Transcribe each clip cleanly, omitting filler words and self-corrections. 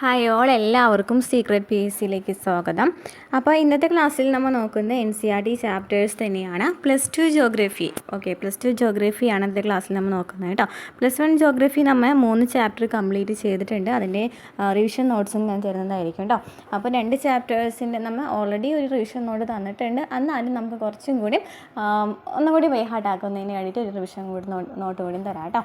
Hi all എല്ലാവർക്കും secret P S സിയിലേക്ക് സ്വാഗതം. അപ്പോൾ ഇന്നത്തെ ക്ലാസ്സിൽ നമ്മൾ നോക്കുന്നത് NCERT ചാപ്റ്റേഴ്സ് തന്നെയാണ്. +2 ജോഗ്രഫി. ഓക്കെ, +2 ജോഗ്രഫിയാണ് ഇന്നത്തെ ക്ലാസ്സിൽ നമ്മൾ നോക്കുന്നത് കേട്ടോ. +1 ജോഗ്രഫി നമ്മൾ 3 ചാപ്റ്റർ കംപ്ലീറ്റ് ചെയ്തിട്ടുണ്ട്. അതിൻ്റെ റിവിഷൻ നോട്ട്സും ഞാൻ തരുന്നതായിരിക്കും കേട്ടോ. അപ്പോൾ 2 ചാപ്റ്റേഴ്സിൻ്റെ നമ്മൾ ഓൾറെഡി ഒരു റിവിഷൻ നോട്ട് തന്നിട്ടുണ്ട്. എന്നാലും നമുക്ക് കുറച്ചും കൂടി ഒന്നുകൂടി ബൈഹാർട്ട് ആക്കുന്നതിന് വേണ്ടിയിട്ട് ഒരു റിവിഷൻ കൂടി നോട്ട് കൂടി തരാം കേട്ടോ.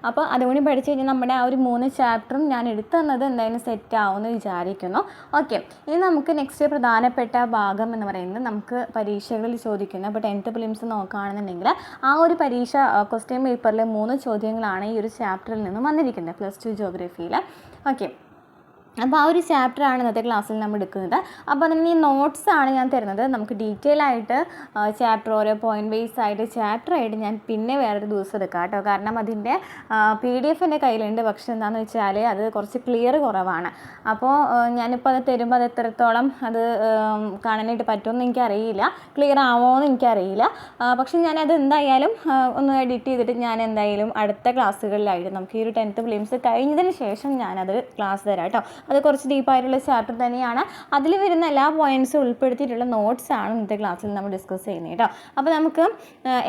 അപ്പോൾ അതുകൂടി പഠിച്ചു കഴിഞ്ഞാൽ നമ്മുടെ ആ ഒരു 3 ചാപ്റ്ററും ഞാൻ എടുത്തു തന്നത് എന്തായാലും സെറ്റ് ആവുമെന്ന് വിചാരിക്കുന്നു. ഓക്കെ, ഇനി നമുക്ക് നെക്സ്റ്റ് പ്രധാനപ്പെട്ട ഭാഗം എന്ന് പറയുന്നത് നമുക്ക് പരീക്ഷകളിൽ ചോദിക്കുന്ന ഇപ്പോൾ 10th പ്രിലിംസ് നോക്കുകയാണെന്നുണ്ടെങ്കിൽ ആ ഒരു പരീക്ഷ ക്വസ്റ്റ്യൻ പേപ്പറിൽ 3 ചോദ്യങ്ങളാണ് ഈ ഒരു ചാപ്റ്ററിൽ നിന്നും വന്നിരിക്കുന്നത് +2 ജോഗ്രഫിയിൽ. ഓക്കെ, അപ്പോൾ ആ ഒരു ചാപ്റ്ററാണ് ഇന്നത്തെ ക്ലാസ്സിൽ നമ്മൾ എടുക്കുന്നത്. അപ്പോൾ അതിന് ഈ നോട്ട്സാണ് ഞാൻ തരുന്നത്. നമുക്ക് ഡീറ്റെയിൽ ആയിട്ട് ചാപ്റ്റർ ഓരോ പോയിൻറ്റ് വൈസ് ആയിട്ട് ചാപ്റ്ററായിട്ട് ഞാൻ പിന്നെ വേറൊരു ദിവസം എടുക്കാം കേട്ടോ. കാരണം അതിൻ്റെ PDF എൻ്റെ കയ്യിലുണ്ട്. പക്ഷെ എന്താണെന്ന് വെച്ചാൽ അത് കുറച്ച് ക്ലിയർ കുറവാണ്. അപ്പോൾ ഞാനിപ്പോൾ അത് തരുമ്പോൾ അത് എത്രത്തോളം അത് കാണാനായിട്ട് പറ്റുമെന്ന് എനിക്കറിയില്ല, ക്ലിയർ ആവുമോയെന്ന് എനിക്കറിയില്ല. പക്ഷെ ഞാനത് എന്തായാലും ഒന്ന് എഡിറ്റ് ചെയ്തിട്ട് ഞാൻ എന്തായാലും അടുത്ത ക്ലാസ്സുകളിലായിട്ട് നമുക്ക് ഈ ഒരു 10th പ്രിലിംസ് കഴിഞ്ഞതിന് ശേഷം ഞാനത് ക്ലാസ് തരാം കേട്ടോ. അത് കുറച്ച് ഡീപ്പായിട്ടുള്ള ചാപ്റ്റർ തന്നെയാണ്. അതിൽ വരുന്ന എല്ലാ പോയിൻറ്റ്സും ഉൾപ്പെടുത്തിയിട്ടുള്ള നോട്ട്സാണ് ഇന്നത്തെ ക്ലാസ്സിൽ നമ്മൾ ഡിസ്കസ് ചെയ്യുന്നത് കേട്ടോ. അപ്പോൾ നമുക്ക്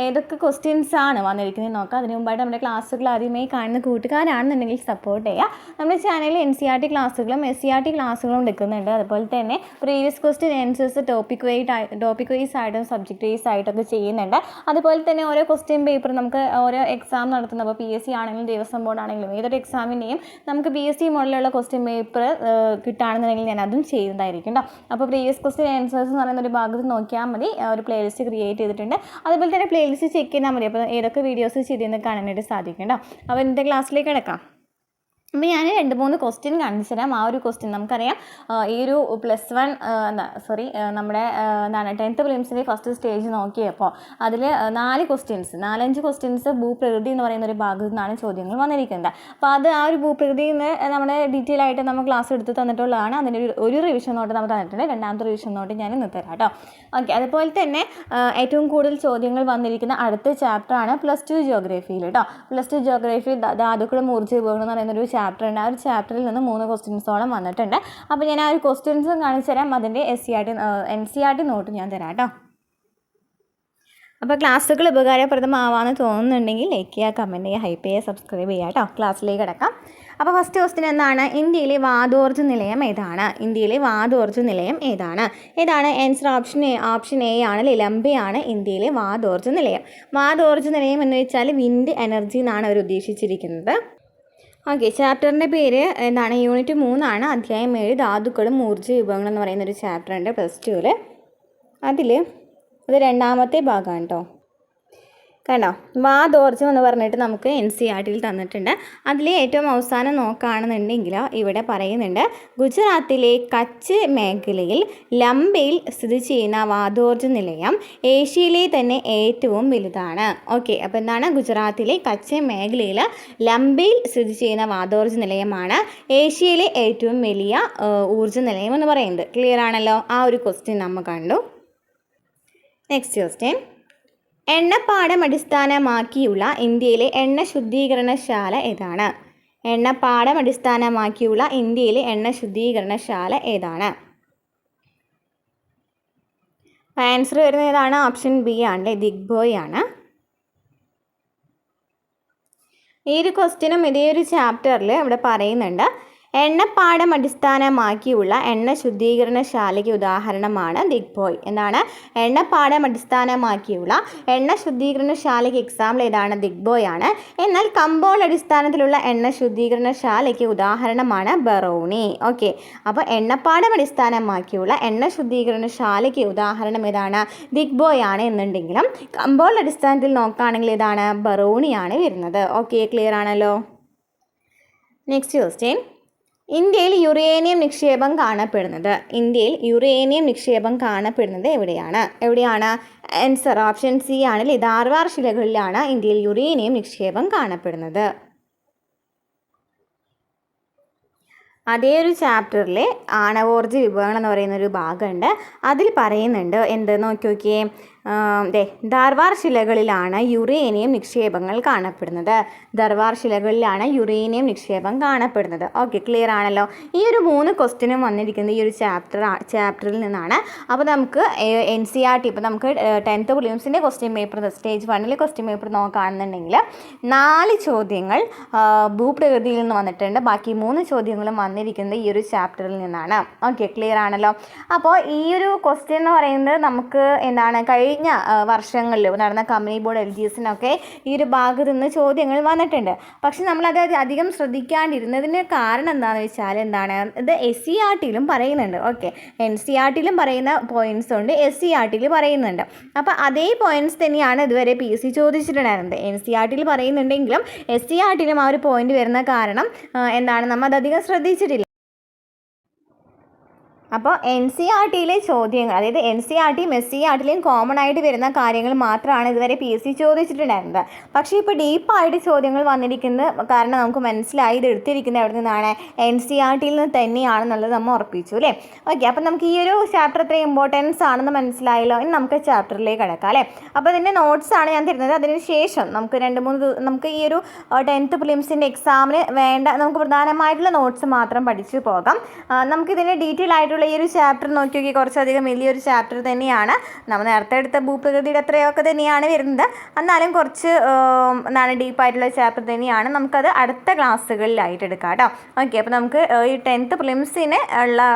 ഏതൊക്കെ ക്വസ്റ്റ്യൻസ് ആണ് വന്നിരിക്കുന്നത് നോക്കാം. അതിന് മുമ്പായിട്ട് നമ്മുടെ ക്ലാസ്സുകൾ ആദ്യമായി കാണുന്ന കൂട്ടുകാരാണെന്നുണ്ടെങ്കിൽ സപ്പോർട്ട് ചെയ്യുക. നമ്മുടെ ചാനലിൽ NCERT ക്ലാസ്സുകളും SCERT ക്ലാസ്സുകളും എടുക്കുന്നുണ്ട്. അതുപോലെ തന്നെ previous question answers topic wise ആയിട്ടും സബ്ജക്റ്റ് വൈസ് ആയിട്ടൊക്കെ ചെയ്യുന്നുണ്ട്. അതുപോലെ തന്നെ ഓരോ ക്വസ്റ്റ്യൻ പേപ്പർ നമുക്ക് ഓരോ എക്സാം നടത്തുന്നത്, അപ്പോൾ PSC ആണെങ്കിലും ദേവസ്വം ബോർഡ് ആണെങ്കിലും ഏതൊരു എക്സാമിൻ്റെയും നമുക്ക് PSC മോഡലുള്ള ക്വസ്റ്റ്യൻ പേപ്പർ കിട്ടുകയാണെന്നുണ്ടെങ്കിൽ ഞാൻ അതും ചെയ്യുന്നതായിരിക്കും കേട്ടോ. അപ്പോൾ പ്രീവിയസ് ക്വസ്റ്റ്യൻ ആൻസേഴ്സ് എന്ന് പറയുന്ന ഒരു ഭാഗത്ത് നോക്കിയാൽ മതി. ഒരു പ്ലേലിസ്റ്റ് ക്രിയേറ്റ് ചെയ്തിട്ടുണ്ട്. അതുപോലെ തന്നെ പ്ലേലിസ്റ്റ് ചെക്ക് ചെയ്താൽ മതി. അപ്പോൾ ഏതൊക്കെ വീഡിയോസ് ചെയ്തെന്ന് കാണാനായിട്ട് സാധിക്കും കേട്ടോ. അപ്പോൾ ഇന്നത്തെ ക്ലാസ്സിലേക്ക് കിടക്കാം. അപ്പോൾ ഞാൻ 2-3 ക്വസ്റ്റ്യൻ കാണിച്ചു തരാം. ആ ഒരു ക്വസ്റ്റ്യൻ നമുക്കറിയാം ഈ ഒരു +1 നമ്മുടെ 10th പ്രിലിംസിൻ്റെ ഫസ്റ്റ് സ്റ്റേജ് നോക്കിയപ്പോൾ അതിൽ 4 ക്വസ്റ്റ്യൻസ് 4-5 ക്വസ്റ്റ്യൻസ് ഭൂപ്രകൃതി എന്ന് പറയുന്ന ഒരു ഭാഗത്തു നിന്നാണ് ചോദ്യങ്ങൾ വന്നിരിക്കുന്നത്. അപ്പോൾ അത് ആ ഒരു ഭൂപ്രകൃതിയിൽ നിന്ന് നമ്മുടെ ഡീറ്റെയിൽ ആയിട്ട് നമ്മൾ ക്ലാസ് എടുത്ത് തന്നിട്ടുള്ളതാണ്. അതിൻ്റെ ഒരു റിവിഷൻ നോട്ട് നമ്മൾ തന്നിട്ടുണ്ട്. രണ്ടാമത്തെ റിവിഷൻ നോട്ട് ഞാൻ ഇന്ന് തരാം കേട്ടോ. ഓക്കെ, അതുപോലെ തന്നെ ഏറ്റവും കൂടുതൽ ചോദ്യങ്ങൾ വന്നിരിക്കുന്ന അടുത്ത ചാപ്റ്ററാണ് +2 ജോഗ്രഫിയിൽ കേട്ടോ. +2 ജോഗ്രഫി ധാതുക്കളും ഊർജ്ജ വിഭവങ്ങളും എന്ന് പറയുന്നൊരു ചാപ്റ്റർ ഉണ്ട്. ആ ഒരു ചാപ്റ്ററിൽ നിന്ന് 3 ക്വസ്റ്റ്യൻസോളം വന്നിട്ടുണ്ട്. അപ്പോൾ ഞാൻ ആ ഒരു ക്വസ്റ്റ്യൻസും കാണിച്ചു തരാം. അതിൻ്റെ NCERT നോട്ട് ഞാൻ തരാം കേട്ടോ. അപ്പോൾ ക്ലാസ്സുകൾ ഉപകാരപ്രദമാവാമെന്ന് തോന്നുന്നുണ്ടെങ്കിൽ ലൈക്ക് ചെയ്യുക, കമൻറ്റ് ചെയ്യുക, ഹൈപ്പ് ചെയ്യുക, സബ്സ്ക്രൈബ് ചെയ്യുക കേട്ടോ. ക്ലാസ്സിലേക്ക് കിടക്കാം. അപ്പോൾ ഫസ്റ്റ് ക്വസ്റ്റ്യൻ എന്താണ്? ഇന്ത്യയിലെ വാതോർജ്ജ നിലയം ഏതാണ്? ഇന്ത്യയിലെ വാതോർജ്ജ നിലയം ഏതാണ്? ആൻസർ ഓപ്ഷൻ എ ആണ്, ലംബയാണ് ഇന്ത്യയിലെ വാതോർജ്ജ നിലയം. വാതോർജ്ജ നിലയം എന്ന് വെച്ചാൽ വിൻഡ് എനർജി എന്നാണ് അവർ ഉദ്ദേശിച്ചിരിക്കുന്നത്. ഓക്കെ, ചാപ്റ്ററിൻ്റെ പേര് എന്താണ്? യൂണിറ്റ് 3 ആണ്, അധ്യായം 7 ധാതുക്കളും ഊർജ്ജ വിഭവങ്ങളും എന്ന് പറയുന്നൊരു ചാപ്റ്റർ ഉണ്ട് +2. അതിൽ ഇത് 2ാമത്തെ ഭാഗമാണ് കേട്ടോ. കണ്ടോ, വാതോർജ്ജം എന്ന് പറഞ്ഞിട്ട് നമുക്ക് NCERTയിൽ തന്നിട്ടുണ്ട്. അതിൽ ഏറ്റവും അവസാനം നോക്കുകയാണെന്നുണ്ടെങ്കിൽ ഇവിടെ പറയുന്നുണ്ട് ഗുജറാത്തിലെ കച്ച് മേഖലയിൽ ലംബയിൽ സ്ഥിതി ചെയ്യുന്ന വാതോർജ്ജ നിലയം ഏഷ്യയിലെ തന്നെ ഏറ്റവും വലുതാണ്. ഓക്കെ, അപ്പോൾ എന്താണ്? ഗുജറാത്തിലെ കച്ച് മേഖലയിൽ ലംബയിൽ സ്ഥിതി ചെയ്യുന്ന വാതോർജ്ജ നിലയമാണ് ഏഷ്യയിലെ ഏറ്റവും വലിയ ഊർജ്ജ നിലയം എന്ന് പറയുന്നത്. ക്ലിയർ ആണല്ലോ? ആ ഒരു ക്വസ്റ്റ്യൻ നമ്മൾ കണ്ടു. നെക്സ്റ്റ് ക്വസ്റ്റ്യൻ, എണ്ണപ്പാടം അടിസ്ഥാനമാക്കിയുള്ള ഇന്ത്യയിലെ എണ്ണ ശുദ്ധീകരണശാല ഏതാണ്? എണ്ണപ്പാടം അടിസ്ഥാനമാക്കിയുള്ള ഇന്ത്യയിലെ എണ്ണ ശുദ്ധീകരണശാല ഏതാണ്? ആൻസർ വരുന്നത് ഏതാണ്? ഓപ്ഷൻ ബി ആണ്, ദിഗ്ബോയ് ആണ്. ഈ ഒരു ക്വസ്റ്റ്യനും ഇതേ ഒരു ചാപ്റ്ററിൽ ഇവിടെ പറയുന്നുണ്ട് എണ്ണപ്പാടം അടിസ്ഥാനമാക്കിയുള്ള എണ്ണ ശുദ്ധീകരണശാലയ്ക്ക് ഉദാഹരണമാണ് ദിഗ്ബോയ്. എന്താണ്? എണ്ണപ്പാടം അടിസ്ഥാനമാക്കിയുള്ള എണ്ണ ശുദ്ധീകരണശാലയ്ക്ക് എക്സാമ്പിൾ ഏതാണ്? ദിഗ്ബോയ് ആണ്. എന്നാൽ കമ്പോൾ അടിസ്ഥാനത്തിലുള്ള എണ്ണ ശുദ്ധീകരണശാലയ്ക്ക് ഉദാഹരണമാണ് ബറൗണി. ഓക്കെ, അപ്പോൾ എണ്ണപ്പാടം അടിസ്ഥാനമാക്കിയുള്ള എണ്ണ ശുദ്ധീകരണശാലയ്ക്ക് ഉദാഹരണം ഏതാണ്? ദിഗ്ബോയ് ആണ് എന്നുണ്ടെങ്കിലും കമ്പോൾ അടിസ്ഥാനത്തിൽ നോക്കുകയാണെങ്കിൽ ഏതാണ്? ബറൗണിയാണ് വരുന്നത്. ഓക്കെ, ക്ലിയർ ആണല്ലോ? നെക്സ്റ്റ് ക്വസ്റ്റ്യൻ, ഇന്ത്യയിൽ യുറേനിയം നിക്ഷേപം കാണപ്പെടുന്നത് എവിടെയാണ്? ആൻസർ ഓപ്ഷൻ സി ആണ്, ധാർവാർ ശിലകളിലാണ് ഇന്ത്യയിൽ യുറേനിയം നിക്ഷേപം കാണപ്പെടുന്നത്. അതേ ഒരു ചാപ്റ്ററിലെ ആണവോർജ്ജ വിഭവങ്ങൾ എന്ന് പറയുന്നൊരു ഭാഗമുണ്ട്. അതിൽ പറയുന്നുണ്ട് എന്ത് നോക്കി നോക്കിയേ, ധാർവാർ ശിലകളിലാണ് യുറേനിയം നിക്ഷേപങ്ങൾ കാണപ്പെടുന്നത്. ധാർവാർ ശിലകളിലാണ് യുറേനിയം നിക്ഷേപം കാണപ്പെടുന്നത്. ഓക്കെ, ക്ലിയർ ആണല്ലോ. ഈ ഒരു 3 ക്വസ്റ്റ്യനും വന്നിരിക്കുന്നത് ഈ ഒരു ചാപ്റ്ററിൽ നിന്നാണ്. അപ്പോൾ നമുക്ക് NCERT ഇപ്പോൾ നമുക്ക് 10th പ്രിലിംസിൻ്റെ question paper stage 1 question paper നോക്കുകയാണെന്നുണ്ടെങ്കിൽ 4 ചോദ്യങ്ങൾ ഭൂപ്രകൃതിയിൽ നിന്ന് വന്നിട്ടുണ്ട്. ബാക്കി 3 ചോദ്യങ്ങളും വന്നിരിക്കുന്നത് ഈ ഒരു ചാപ്റ്ററിൽ നിന്നാണ്. ഓക്കെ, ക്ലിയർ ആണല്ലോ. അപ്പോൾ ഈ ഒരു ക്വസ്റ്റ്യൻ എന്ന് പറയുന്നത് നമുക്ക് എന്താണ് കഴിഞ്ഞ വർഷങ്ങളിൽ നടന്ന കമ്പനി ബോർഡ് LGSനൊക്കെ ഈ ഒരു ഭാഗത്ത് നിന്ന് ചോദ്യങ്ങൾ വന്നിട്ടുണ്ട്. പക്ഷെ നമ്മളത് അധികം ശ്രദ്ധിക്കാണ്ടിരുന്നതിന് കാരണം എന്താണെന്ന് വെച്ചാൽ ഇത് SCERTയിലും പറയുന്നുണ്ട്. ഓക്കെ, NCERTയിലും പറയുന്ന പോയിൻറ്റ്സ് ഉണ്ട്, SCERTയിൽ പറയുന്നുണ്ട്. അപ്പോൾ അതേ പോയിൻറ്റ്സ് തന്നെയാണ് ഇതുവരെ PSC ചോദിച്ചിട്ടുണ്ടായിരുന്നത്. NCERTയിൽ പറയുന്നുണ്ടെങ്കിലും SCERTയിലും ആ ഒരു പോയിന്റ് വരുന്ന കാരണം നമ്മൾ അതധികം ശ്രദ്ധിച്ചിട്ടില്ല. അപ്പോൾ NCERTയിലെ ചോദ്യങ്ങൾ, അതായത് NCERTയും SCERTയിലും കോമൺ ആയിട്ട് വരുന്ന കാര്യങ്ങൾ മാത്രമാണ് ഇതുവരെ PSC ചോദിച്ചിട്ടുണ്ടായിരുന്നത്. പക്ഷേ ഇപ്പോൾ ഡീപ്പായിട്ട് ചോദ്യങ്ങൾ വന്നിരിക്കുന്നത് കാരണം നമുക്ക് മനസ്സിലായി ഇത് എടുത്തിരിക്കുന്നത് എവിടെ നിന്നാണ്, NCERTയിൽ നിന്ന് തന്നെയാണെന്നുള്ളത് നമ്മൾ ഉറപ്പിച്ചു അല്ലേ. ഓക്കെ, അപ്പോൾ നമുക്ക് ഈ ഒരു ചാപ്റ്റർ എത്ര ഇമ്പോർട്ടൻസ് ആണെന്ന് മനസ്സിലായല്ലോ. ഇനി നമുക്ക് ചാപ്റ്ററിലേക്ക് കിടക്കാം അല്ലേ. അപ്പോൾ ഇതിൻ്റെ നോട്ട്സാണ് ഞാൻ തരുന്നത്. അതിന് ശേഷം നമുക്ക് 2-3 നമുക്ക് ഈ ഒരു 10th പ്രിലിംസിൻ്റെ എക്സാമിന് വേണ്ട നമുക്ക് പ്രധാനമായിട്ടുള്ള നോട്ട്സ് മാത്രം പഠിച്ചു പോകാം. നമുക്കിതിൻ്റെ ഡീറ്റെയിൽ ആയിട്ടുള്ള ഈ ഒരു ചാപ്റ്റർ നോക്കി കുറച്ചധികം വലിയൊരു ചാപ്റ്റർ തന്നെയാണ്. നമ്മൾ നേരത്തെ എടുത്ത ഭൂപ്രകൃതിയുടെ അത്രയൊക്കെ തന്നെയാണ് വരുന്നത്. എന്നാലും കുറച്ച് ഡീപ്പായിട്ടുള്ള ചാപ്റ്റർ തന്നെയാണ്. നമുക്കത് അടുത്ത ക്ലാസ്സുകളിലായിട്ട് എടുക്കാം കേട്ടോ. ഓക്കെ, അപ്പോൾ നമുക്ക് ഈ 10th പ്രിലിംസിന് ഉള്ള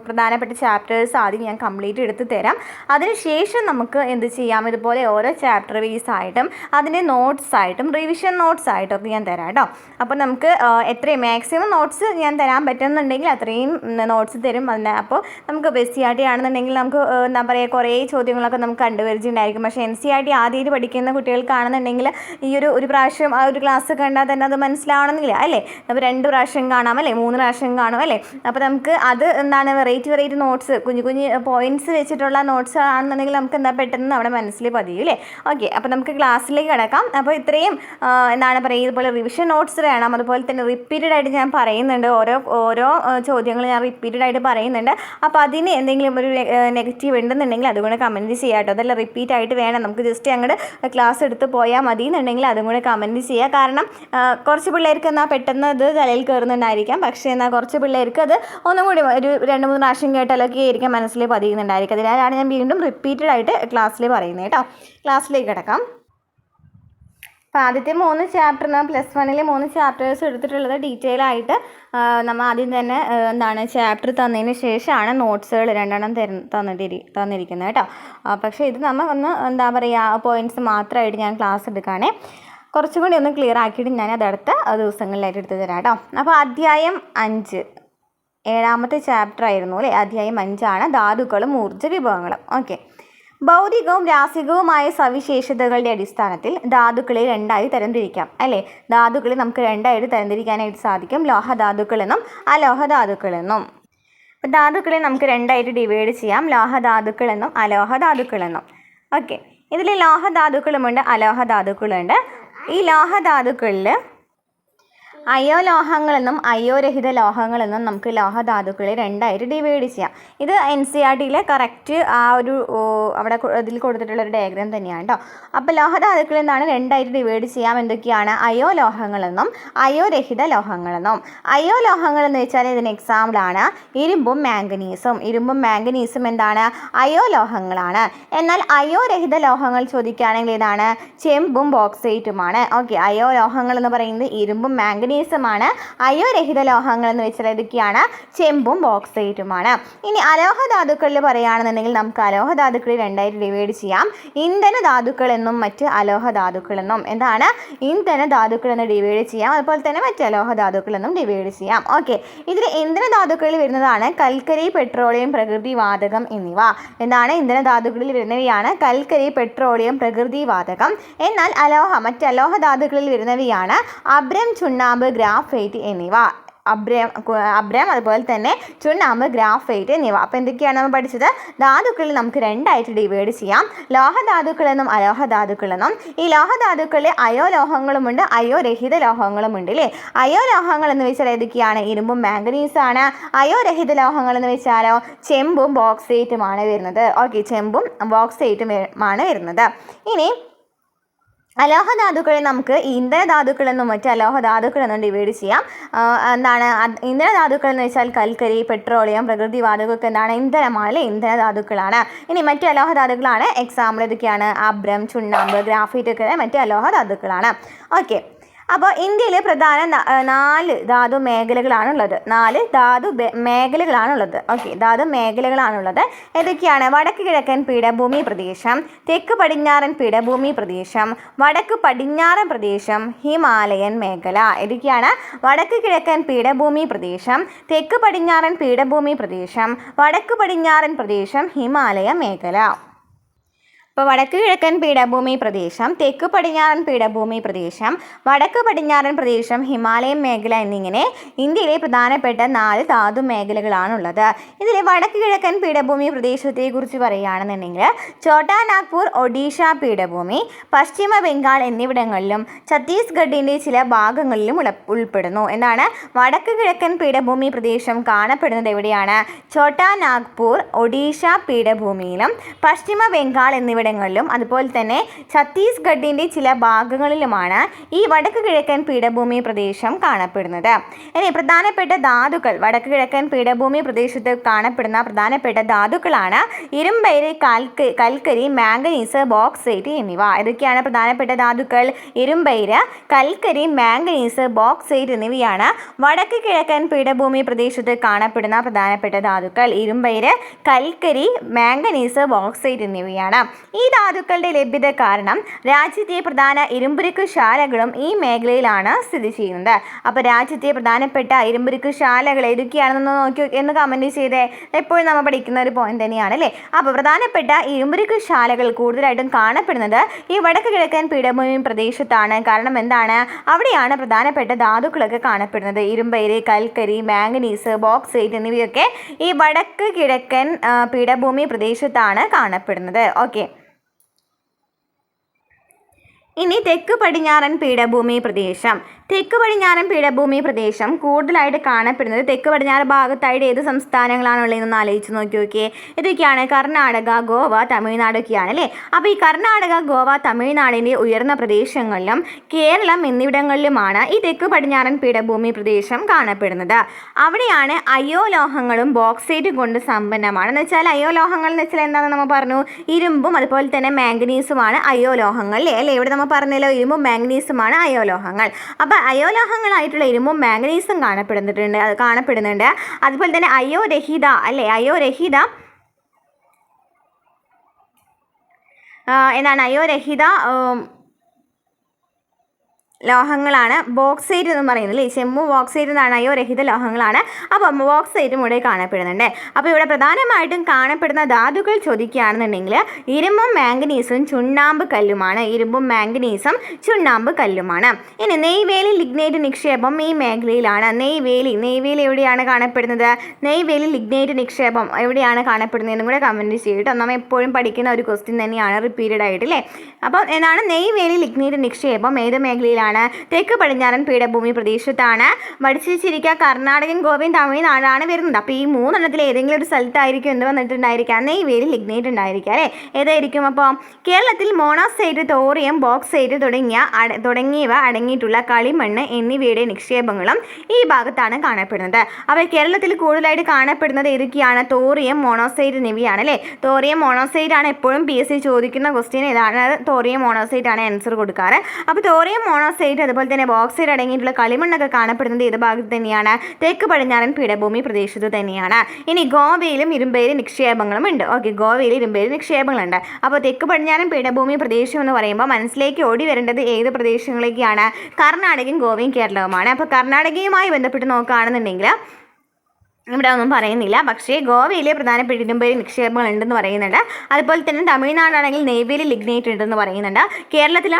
പ്രധാനപ്പെട്ട ചാപ്റ്റേഴ്സ് ആദ്യം ഞാൻ കംപ്ലീറ്റ് എടുത്ത് തരാം. അതിനുശേഷം നമുക്ക് എന്ത് ചെയ്യാം, ഇതുപോലെ ഓരോ ചാപ്റ്റർ വൈസ് ആയിട്ടും അതിൻ്റെ നോട്ട്സ് ആയിട്ടും റിവിഷൻ നോട്ട്സ് ആയിട്ടും ഒക്കെ ഞാൻ തരാം കേട്ടോ. അപ്പോൾ നമുക്ക് എത്രയും മാക്സിമം നോട്ട്സ് ഞാൻ തരാൻ പറ്റുന്നുണ്ടെങ്കിൽ അത്രയും നോട്ട്സ് തരും. അപ്പോൾ നമുക്ക് SCERT ആണെന്നുണ്ടെങ്കിൽ നമുക്ക് എന്താ പറയുക കുറേ ചോദ്യങ്ങളൊക്കെ നമുക്ക് കണ്ടുപരിച്ചിട്ടുണ്ടായിരിക്കും. പക്ഷേ NCERT ആദ്യമായിട്ട് പഠിക്കുന്ന കുട്ടികൾക്കാണെന്നുണ്ടെങ്കിൽ ഈ ഒരു പ്രാവശ്യം ആ ഒരു ക്ലാസ് കണ്ടാൽ തന്നെ അത് മനസ്സിലാവണമെന്നില്ല അല്ലേ. അപ്പോൾ 2 പ്രാവശ്യം കാണാം അല്ലേ, 3 പ്രാവശ്യം കാണും അല്ലേ. അപ്പോൾ നമുക്ക് അത് വെറൈറ്റി നോട്ട്സ് കുഞ്ഞു പോയിൻറ്റ്സ് വെച്ചിട്ടുള്ള നോട്ട്സ് ആണെന്നുണ്ടെങ്കിൽ നമുക്ക് പെട്ടെന്ന് അവിടെ മനസ്സിൽ പതിയും അല്ലേ. ഓക്കെ, അപ്പോൾ നമുക്ക് ക്ലാസ്സിലേക്ക് കിടക്കാം. അപ്പോൾ ഇത്രയും ഇതുപോലെ റിവിഷൻ നോട്ട്സ് വേണം. അതുപോലെ തന്നെ റിപ്പീറ്റഡ് ആയിട്ട് ഞാൻ പറയുന്നുണ്ട്, ഓരോ ചോദ്യങ്ങൾ ഞാൻ റിപ്പീറ്റഡ് ആയിട്ട് പറയുന്നുണ്ട്. അപ്പോൾ അതിന് എന്തെങ്കിലും ഒരു നെഗറ്റീവ് ഉണ്ടെന്നുണ്ടെങ്കിൽ അതുകൊണ്ട് കമൻറ്റ് ചെയ്യാം കേട്ടോ. അതെല്ലാം റിപ്പീറ്റ് ആയിട്ട് വേണം, നമുക്ക് ജസ്റ്റ് അങ്ങോട്ട് ക്ലാസ് എടുത്ത് പോയാൽ മതി എന്നുണ്ടെങ്കിൽ അതും കൂടെ കമൻറ്റ് ചെയ്യുക. കാരണം കുറച്ച് പിള്ളേർക്ക് പെട്ടെന്ന് അത് തലയിൽ കയറുന്നുണ്ടായിരിക്കാം. പക്ഷേ കുറച്ച് പിള്ളേർക്ക് അത് ഒന്നും കൂടി ഒരു 2-3 പ്രാവശ്യം കേട്ടാലൊക്കെ ആയിരിക്കും മനസ്സിൽ പതിയുന്നുണ്ടായിരിക്കും. അതിനാലാണ് ഞാൻ വീണ്ടും റിപ്പീറ്റഡ് ആയിട്ട് ക്ലാസ്സിൽ പറയുന്നത് കേട്ടോ. ക്ലാസ്സിലേക്ക് കിടക്കാം. അപ്പോൾ ആദ്യത്തെ 3 ചാപ്റ്ററിന് +1 3 ചാപ്റ്റേഴ്സ് എടുത്തിട്ടുള്ളത് ഡീറ്റെയിൽ ആയിട്ട് നമ്മൾ ആദ്യം തന്നെ ചാപ്റ്റർ തന്നതിന് ശേഷമാണ് നോട്ട്സുകൾ 2 തന്നിരിക്കുന്നത് കേട്ടോ. പക്ഷേ ഇത് നമ്മൾ പോയിൻറ്റ്സ് മാത്രമായിട്ട് ഞാൻ ക്ലാസ് എടുക്കുകയാണേ. കുറച്ചും കൂടി ഒന്ന് ക്ലിയർ ആക്കിയിട്ട് ഞാൻ അത് അടുത്ത ദിവസങ്ങളിലായിട്ട് എടുത്ത് തരാം കേട്ടോ. അപ്പോൾ അധ്യായം 5 7ാമത്തെ ചാപ്റ്റർ ആയിരുന്നു അല്ലേ. അധ്യായം 5 ധാതുക്കളും ഊർജ്ജ വിഭവങ്ങളും. ഓക്കെ, ഭൗതികവും രാസികവുമായ സവിശേഷതകളുടെ അടിസ്ഥാനത്തിൽ ധാതുക്കളെ 2ആയി തരംതിരിക്കാം അല്ലേ. ധാതുക്കളെ നമുക്ക് 2ആയിട്ട് തരംതിരിക്കാനായിട്ട് സാധിക്കും, ലോഹധാതുക്കളെന്നും അലോഹധാതുക്കളെന്നും. അപ്പോൾ ധാതുക്കളെ നമുക്ക് 2ആയിട്ട് ഡിവൈഡ് ചെയ്യാം, ലോഹധാതുക്കളെന്നും അലോഹധാതുക്കളെന്നും. ഓക്കെ, ഇതിൽ ലോഹധാതുക്കളുമുണ്ട് അലോഹധാതുക്കളുണ്ട്. ഈ ലോഹധാതുക്കളിൽ അയോലോഹങ്ങളെന്നും അയോരഹിത ലോഹങ്ങളെന്നും നമുക്ക് ലോഹധാതുക്കളെ 2ആയിട്ട് ഡിവൈഡ് ചെയ്യാം. ഇത് NCERTയിലെ കറക്റ്റ് ആ ഒരു അവിടെ ഇതിൽ കൊടുത്തിട്ടുള്ളൊരു ഡയഗ്രാം തന്നെയാണ് കേട്ടോ. അപ്പോൾ ലോഹധാതുക്കളിൽ നിന്നാണ് 2ആയിട്ട് ഡിവൈഡ് ചെയ്യാം. എന്തൊക്കെയാണ് അയോലോഹങ്ങളെന്നും അയോരഹിത ലോഹങ്ങളെന്നും. അയോലോഹങ്ങൾ എന്ന് വെച്ചാൽ ഇതിന് എക്സാമ്പിളാണ് ഇരുമ്പും മാംഗനീസും. ഇരുമ്പും മാംഗനീസും എന്താണ്, അയോലോഹങ്ങളാണ്. എന്നാൽ അയോരഹിത ലോഹങ്ങൾ ചോദിക്കുകയാണെങ്കിൽ ഇതാണ് ചെമ്പും ബോക്സൈറ്റുമാണ്. ഓക്കെ, അയോലോഹങ്ങൾ എന്ന് പറയുന്നത് ഇരുമ്പും മാംഗനീസുമാണ്. അയോരഹിത ലോഹങ്ങൾ എന്ന് വെച്ചാൽ ഇതൊക്കെയാണ് ചെമ്പും ബോക്സൈറ്റുമാണ്. ഇനി അലോഹധാതുക്കളിൽ പറയുകയാണെന്നുണ്ടെങ്കിൽ നമുക്ക് അലോഹധാതുക്കളെ 2ആയിട്ട് ഡിവൈഡ് ചെയ്യാം, ഇന്ധന ധാതുക്കൾ എന്നും മറ്റ് അലോഹധാതുക്കൾ എന്നും. ഇന്ധന ധാതുക്കൾ എന്ന് ഡിവൈഡ് ചെയ്യാം, അതുപോലെ തന്നെ മറ്റ് അലോഹധാതുക്കൾ എന്നും ഡിവൈഡ് ചെയ്യാം. ഓക്കെ, ഇതിൽ ഇന്ധന ധാതുക്കളിൽ വരുന്നതാണ് കൽക്കരി, പെട്രോളിയം, പ്രകൃതി വാതകം എന്നിവ. ഇന്ധന ധാതുക്കളിൽ വരുന്നവയാണ് കൽക്കരി, പെട്രോളിയം, പ്രകൃതി വാതകം. എന്നാൽ മറ്റ് അലോഹധാതുക്കളിൽ വരുന്നവയാണ് അബ്രം, ചുണ്ണാമ്പ്, ഗ്രാഫൈറ്റ് എന്നിവ. അബ്രം അതുപോലെ തന്നെ ചുണ്ണാമ്പ്, ഗ്രാഫൈറ്റ് എന്നിവ. അപ്പോൾ എന്തൊക്കെയാണ് നമ്മൾ പഠിച്ചത്? ധാതുക്കളിൽ നമുക്ക് രണ്ടായിട്ട് ഡിവൈഡ് ചെയ്യാം, ലോഹധാതുക്കളെന്നും അലോഹധാതുക്കളെന്നും. ഈ ലോഹധാതുക്കളിൽ അയോലോഹങ്ങളുമുണ്ട്, അയോരഹിത ലോഹങ്ങളുമുണ്ട് അല്ലേ. അയോലോഹങ്ങൾ എന്ന് വെച്ചാൽ ഏതൊക്കെയാണ്? ഇരുമ്പും മാംഗനീസാണ്. അയോരഹിത ലോഹങ്ങൾ എന്ന് വെച്ചാലോ ചെമ്പും ബോക്സൈറ്റുമാണ് വരുന്നത്. ഓക്കെ, ചെമ്പും ബോക്സൈറ്റുമാണ് വരുന്നത്. ഇനി അലോഹധാതുക്കളെ നമുക്ക് ഇന്ധനധാതുക്കളെന്നും മറ്റ് അലോഹധാതുക്കളെന്നും ഡിവൈഡ് ചെയ്യാം. എന്താണ് ഇന്ധനധാതുക്കൾ എന്ന് വെച്ചാൽ കൽക്കരി, പെട്രോളിയം, പ്രകൃതിവാതകമൊക്കെ എന്താണ്? ഇന്ധനമാണ്, ഇന്ധനധാതുക്കളാണ്. ഇനി മറ്റ് അലോഹധാതുക്കളാണ്. എക്സാമ്പിൾ ഏതൊക്കെയാണ്? അബ്രം, ചുണ്ണാമ്പ്, ഗ്രാഫൈറ്റ് ഒക്കെ മറ്റ് അലോഹധാതുക്കളാണ്. ഓക്കെ, അപ്പോൾ ഇന്ത്യയിൽ പ്രധാന 4 ധാതു മേഖലകളാണുള്ളത്. 4 ധാതു മേഖലകളാണുള്ളത്. ഓക്കെ, ധാതു മേഖലകളാണുള്ളത്. ഏതൊക്കെയാണ്? വടക്ക് കിഴക്കൻ പീഠഭൂമി പ്രദേശം, തെക്ക് പടിഞ്ഞാറൻ പീഠഭൂമി പ്രദേശം, വടക്ക് പടിഞ്ഞാറൻ പ്രദേശം, ഹിമാലയൻ മേഖല. ഏതൊക്കെയാണ്? വടക്ക് കിഴക്കൻ പീഠഭൂമി പ്രദേശം, തെക്ക് പടിഞ്ഞാറൻ പീഠഭൂമി പ്രദേശം, വടക്ക് പടിഞ്ഞാറൻ പ്രദേശം, ഹിമാലയ മേഖല. അപ്പോൾ വടക്ക് കിഴക്കൻ പീഠഭൂമി പ്രദേശം, തെക്ക് പടിഞ്ഞാറൻ പീഠഭൂമി പ്രദേശം, വടക്ക് പടിഞ്ഞാറൻ പ്രദേശം, ഹിമാലയൻ മേഖല എന്നിങ്ങനെ ഇന്ത്യയിലെ പ്രധാനപ്പെട്ട 4 ധാതു മേഖലകളാണുള്ളത്. ഇതിൽ വടക്ക് കിഴക്കൻ പീഠഭൂമി പ്രദേശത്തെക്കുറിച്ച് പറയുകയാണെന്നുണ്ടെങ്കിൽ ഛോട്ടാ നാഗ്പൂർ, ഒഡീഷ പീഠഭൂമി, പശ്ചിമ ബംഗാൾ എന്നിവിടങ്ങളിലും ഛത്തീസ്ഗഡിൻ്റെ ചില ഭാഗങ്ങളിലും ഉൾപ്പെടുന്നു. എന്താണ്? വടക്ക് കിഴക്കൻ പീഠഭൂമി പ്രദേശം കാണപ്പെടുന്നത് എവിടെയാണ്? ഛോട്ടാ നാഗ്പൂർ, ഒഡീഷ പീഠഭൂമിയിലും പശ്ചിമ ബംഗാൾ എന്നിവിടങ്ങളിലും അതുപോലെ തന്നെ ഛത്തീസ്ഗഡിൻ്റെ ചില ഭാഗങ്ങളിലുമാണ് ഈ വടക്ക് കിഴക്കൻ പീഠഭൂമി പ്രദേശം കാണപ്പെടുന്നത്. ഇനി പ്രധാനപ്പെട്ട ധാതുക്കൾ, വടക്ക് കിഴക്കൻ പീഠഭൂമി പ്രദേശത്ത് കാണപ്പെടുന്ന പ്രധാനപ്പെട്ട ധാതുക്കളാണ് ഇരുമ്പയിര്, കൽക്കരി, മാംഗനീസ്, ബോക്സൈറ്റ് എന്നിവ. ഇതൊക്കെയാണ് പ്രധാനപ്പെട്ട ധാതുക്കൾ. ഇരുമ്പയിര്, കൽക്കരി, മാംഗനീസ്, ബോക്സൈറ്റ് എന്നിവയാണ് വടക്ക് കിഴക്കൻ പീഠഭൂമി പ്രദേശത്ത് കാണപ്പെടുന്ന പ്രധാനപ്പെട്ട ധാതുക്കൾ. ഇരുമ്പയിര്, കൽക്കരി, മാംഗനീസ്, ബോക്സൈറ്റ് എന്നിവയാണ്. ഈ ധാതുക്കളുടെ ലഭ്യത കാരണം രാജ്യത്തെ പ്രധാന ഇരുമ്പുരുക്ക് ശാലകളും ഈ മേഖലയിലാണ് സ്ഥിതി ചെയ്യുന്നത്. അപ്പോൾ രാജ്യത്തെ പ്രധാനപ്പെട്ട ഇരുമ്പുരുക്ക് ശാലകൾ ഏതൊക്കെയാണെന്ന് നോക്കി എന്ന് കമൻറ്റ് ചെയ്തേ. എപ്പോഴും നമ്മൾ പഠിക്കുന്ന ഒരു പോയിന്റ് തന്നെയാണ് അല്ലേ. അപ്പോൾ പ്രധാനപ്പെട്ട ഇരുമ്പുരുക്ക് ശാലകൾ കൂടുതലായിട്ടും കാണപ്പെടുന്നത് ഈ വടക്ക് കിഴക്കൻ പീഠഭൂമി പ്രദേശത്താണ്. കാരണം എന്താണ്? അവിടെയാണ് പ്രധാനപ്പെട്ട ധാതുക്കളൊക്കെ കാണപ്പെടുന്നത്. ഇരുമ്പയിര്, കൽക്കരി, മാംഗനീസ്, ബോക്സൈറ്റ് എന്നിവയൊക്കെ ഈ വടക്ക് കിഴക്കൻ പീഠഭൂമി പ്രദേശത്താണ് കാണപ്പെടുന്നത്. ഓക്കെ, ഇനി തെക്ക് പടിഞ്ഞാറൻ പീഠഭൂമി പ്രദേശം. തെക്ക് പടിഞ്ഞാറൻ പീഠഭൂമി പ്രദേശം കൂടുതലായിട്ട് കാണപ്പെടുന്നത് തെക്ക് പടിഞ്ഞാറ് ഭാഗത്തായിട്ട് ഏത് സംസ്ഥാനങ്ങളാണുള്ളതെന്ന് ആലോചിച്ച് നോക്കിയേ. ഇതൊക്കെയാണ് കർണാടക, ഗോവ, തമിഴ്നാടൊക്കെയാണ് അല്ലേ. അപ്പോൾ ഈ കർണാടക, ഗോവ, തമിഴ്നാടിൻ്റെ ഉയർന്ന പ്രദേശങ്ങളിലും കേരളം എന്നിവിടങ്ങളിലുമാണ് ഈ തെക്ക് പടിഞ്ഞാറൻ പീഠഭൂമി പ്രദേശം കാണപ്പെടുന്നത്. അവിടെയാണ് അയോലോഹങ്ങളും ബോക്സൈറ്റും കൊണ്ട് സമ്പന്നമാണ്. എന്ന് വെച്ചാൽ അയോലോഹങ്ങൾ എന്ന് വെച്ചാൽ എന്താണെന്ന് നമ്മൾ പറഞ്ഞു? ഇരുമ്പും അതുപോലെ തന്നെ മാംഗനീസുമാണ് അയോലോഹങ്ങൾ അല്ലേ. ഇവിടെ നമ്മൾ പറഞ്ഞല്ലോ ഇരുമ്പും മാംഗനീസുമാണ് അയോലോഹങ്ങൾ. അപ്പോൾ അയോലോഹങ്ങളായിട്ടുള്ള ഇരുമ്പും മാംഗനീസും കാണപ്പെടുന്നുണ്ട്. അതുപോലെ തന്നെ അയോരഹിത അല്ലേ, അയോരഹിത എന്താണ്? അയോരഹിത ലോഹങ്ങളാണ് ബോക്സൈറ്റ് എന്ന് പറയുന്നത് അല്ലേ. ചെമ്പും ബോക്സൈറ്റ് എന്നാണ് അയോരഹിത ലോഹങ്ങളാണ്. അപ്പം ബോക്സൈറ്റും ഇവിടെ കാണപ്പെടുന്നുണ്ട്. അപ്പോൾ ഇവിടെ പ്രധാനമായിട്ടും കാണപ്പെടുന്ന ധാതുക്കൾ ചോദിക്കുകയാണെന്നുണ്ടെങ്കിൽ ഇരുമ്പും മാംഗനീസും ചുണ്ണാമ്പ് കല്ലുമാണ്. ഇരുമ്പും മാംഗനീസും ചുണ്ണാമ്പ് കല്ലുമാണ്. ഇനി നെയ്വേലി ലിഗ്നൈറ്റ് നിക്ഷേപം ഈ മേഖലയിലാണ്. നെയ്വേലി എവിടെയാണ് കാണപ്പെടുന്നത്? നെയ്വേലി ലിഗ്നൈറ്റ് നിക്ഷേപം എവിടെയാണ് കാണപ്പെടുന്നത് എന്നും കൂടെ കമൻറ്റ് ചെയ്തിട്ട് നമ്മൾ എപ്പോഴും പഠിക്കുന്ന ഒരു ക്വസ്റ്റ്യൻ തന്നെയാണ് റിപ്പീറ്റഡ് ആയിട്ട് അല്ലേ. അപ്പം എന്താണ് നെയ്വേലി ലിഗ്നൈറ്റ് നിക്ഷേപം ഏത് മേഖലയിലാണ്? തെക്ക് പടിഞ്ഞാറൻ പീഠഭൂമി പ്രദേശത്താണ്. വടിച്ചിരിക്കുക കർണാടകയും ഗോവയും തമിഴ്നാടാണ് വരുന്നത്. അപ്പോൾ ഈ 3 എണ്ണത്തിൽ ഏതെങ്കിലും ഒരു സ്ഥലത്തായിരിക്കും എന്ത് വന്നിട്ടുണ്ടായിരിക്കുക? നെയ്വേലി ലിഗ്നൈറ്റ് ഉണ്ടായിരിക്കുക അല്ലേ. ഏതായിരിക്കും? അപ്പോൾ കേരളത്തിൽ മോണോസൈറ്റ്, തോറിയം, ബോക്സൈറ്റ് തുടങ്ങിയവ അടങ്ങിയിട്ടുള്ള കളിമണ്ണ് എന്നിവയുടെ നിക്ഷേപങ്ങളും ഈ ഭാഗത്താണ് കാണപ്പെടുന്നത്. അപ്പോൾ കേരളത്തിൽ കൂടുതലായിട്ട് കാണപ്പെടുന്നത് ഏതൊക്കെയാണ്? തോറിയം, മോണോസൈറ്റ് എന്നിവയാണ് അല്ലേ. തോറിയം, മോണോസൈറ്റ് ആണ് എപ്പോഴും PSC ചോദിക്കുന്ന ക്വസ്റ്റ്യൻ. ഏതാണ്? തോറിയം, മോണോസൈറ്റ് ആണ് ആൻസർ കൊടുക്കാറ്. അപ്പോൾ തോറിയം, മോണോസൈറ്റ് അതുപോലെ തന്നെ ബോക്സൈറ്റ് അടങ്ങിയിട്ടുള്ള കളിമണ്ണൊക്കെ കാണപ്പെടുന്നത് ഏത് ഭാഗത്ത് തന്നെയാണ്? തെക്ക് പടിഞ്ഞാറൻ പീഠഭൂമി പ്രദേശത്ത് തന്നെയാണ്. ഇനി ഗോവയിലും ഇരുമ്പയിര് നിക്ഷേപങ്ങളും ഉണ്ട്. ഓക്കെ, ഗോവയിൽ ഇരുമ്പയിര് നിക്ഷേപങ്ങളുണ്ട്. അപ്പോൾ തെക്ക് പടിഞ്ഞാറൻ പീഠഭൂമി പ്രദേശം എന്ന് പറയുമ്പോൾ മനസ്സിലേക്ക് ഓടി വരേണ്ടത് ഏത് പ്രദേശങ്ങളിലേക്കാണ്? കർണാടകയും ഗോവയും കേരളവുമാണ്. അപ്പോൾ കർണാടകയുമായി ബന്ധപ്പെട്ട് നോക്കുകയാണെന്നുണ്ടെങ്കിൽ ഇവിടെ ഒന്നും പറയുന്നില്ല. പക്ഷേ ഗോവയിലെ പ്രധാനപ്പെട്ട ഇരുമ്പയിര് നിക്ഷേപങ്ങൾ ഉണ്ടെന്ന് പറയുന്നുണ്ട്. അതുപോലെ തന്നെ തമിഴ്നാടാണെങ്കിൽ നെയ്വേലി ലിഗ്നൈറ്റ് ഉണ്ടെന്ന് പറയുന്നുണ്ട്. കേരളത്തിലും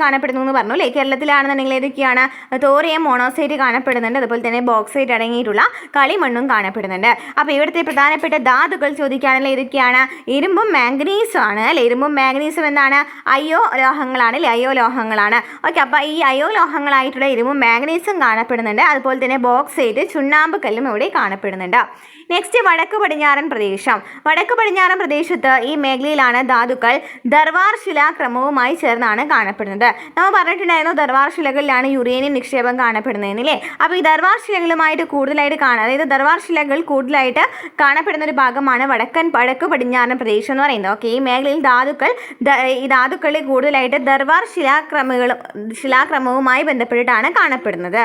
കാണപ്പെടുന്നു എന്ന് പറഞ്ഞു അല്ലേ. കേരളത്തിലാണെന്നുണ്ടെങ്കിൽ ഏതൊക്കെയാണ്? തോറിയം, മോണോസൈറ്റ് കാണപ്പെടുന്നുണ്ട്. അതുപോലെ തന്നെ ബോക്സൈറ്റ് അടങ്ങിയിട്ടുള്ള കളിമണ്ണും കാണപ്പെടുന്നുണ്ട്. അപ്പോൾ ഇവിടുത്തെ പ്രധാനപ്പെട്ട ധാതുക്കൾ ചോദിക്കുകയാണെങ്കിൽ ഏതൊക്കെയാണ്? ഇരുമ്പും മാംഗനീസും ആണ് അല്ലേ. ഇരുമ്പും മാംഗനീസും എന്താണ്? അയോ ലോഹങ്ങളാണ് അല്ലേ. അയോ ലോഹങ്ങളാണ്. ഓക്കെ, അപ്പോൾ ഈ അയോ ലോഹങ്ങളായിട്ടുള്ള ഇരുമ്പും മാംഗനീസും കാണപ്പെടുന്നുണ്ട്. അതുപോലെ തന്നെ ബോക്സൈറ്റ്, ചുണ്ണാമ്പ് കല്ലും ഇവിടെ കാണപ്പെടുന്നുണ്ട്. നെക്സ്റ്റ് വടക്ക് പടിഞ്ഞാറൻ പ്രദേശം. വടക്ക് പടിഞ്ഞാറൻ പ്രദേശത്ത് ഈ മേഖലയിലാണ് ധാതുക്കൾ ദർവാർ ശിലാക്രമവുമായി ചേർന്നാണ് കാണപ്പെടുന്നത്. നമ്മൾ പറഞ്ഞിട്ടുണ്ടായിരുന്നു ദർവാർ ശിലകളിലാണ് യുറേനിയം നിക്ഷേപം കാണപ്പെടുന്നതെന്നല്ലേ. അപ്പോൾ ഈ ദർവാർ ശിലകളുമായിട്ട് കൂടുതലായിട്ട് അതായത് ദർവാർ ശിലകൾ കൂടുതലായിട്ട് കാണപ്പെടുന്ന ഒരു ഭാഗമാണ് വടക്ക് പടിഞ്ഞാറൻ പ്രദേശം എന്ന് പറയുന്നത്. ഓക്കെ, ഈ മേഖലയിൽ ഈ ധാതുക്കളിൽ കൂടുതലായിട്ട് ദർവാർ ശിലാക്രമവുമായി ബന്ധപ്പെട്ടിട്ടാണ് കാണപ്പെടുന്നത്.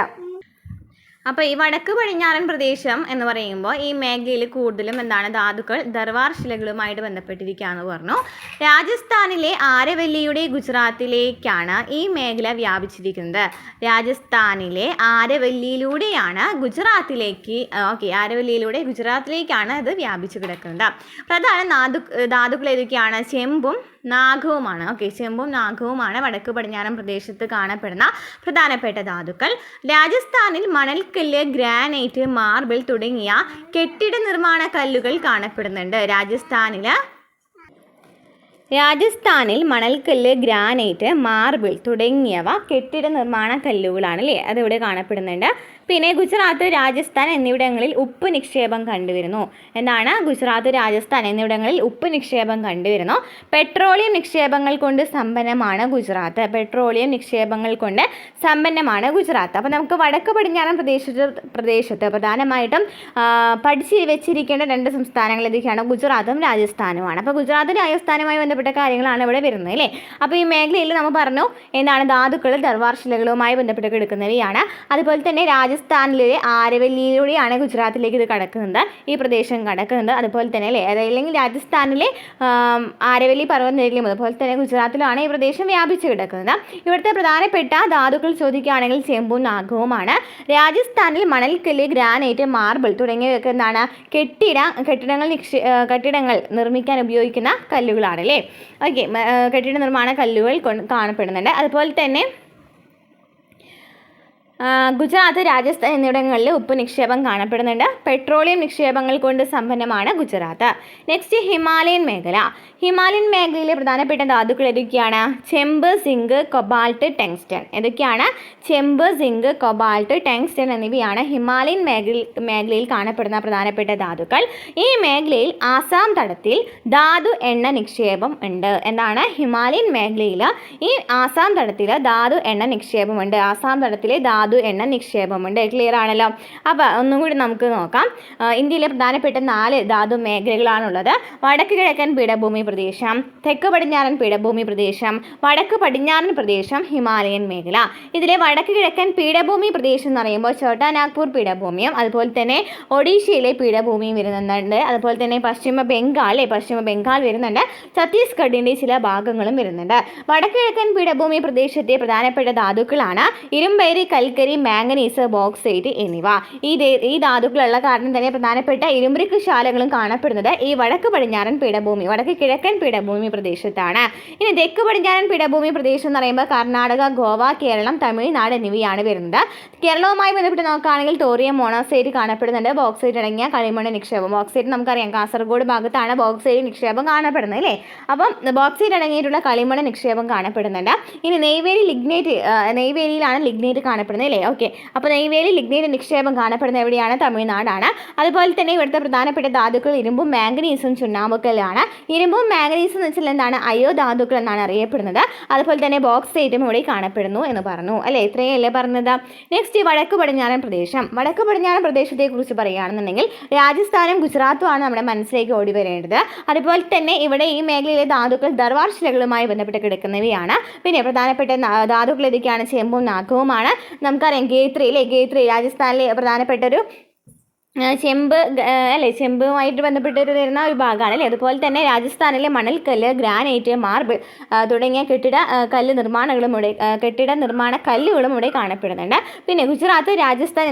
അപ്പോൾ ഈ വടക്ക് പടിഞ്ഞാറൻ പ്രദേശം എന്ന് പറയുമ്പോൾ ഈ മേഖലയിൽ കൂടുതലും എന്താണ്? ധാതുക്കൾ ദർവാർ ശിലകളുമായിട്ട് ബന്ധപ്പെട്ടിരിക്കുകയെന്ന് പറഞ്ഞു. രാജസ്ഥാനിലെ ആരവല്ലിയുടെ ഗുജറാത്തിലേക്കാണ് ഈ മേഖല വ്യാപിച്ചിരിക്കുന്നത്. രാജസ്ഥാനിലെ ആരവല്ലിയിലൂടെയാണ് ഗുജറാത്തിലേക്കാണ് ഇത് വ്യാപിച്ചു കിടക്കുന്നത്. പ്രധാന ധാതുക്കൾ ഏതൊക്കെയാണ്? ചെമ്പും നാഗവുമാണ്. ഓക്കെ, ചെമ്പും നാഗവുമാണ് വടക്ക് പടിഞ്ഞാറൻ പ്രദേശത്ത് കാണപ്പെടുന്ന പ്രധാനപ്പെട്ട ധാതുക്കൾ. രാജസ്ഥാനിൽ മണൽക്കല്ല്, ഗ്രാനൈറ്റ്, മാർബിൾ തുടങ്ങിയ കെട്ടിട നിർമ്മാണ കല്ലുകൾ കാണപ്പെടുന്നുണ്ട്. രാജസ്ഥാനിൽ മണൽക്കല്ല്, ഗ്രാനൈറ്റ്, മാർബിൾ തുടങ്ങിയവ കെട്ടിട നിർമ്മാണ കല്ലുകളാണ് അല്ലേ. അതിവിടെ കാണപ്പെടുന്നുണ്ട്. പിന്നെ ഗുജറാത്ത്, രാജസ്ഥാൻ എന്നിവിടങ്ങളിൽ ഉപ്പ് നിക്ഷേപം കണ്ടുവരുന്നു. എന്താണ്? ഗുജറാത്ത്, രാജസ്ഥാൻ എന്നിവിടങ്ങളിൽ ഉപ്പ് നിക്ഷേപം കണ്ടുവരുന്നു. പെട്രോളിയം നിക്ഷേപങ്ങൾ കൊണ്ട് സമ്പന്നമാണ് ഗുജറാത്ത്. അപ്പോൾ നമുക്ക് വടക്ക് പടിഞ്ഞാറൻ പ്രദേശത്ത് പ്രധാനമായിട്ടും പഠിച്ച് വെച്ചിരിക്കേണ്ട രണ്ട് സംസ്ഥാനങ്ങൾ ഏതൊക്കെയാണ്? ഗുജറാത്തും രാജസ്ഥാനുമാണ്. അപ്പോൾ ഗുജറാത്തും രാജസ്ഥാനുമായി ബന്ധപ്പെട്ട കാര്യങ്ങളാണ് ഇവിടെ വരുന്നത് അല്ലേ. അപ്പോൾ ഈ മേഖലയിൽ നമ്മൾ പറഞ്ഞു എന്താണ്? ധാതുക്കൾ ദർവാർ ശിലകളുമായി ബന്ധപ്പെട്ട് കിടക്കുന്നവയാണ്. അതുപോലെ തന്നെ രാജസ്ഥാനിലെ ആരവല്ലിയിലൂടെയാണ് ഗുജറാത്തിലേക്ക് ഇത് കടക്കുന്നത്, ഈ പ്രദേശം കടക്കുന്നത്. അതുപോലെ തന്നെ അല്ലേ, അതല്ലെങ്കിൽ രാജസ്ഥാനിലെ ആരവല്ലി പർവ്വതനിരയിലും അതുപോലെ തന്നെ ഗുജറാത്തിലാണ് ഈ പ്രദേശം വ്യാപിച്ചു കിടക്കുന്നത്. ഇവിടുത്തെ പ്രധാനപ്പെട്ട ധാതുക്കൾ ചോദിക്കുകയാണെങ്കിൽ ചെമ്പും നാഗവുമാണ്. രാജസ്ഥാനിൽ മണൽക്കല്ല്, ഗ്രാനൈറ്റ്, മാർബിൾ തുടങ്ങിയവയൊക്കെ എന്താണ്? കെട്ടിടങ്ങൾ നിർമ്മിക്കാൻ ഉപയോഗിക്കുന്ന കല്ലുകളാണ് അല്ലേ. ഓക്കെ, കെട്ടിട നിർമ്മാണ കല്ലുകൾ കാണപ്പെടുന്നുണ്ട്. അതുപോലെ തന്നെ ഗുജറാത്ത്, രാജസ്ഥാൻ എന്നിവിടങ്ങളിൽ ഉപ്പ് നിക്ഷേപം കാണപ്പെടുന്നുണ്ട്. പെട്രോളിയം നിക്ഷേപങ്ങൾ കൊണ്ട് സമ്പന്നമാണ് ഗുജറാത്ത്. നെക്സ്റ്റ് ഹിമാലയൻ മേഖല. ഹിമാലയൻ മേഖലയിലെ പ്രധാനപ്പെട്ട ധാതുക്കൾ ഏതൊക്കെയാണ്? ചെമ്പ്, സിങ്ക്, കൊബാൾട്ട്, ടങ്സ്റ്റൺ. ഏതൊക്കെയാണ്? ചെമ്പ്, സിങ്ക്, കൊബാൾട്ട്, ടങ്സ്റ്റൺ എന്നിവയാണ് ഹിമാലയൻ മേഖലയിൽ കാണപ്പെടുന്ന പ്രധാനപ്പെട്ട ധാതുക്കൾ. ഈ മേഖലയിൽ ആസാം തടത്തിൽ ധാതു എണ്ണ നിക്ഷേപം ഉണ്ട്. എന്താണ്? ഹിമാലയൻ മേഖലയിൽ ഈ ആസാം തടത്തിൽ ധാതു എണ്ണ നിക്ഷേപമുണ്ട്. ആസാം തടത്തിലെ ധാതു എണ്ണ നിക്ഷേപമുണ്ട്. ക്ലിയർ ആണല്ലോ. അപ്പോൾ ഒന്നും കൂടി നമുക്ക് നോക്കാം. ഇന്ത്യയിലെ പ്രധാനപ്പെട്ട 4 ധാതു മേഖലകളാണുള്ളത്. വടക്ക് കിഴക്കൻ പീഠഭൂമി പ്രദേശം, തെക്ക് പടിഞ്ഞാറൻ പീഠഭൂമി പ്രദേശം, വടക്ക് പടിഞ്ഞാറൻ പ്രദേശം, ഹിമാലയൻ മേഖല. ഇതിലെ വടക്ക് കിഴക്കൻ പീഠഭൂമി പ്രദേശം എന്ന് പറയുമ്പോൾ ഛോട്ടാ നാഗ്പൂർ പീഠഭൂമിയും അതുപോലെ തന്നെ ഒഡീഷയിലെ പീഠഭൂമിയും വരുന്നുണ്ട്. അതുപോലെ തന്നെ പശ്ചിമ ബംഗാൾ വരുന്നുണ്ട്. ഛത്തീസ്ഗഡിൻ്റെ ചില ഭാഗങ്ങളും വരുന്നുണ്ട്. വടക്ക് കിഴക്കൻ പീഠഭൂമി പ്രദേശത്തെ പ്രധാനപ്പെട്ട ധാതുക്കളാണ് ഇരുമ്പയിര്, കൽക്കരി, മാംഗനീസ്, ബോക്സൈറ്റ് എന്നിവ. ഈ ധാതുക്കളുള്ള കാരണം തന്നെ പ്രധാനപ്പെട്ട ഇരുമ്പുരുക്ക് ശാലകളും കാണപ്പെടുന്നത് ഈ വടക്ക് കിഴക്കൻ പീഠഭൂമി പ്രദേശത്താണ്. ഇനി തെക്ക് പടിഞ്ഞാറൻ പീഠഭൂമി പ്രദേശം എന്ന് പറയുമ്പോൾ കർണാടക, ഗോവ, കേരളം, തമിഴ്നാട് എന്നിവയാണ് വരുന്നത്. കേരളവുമായി ബന്ധപ്പെട്ട് നോക്കുകയാണെങ്കിൽ തോറിയം, മോണോസൈറ്റ് കാണപ്പെടുന്നുണ്ട്. ബോക്സൈറ്റ് അടങ്ങിയ കളിമണ്ണ് നിക്ഷേപം. ബോക്സൈറ്റ് നമുക്കറിയാം കാസർഗോഡ് ഭാഗത്താണ് ബോക്സൈറ്റ് നിക്ഷേപം കാണപ്പെടുന്നത് അല്ലേ. അപ്പം ബോക്സൈറ്റ് അടങ്ങിയിട്ടുള്ള കളിമണ്ണ് നിക്ഷേപം കാണപ്പെടുന്നുണ്ട്. ഇനി നെയ്വേലിയിലാണ് ലിഗ്നൈറ്റ് കാണപ്പെടുന്നത് അല്ലേ. ഓക്കെ, അപ്പോൾ നെയ്വേലി ലിഗ്നൈറ്റ് നിക്ഷേപം കാണപ്പെടുന്നത് എവിടെയാണ്? തമിഴ്നാടാണ്. അതുപോലെ തന്നെ ഇവിടുത്തെ പ്രധാനപ്പെട്ട ധാതുക്കൾ ഇരുമ്പും മാംഗനീസും ചുണ്ണാമ്പുക്കല്ലാണ്. ഇരുമ്പും മാംഗനീസും എന്ന് വെച്ചാൽ എന്താണ്? അയോ ധാതുക്കൾ എന്നാണ് അറിയപ്പെടുന്നത്. അതുപോലെ തന്നെ ബോക്സൈറ്റും ഇവിടെ കാണപ്പെടുന്നു എന്ന് പറഞ്ഞു അല്ലേ. ഇത്രയല്ലേ പറഞ്ഞത്. നെക്സ്റ്റ് വടക്ക് പടിഞ്ഞാറൻ പ്രദേശത്തെക്കുറിച്ച് പറയുകയാണെന്നുണ്ടെങ്കിൽ രാജസ്ഥാനും ഗുജറാത്തുമാണ് നമ്മുടെ മനസ്സിലേക്ക് ഓടി വരേണ്ടത്. അതുപോലെ തന്നെ ഇവിടെ ഈ മേഖലയിലെ ധാതുക്കൾ ദർവാർ ശിലകളുമായി ബന്ധപ്പെട്ട് കിടക്കുന്നവയാണ്. പിന്നെ പ്രധാനപ്പെട്ട ധാതുക്കൾ ഏതൊക്കെയാണ്? ചെമ്പും നാഗവുമാണ്. നമുക്കറിയാം ഗേത്രി രാജസ്ഥാനിലെ പ്രധാനപ്പെട്ട ഒരു ചെമ്പ് അല്ലേ, ചെമ്പുമായിട്ട് ബന്ധപ്പെട്ട് വരുന്ന ഒരു ഭാഗമാണ് അല്ലേ. അതുപോലെ തന്നെ രാജസ്ഥാനിലെ മണൽക്കല്ല്, ഗ്രാനൈറ്റ്, മാർബിൾ തുടങ്ങിയ കെട്ടിട നിർമ്മാണ കല്ലുകളും ഇവിടെ കാണപ്പെടുന്നുണ്ട്. പിന്നെ ഗുജറാത്ത്, രാജസ്ഥാൻ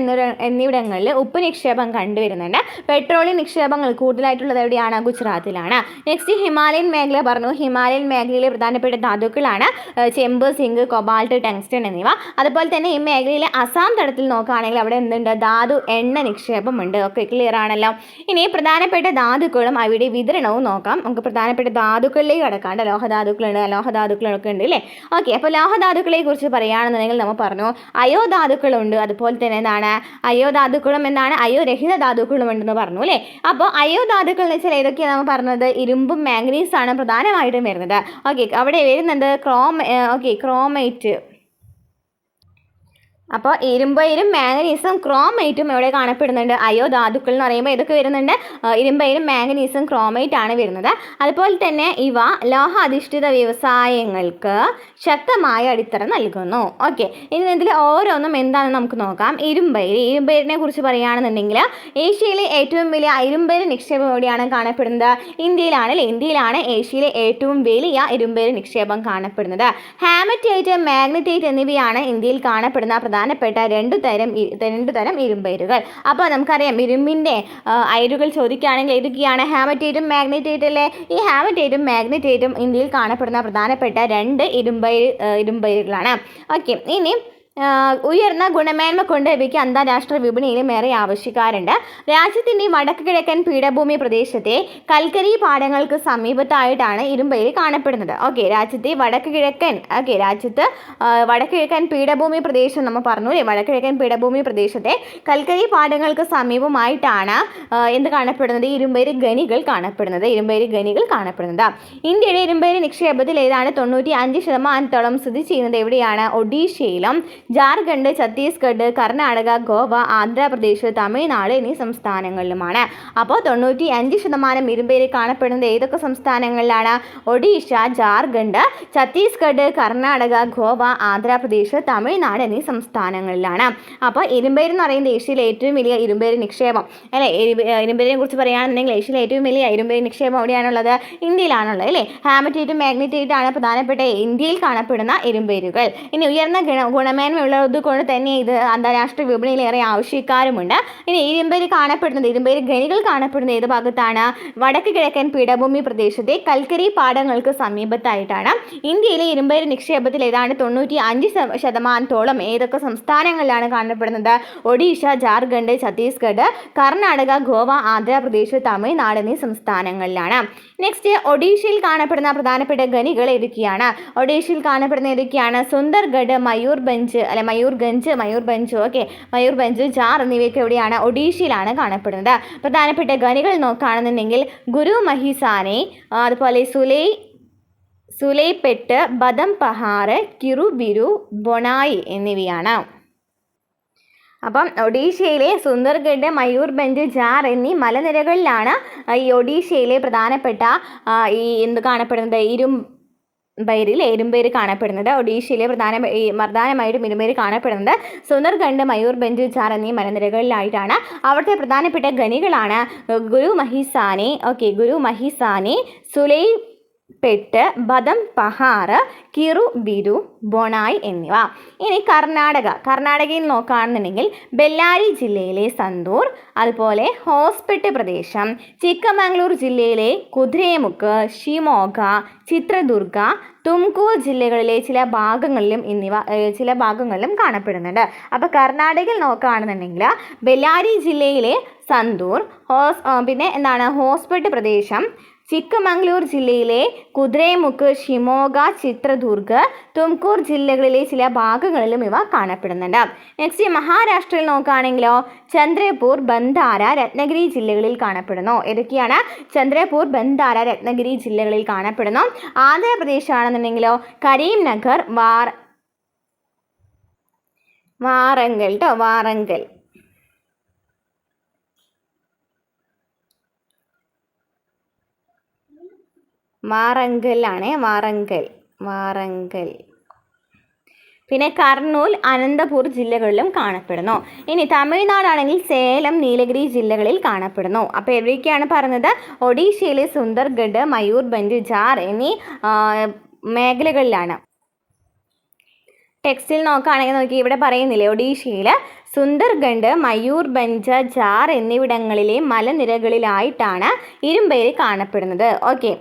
എന്നിവിടങ്ങളിൽ ഉപ്പ് നിക്ഷേപം കണ്ടുവരുന്നുണ്ട്. പെട്രോളിയം നിക്ഷേപങ്ങൾ കൂടുതലായിട്ടുള്ളത് എവിടെയാണ്? ഗുജറാത്തിലാണ്. നെക്സ്റ്റ് ഹിമാലയൻ മേഖല പറഞ്ഞു. ഹിമാലയൻ മേഖലയിലെ പ്രധാനപ്പെട്ട ധാതുക്കളാണ് ചെമ്പ്, സിങ്ക്, കൊബാൾട്ട്, ടങ്സ്റ്റൺ എന്നിവ. അതുപോലെ തന്നെ ഈ മേഖലയിലെ അസാം തടത്തിൽ നോക്കുകയാണെങ്കിൽ അവിടെ എന്തുണ്ട്? ധാതു എണ്ണ നിക്ഷേപമുണ്ട്. ഓക്കെ, ക്ലിയർ ആണല്ലോ. ഇനി പ്രധാനപ്പെട്ട ധാതുക്കളും അവയുടെ വിതരണവും നോക്കാം. നമുക്ക് പ്രധാനപ്പെട്ട ധാതുക്കളിലേക്ക് കടക്കാണ്ട്. ലോഹധാതുക്കളൊക്കെ ഉണ്ട് അല്ലേ. ഓക്കെ, അപ്പോൾ ലോഹധാതുക്കളെ കുറിച്ച് പറയുകയാണെന്നുണ്ടെങ്കിൽ നമ്മൾ പറഞ്ഞു അയോധാതുക്കളുണ്ട്. അതുപോലെ തന്നെ എന്താണ് അയോധാതുക്കളും എന്താണ് അയോരഹിത ധാതുക്കളും ഉണ്ടെന്ന് പറഞ്ഞു അല്ലേ. അപ്പോൾ അയോധാതുക്കൾ എന്ന് വെച്ചാൽ ഏതൊക്കെയാണ് നമ്മൾ പറഞ്ഞത്? ഇരുമ്പും മാംഗനീസാണ് പ്രധാനമായിട്ടും വരുന്നത്. ഓക്കെ, അവിടെ വരുന്നുണ്ട് ക്രോമൈറ്റ്. അപ്പോൾ ഇരുമ്പയിരും മാംഗനീസും ക്രോമൈറ്റും ഇവിടെ കാണപ്പെടുന്നുണ്ട്. അയോധാതുക്കൾ എന്ന് പറയുമ്പോൾ ഇതൊക്കെ വരുന്നുണ്ട്. ഇരുമ്പയിരും മാംഗനീസും ക്രോമൈറ്റ് ആണ് വരുന്നത്. അതുപോലെ തന്നെ ഇവ ലോഹ അധിഷ്ഠിത വ്യവസായങ്ങൾക്ക് ശക്തമായ അടിത്തറ നൽകുന്നു. ഓക്കെ, ഇനി ഇതിൽ ഓരോന്നും എന്താണെന്ന് നമുക്ക് നോക്കാം. ഇരുമ്പയിരിനെ കുറിച്ച് പറയുകയാണെന്നുണ്ടെങ്കിൽ ഏഷ്യയിലെ ഏറ്റവും വലിയ ഇരുമ്പയിര് നിക്ഷേപം എവിടെയാണ് കാണപ്പെടുന്നത്? ഇന്ത്യയിലാണ് ഏഷ്യയിലെ ഏറ്റവും വലിയ ഇരുമ്പയിര് നിക്ഷേപം കാണപ്പെടുന്നത്. ഹാമറ്റൈറ്റ്, മാഗ്നറ്റൈറ്റ് എന്നിവയാണ് ഇന്ത്യയിൽ കാണപ്പെടുന്ന പ്രധാനപ്പെട്ട രണ്ടു തരം ഇരുമ്പയിരുകൾ. അപ്പോൾ നമുക്കറിയാം ഇരുമ്പിൻ്റെ അയിരുകൾ ചോദിക്കുകയാണെങ്കിൽ ഏതൊക്കെയാണ്? ഹാമറ്റൈറ്റും മാഗ്നറ്റൈറ്റും അല്ലേ. ഈ ഹാമറ്റൈറ്റും മാഗ്നറ്റൈറ്റും ഇന്ത്യയിൽ കാണപ്പെടുന്ന പ്രധാനപ്പെട്ട രണ്ട് ഇരുമ്പയിരുകളാണ്. ഓക്കെ, ഇനി ഉയർന്ന ഗുണമേന്മ കൊണ്ട് ഇവയ്ക്ക് അന്താരാഷ്ട്ര വിപണിയിലും ഏറെ ആവശ്യക്കാരുണ്ട്. രാജ്യത്തിൻ്റെ വടക്ക് കിഴക്കൻ പീഠഭൂമി പ്രദേശത്തെ കൽക്കരി പാടങ്ങൾക്ക് സമീപത്തായിട്ടാണ് ഇരുമ്പയിര് കാണപ്പെടുന്നത്. ഓക്കെ, രാജ്യത്ത് വടക്ക് കിഴക്കൻ പീഠഭൂമി പ്രദേശം നമ്മൾ പറഞ്ഞു അല്ലേ. വടക്ക് കിഴക്കൻ പീഠഭൂമി പ്രദേശത്തെ കൽക്കരി പാടങ്ങൾക്ക് സമീപമായിട്ടാണ് എന്ത് കാണപ്പെടുന്നത്? ഇരുമ്പയിര് ഗനികൾ കാണപ്പെടുന്നത്. ഇന്ത്യയുടെ ഇരുമ്പയിര് നിക്ഷേപത്തിൽ ഏതാണ് 95% സ്ഥിതി ചെയ്യുന്നത് എവിടെയാണ്? ഒഡീഷയിലും ജാർഖണ്ഡ്, ഛത്തീസ്ഗഡ്, കർണാടക, ഗോവ, ആന്ധ്രാപ്രദേശ്, തമിഴ്നാട് എന്നീ സംസ്ഥാനങ്ങളിലുമാണ്. അപ്പോൾ 95% ഇരുമ്പയിര് കാണപ്പെടുന്നത് ഏതൊക്കെ സംസ്ഥാനങ്ങളിലാണ്? ഒഡീഷ, ജാർഖണ്ഡ്, ഛത്തീസ്ഗഡ്, കർണാടക, ഗോവ, ആന്ധ്രാപ്രദേശ്, തമിഴ്നാട് എന്നീ സംസ്ഥാനങ്ങളിലാണ്. അപ്പോൾ ഇരുമ്പയിര് എന്ന് പറയുന്നത് ഏഷ്യയിലെ ഏറ്റവും വലിയ ഇരുമ്പയിര് നിക്ഷേപം അല്ലേ. ഇരുമ്പയിരിനെ കുറിച്ച് പറയുകയാണെന്നുണ്ടെങ്കിൽ ഏഷ്യയിലെ ഏറ്റവും വലിയ ഇരുമ്പയിര് നിക്ഷേപം എവിടെയാണുള്ളത്? ഇന്ത്യയിലാണുള്ളത് അല്ലേ. ഹാമറ്റൈറ്റും മാഗ്നറ്റൈറ്റും ആണ് പ്രധാനപ്പെട്ട ഇന്ത്യയിൽ കാണപ്പെടുന്ന ഇരുമ്പയിരുകൾ. ഇനി ഉയർന്ന ഗുണമേന്മ ഉള്ളത് കൊണ്ട് തന്നെ ഇത് അന്താരാഷ്ട്ര വിപണിയിൽ ഏറെ ആവശ്യക്കാരുമുണ്ട്. ഇനി ഇരുമ്പയിര് ഗനികൾ കാണപ്പെടുന്ന ഏത് ഭാഗത്താണ്? വടക്ക് കിഴക്കൻ പീഠഭൂമി പ്രദേശത്തെ കൽക്കരി പാടങ്ങൾക്ക് സമീപത്തായിട്ടാണ്. ഇന്ത്യയിലെ ഇരുമ്പയിര് നിക്ഷേപത്തിൽ ഏതാണ്ട് 95% ഏതൊക്കെ സംസ്ഥാനങ്ങളിലാണ് കാണപ്പെടുന്നത്? ഒഡീഷ, ജാർഖണ്ഡ്, ഛത്തീസ്ഗഡ്, കർണാടക, ഗോവ, ആന്ധ്രാപ്രദേശ്, തമിഴ്നാട് എന്നീ സംസ്ഥാനങ്ങളിലാണ്. നെക്സ്റ്റ്, ഒഡീഷയിൽ കാണപ്പെടുന്ന പ്രധാനപ്പെട്ട ഗനികൾ ഏതൊക്കെയാണ്? സുന്ദർഗഡ്, മയൂർഭഞ്ച്, ജാർ എന്നിവയൊക്കെ എവിടെയാണ്? ഒഡീഷയിലാണ് കാണപ്പെടുന്നത്. പ്രധാനപ്പെട്ട ഗനികൾ നോക്കുകയാണെന്നുണ്ടെങ്കിൽ ഗുരു മഹിസാനെ, അതുപോലെ സുലൈപെട്ട്, ബദം പഹാർ, കിറുബിരു, ബൊണായി എന്നിവയാണ്. അപ്പം ഒഡീഷയിലെ സുന്ദർഗഡ്, മയൂർഭഞ്ച്, ജാർ എന്നീ മലനിരകളിലാണ് ഈ ഒഡീഷയിലെ പ്രധാനപ്പെട്ട കാണപ്പെടുന്നത്? ഇരുമ്പയിര് കാണപ്പെടുന്നത്. ഒഡീഷയിലെ പ്രധാനമായിട്ടും ഇരുമ്പയിര് കാണപ്പെടുന്നത് സുന്ദർഗഡ്, മയൂർഭഞ്ച്, ജാർ എന്നീ മലനിരകളിലായിട്ടാണ്. അവിടുത്തെ പ്രധാനപ്പെട്ട ഖനികളാണ് ഗുരു മഹിസാനെ, സുലൈപെട്ട്, ബദം പഹാർ, കിറുബിരു, ബൊണായി എന്നിവ. ഇനി കർണാടകയിൽ നോക്കുകയാണെന്നുണ്ടെങ്കിൽ ബെല്ലാരി ജില്ലയിലെ സന്തൂർ, അതുപോലെ ഹോസ്പെട്ട് പ്രദേശം, ചിക്കമംഗ്ലൂർ ജില്ലയിലെ കുദ്രേമുഖ്, ഷിമോഗ, ചിത്രദുർഗ, തുംകൂർ ജില്ലകളിലെ ചില ഭാഗങ്ങളിലും കാണപ്പെടുന്നുണ്ട്. അപ്പോൾ കർണാടകയിൽ നോക്കുകയാണെന്നുണ്ടെങ്കിൽ ബെല്ലാരി ജില്ലയിലെ സന്തൂർ, പിന്നെ ഹോസ്പെട്ട് പ്രദേശം, ചിക്കമംഗ്ലൂർ ജില്ലയിലെ കുദ്രേമുഖ്, ഷിമോഗ, ചിത്രദുർഗ്, തുംകൂർ ജില്ലകളിലെ ചില ഭാഗങ്ങളിലും ഇവ കാണപ്പെടുന്നുണ്ട്. നെക്സ്റ്റ്, മഹാരാഷ്ട്രയിൽ നോക്കുകയാണെങ്കിലോ ചന്ദ്രപൂർ, ബന്ധാര, രത്നഗിരി ജില്ലകളിൽ കാണപ്പെടുന്നു. ഏതൊക്കെയാണ്? ചന്ദ്രപൂർ, ബന്ധാര, രത്നഗിരി ജില്ലകളിൽ കാണപ്പെടുന്നു. ആന്ധ്രാപ്രദേശ് ആണെന്നുണ്ടെങ്കിലോ കരീംനഗർ, വാറങ്കൽ വാറങ്കൽ. പിന്നെ കർണൂൽ, അനന്തപൂർ ജില്ലകളിലും കാണപ്പെടുന്നു. ഇനി തമിഴ്നാടാണെങ്കിൽ സേലം, നീലഗിരി ജില്ലകളിൽ കാണപ്പെടുന്നു. അപ്പോൾ എവിടെയൊക്കെയാണ് പറഞ്ഞത്? ഒഡീഷയിലെ സുന്ദർഗഡ്, മയൂർഭഞ്ച്, ജാർ എന്നീ മേഖലകളിലാണ്. ടെക്സ്റ്റിൽ നോക്കുകയാണെങ്കിൽ നോക്കി ഇവിടെ പറയുന്നില്ലേ, ഒഡീഷയിൽ സുന്ദർഗഡ്, മയൂർഭഞ്ച്, ജാർ എന്നിവിടങ്ങളിലെ മലനിരകളിലായിട്ടാണ് ഇരുമ്പയിര് കാണപ്പെടുന്നത്. ഓക്കെ,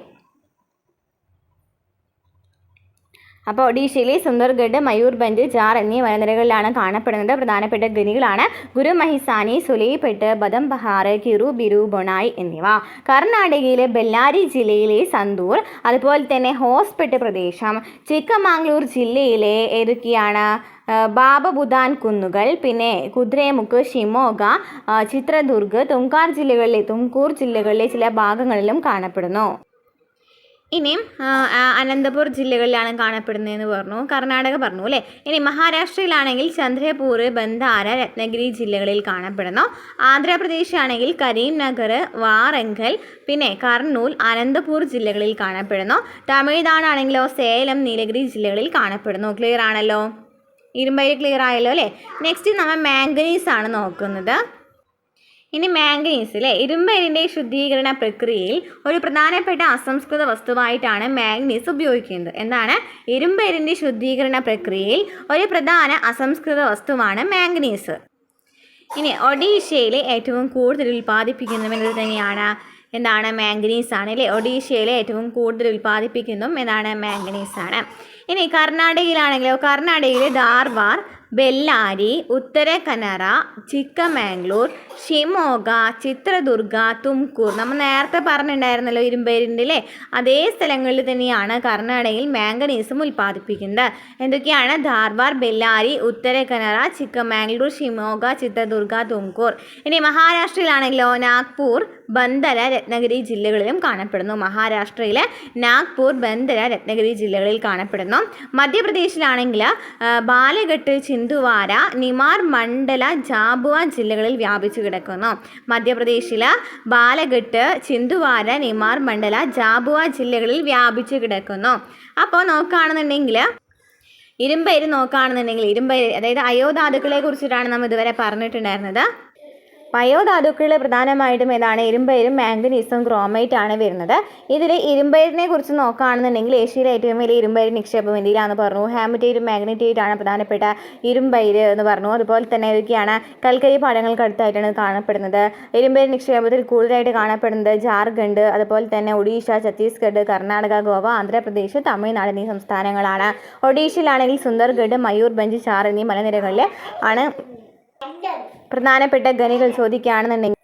അപ്പോൾ ഒഡീഷയിലെ സുന്ദർഗഡ്, മയൂർഭഞ്ച്, ജാർ എന്നീ മലനിരകളിലാണ് കാണപ്പെടുന്നത്. പ്രധാനപ്പെട്ട ഖനികളാണ് ഗുരുമഹിസാനി, സുലൈപെട്ട്, ബദംപഹാർ, കിറു, ബിരു, ബൊണായി എന്നിവ. കർണാടകയിലെ ബെല്ലാരി ജില്ലയിലെ സന്തൂർ, അതുപോലെ തന്നെ ഹോസ്പെട്ട് പ്രദേശം, ചിക്കമാംഗ്ലൂർ ജില്ലയിലെ ഏതൊക്കെയാണ്? ബാബബുദാൻ കുന്നുകൾ, പിന്നെ കുദ്രേമുഖ്, ഷിമോഗ, ചിത്രദുർഗ്, തുംകൂർ ജില്ലകളിലെ ചില ഭാഗങ്ങളിലും കാണപ്പെടുന്നു. ഇനിയും അനന്തപൂർ ജില്ലകളിലാണ് കാണപ്പെടുന്നതെന്ന് പറഞ്ഞു, കർണാടക പറഞ്ഞു അല്ലേ. ഇനി മഹാരാഷ്ട്രയിലാണെങ്കിൽ ചന്ദ്രപൂർ, ബന്ധാര, രത്നഗിരി ജില്ലകളിൽ കാണപ്പെടുന്നു. ആന്ധ്രാപ്രദേശ് ആണെങ്കിൽ കരീംനഗർ, വാറങ്കൽ, പിന്നെ കർണൂൽ, അനന്തപൂർ ജില്ലകളിൽ കാണപ്പെടുന്നു. തമിഴ്നാടാണെങ്കിലോ സേലം, നീലഗിരി ജില്ലകളിൽ കാണപ്പെടുന്നു. ക്ലിയർ ആണല്ലോ, ഇരുമ്പയിര് ക്ലിയർ ആയല്ലോ അല്ലേ. നെക്സ്റ്റ് നമ്മൾ മാംഗനീസ് ആണ് നോക്കുന്നത്. ഇനി മാംഗനീസ് അല്ലേ, ഇരുമ്പയിരിൻ്റെ ശുദ്ധീകരണ പ്രക്രിയയിൽ ഒരു പ്രധാനപ്പെട്ട അസംസ്കൃത വസ്തുവായിട്ടാണ് മാംഗനീസ് ഉപയോഗിക്കുന്നത്. എന്താണ്? ഇരുമ്പയിരിൻ്റെ ശുദ്ധീകരണ പ്രക്രിയയിൽ ഒരു പ്രധാന അസംസ്കൃത വസ്തുവാണ് മാംഗനീസ്. ഇനി ഒഡീഷയിലെ ഏറ്റവും കൂടുതൽ ഉൽപ്പാദിപ്പിക്കുന്നത് തന്നെയാണ് എന്താണ്? മാംഗനീസ് ആണ് അല്ലേ. ഒഡീഷയിലെ ഏറ്റവും കൂടുതൽ ഉൽപ്പാദിപ്പിക്കുന്നതും എന്താണ്? മാംഗനീസ് ആണ്. ഇനി കർണാടകയിലാണെങ്കിലോ, കർണാടകയിലെ ധാർവാർ, ബെല്ലാരി, ഉത്തര കന്നഡ, ചിക്കമാംഗ്ലൂർ, ഷിമോഗ, ചിത്രദുർഗ, തുംകൂർ, നമ്മൾ നേരത്തെ പറഞ്ഞിട്ടുണ്ടായിരുന്നല്ലോ ഇരുമ്പയിരിൻ്റെ അല്ലേ, അതേ സ്ഥലങ്ങളിൽ തന്നെയാണ് കർണാടകയിൽ മാംഗനീസും ഉൽപ്പാദിപ്പിക്കുന്നത്. എന്തൊക്കെയാണ്? ധാർവാർ, ബെല്ലാരി, ഉത്തര കന്നഡ, ചിക്കമാംഗ്ലൂർ, ഷിമോഗ, ചിത്രദുർഗ, തുംകൂർ. ഇനി മഹാരാഷ്ട്രയിലാണെങ്കിലോ നാഗ്പൂർ, ബന്ദര, രത്നഗിരി ജില്ലകളിലും കാണപ്പെടുന്നു. മഹാരാഷ്ട്രയിലെ നാഗ്പൂർ, ബന്ദര, രത്നഗിരി ജില്ലകളിൽ കാണപ്പെടുന്നു. മധ്യപ്രദേശിലാണെങ്കിൽ ബാലഘട്ട്, ചിന്തുവാര, നിമാർ, മണ്ഡല, ജാബുവ ജില്ലകളിൽ വ്യാപിച്ചു കിടക്കുന്നു. മധ്യപ്രദേശിലെ ബാലഘട്ട്, ചിന്തുവാര, നിമാർ, മണ്ഡല, ജാബുവ ജില്ലകളിൽ വ്യാപിച്ചു കിടക്കുന്നു. അപ്പോൾ നോക്കുകയാണെന്നുണ്ടെങ്കിൽ ഇരുമ്പയിര് അതായത് അയോധാതുക്കളെ കുറിച്ചിട്ടാണ് നമ്മൾ ഇതുവരെ പറഞ്ഞിട്ടുണ്ടായിരുന്നത്. അയോധാതുക്കളിൽ പ്രധാനമായിട്ടും ഏതാണ്? ഇരുമ്പയിരും മാംഗനീസും ക്രോമൈറ്റ് ആണ് വരുന്നത്. ഇതിൽ ഇരുമ്പയിരിനെ കുറിച്ച് നോക്കുകയാണെന്നുണ്ടെങ്കിൽ ഏഷ്യയിലെ ഏറ്റവും വലിയ ഇരുമ്പയിര് നിക്ഷേപം ഇന്ത്യയിലാണെന്ന് പറഞ്ഞു. ഹാമറ്റൈറ്റും മാഗ്നറ്റൈറ്റ് ആണ് പ്രധാനപ്പെട്ട ഇരുമ്പയിര് എന്ന് പറഞ്ഞു. അതുപോലെ തന്നെ ഇതൊക്കെയാണ് കൽക്കരി പാടങ്ങൾക്ക് അടുത്തായിട്ടാണ് കാണപ്പെടുന്നത്. ഇരുമ്പയിര് നിക്ഷേപത്തിൽ കൂടുതലായിട്ട് കാണപ്പെടുന്നത് ജാർഖണ്ഡ്, അതുപോലെ തന്നെ ഒഡീഷ, ഛത്തീസ്ഗഡ്, കർണാടക, ഗോവ, ആന്ധ്രാപ്രദേശ്, തമിഴ്നാട് എന്നീ സംസ്ഥാനങ്ങളാണ്. ഒഡീഷയിലാണെങ്കിൽ സുന്ദർഗഡ്, മയൂർഭഞ്ച്, ജാർ എന്നീ മലനിരകളിൽ ആണ് പ്രധാനപ്പെട്ട ഖനികൾ ചോദിക്കുകയാണെന്നുണ്ടെങ്കിൽ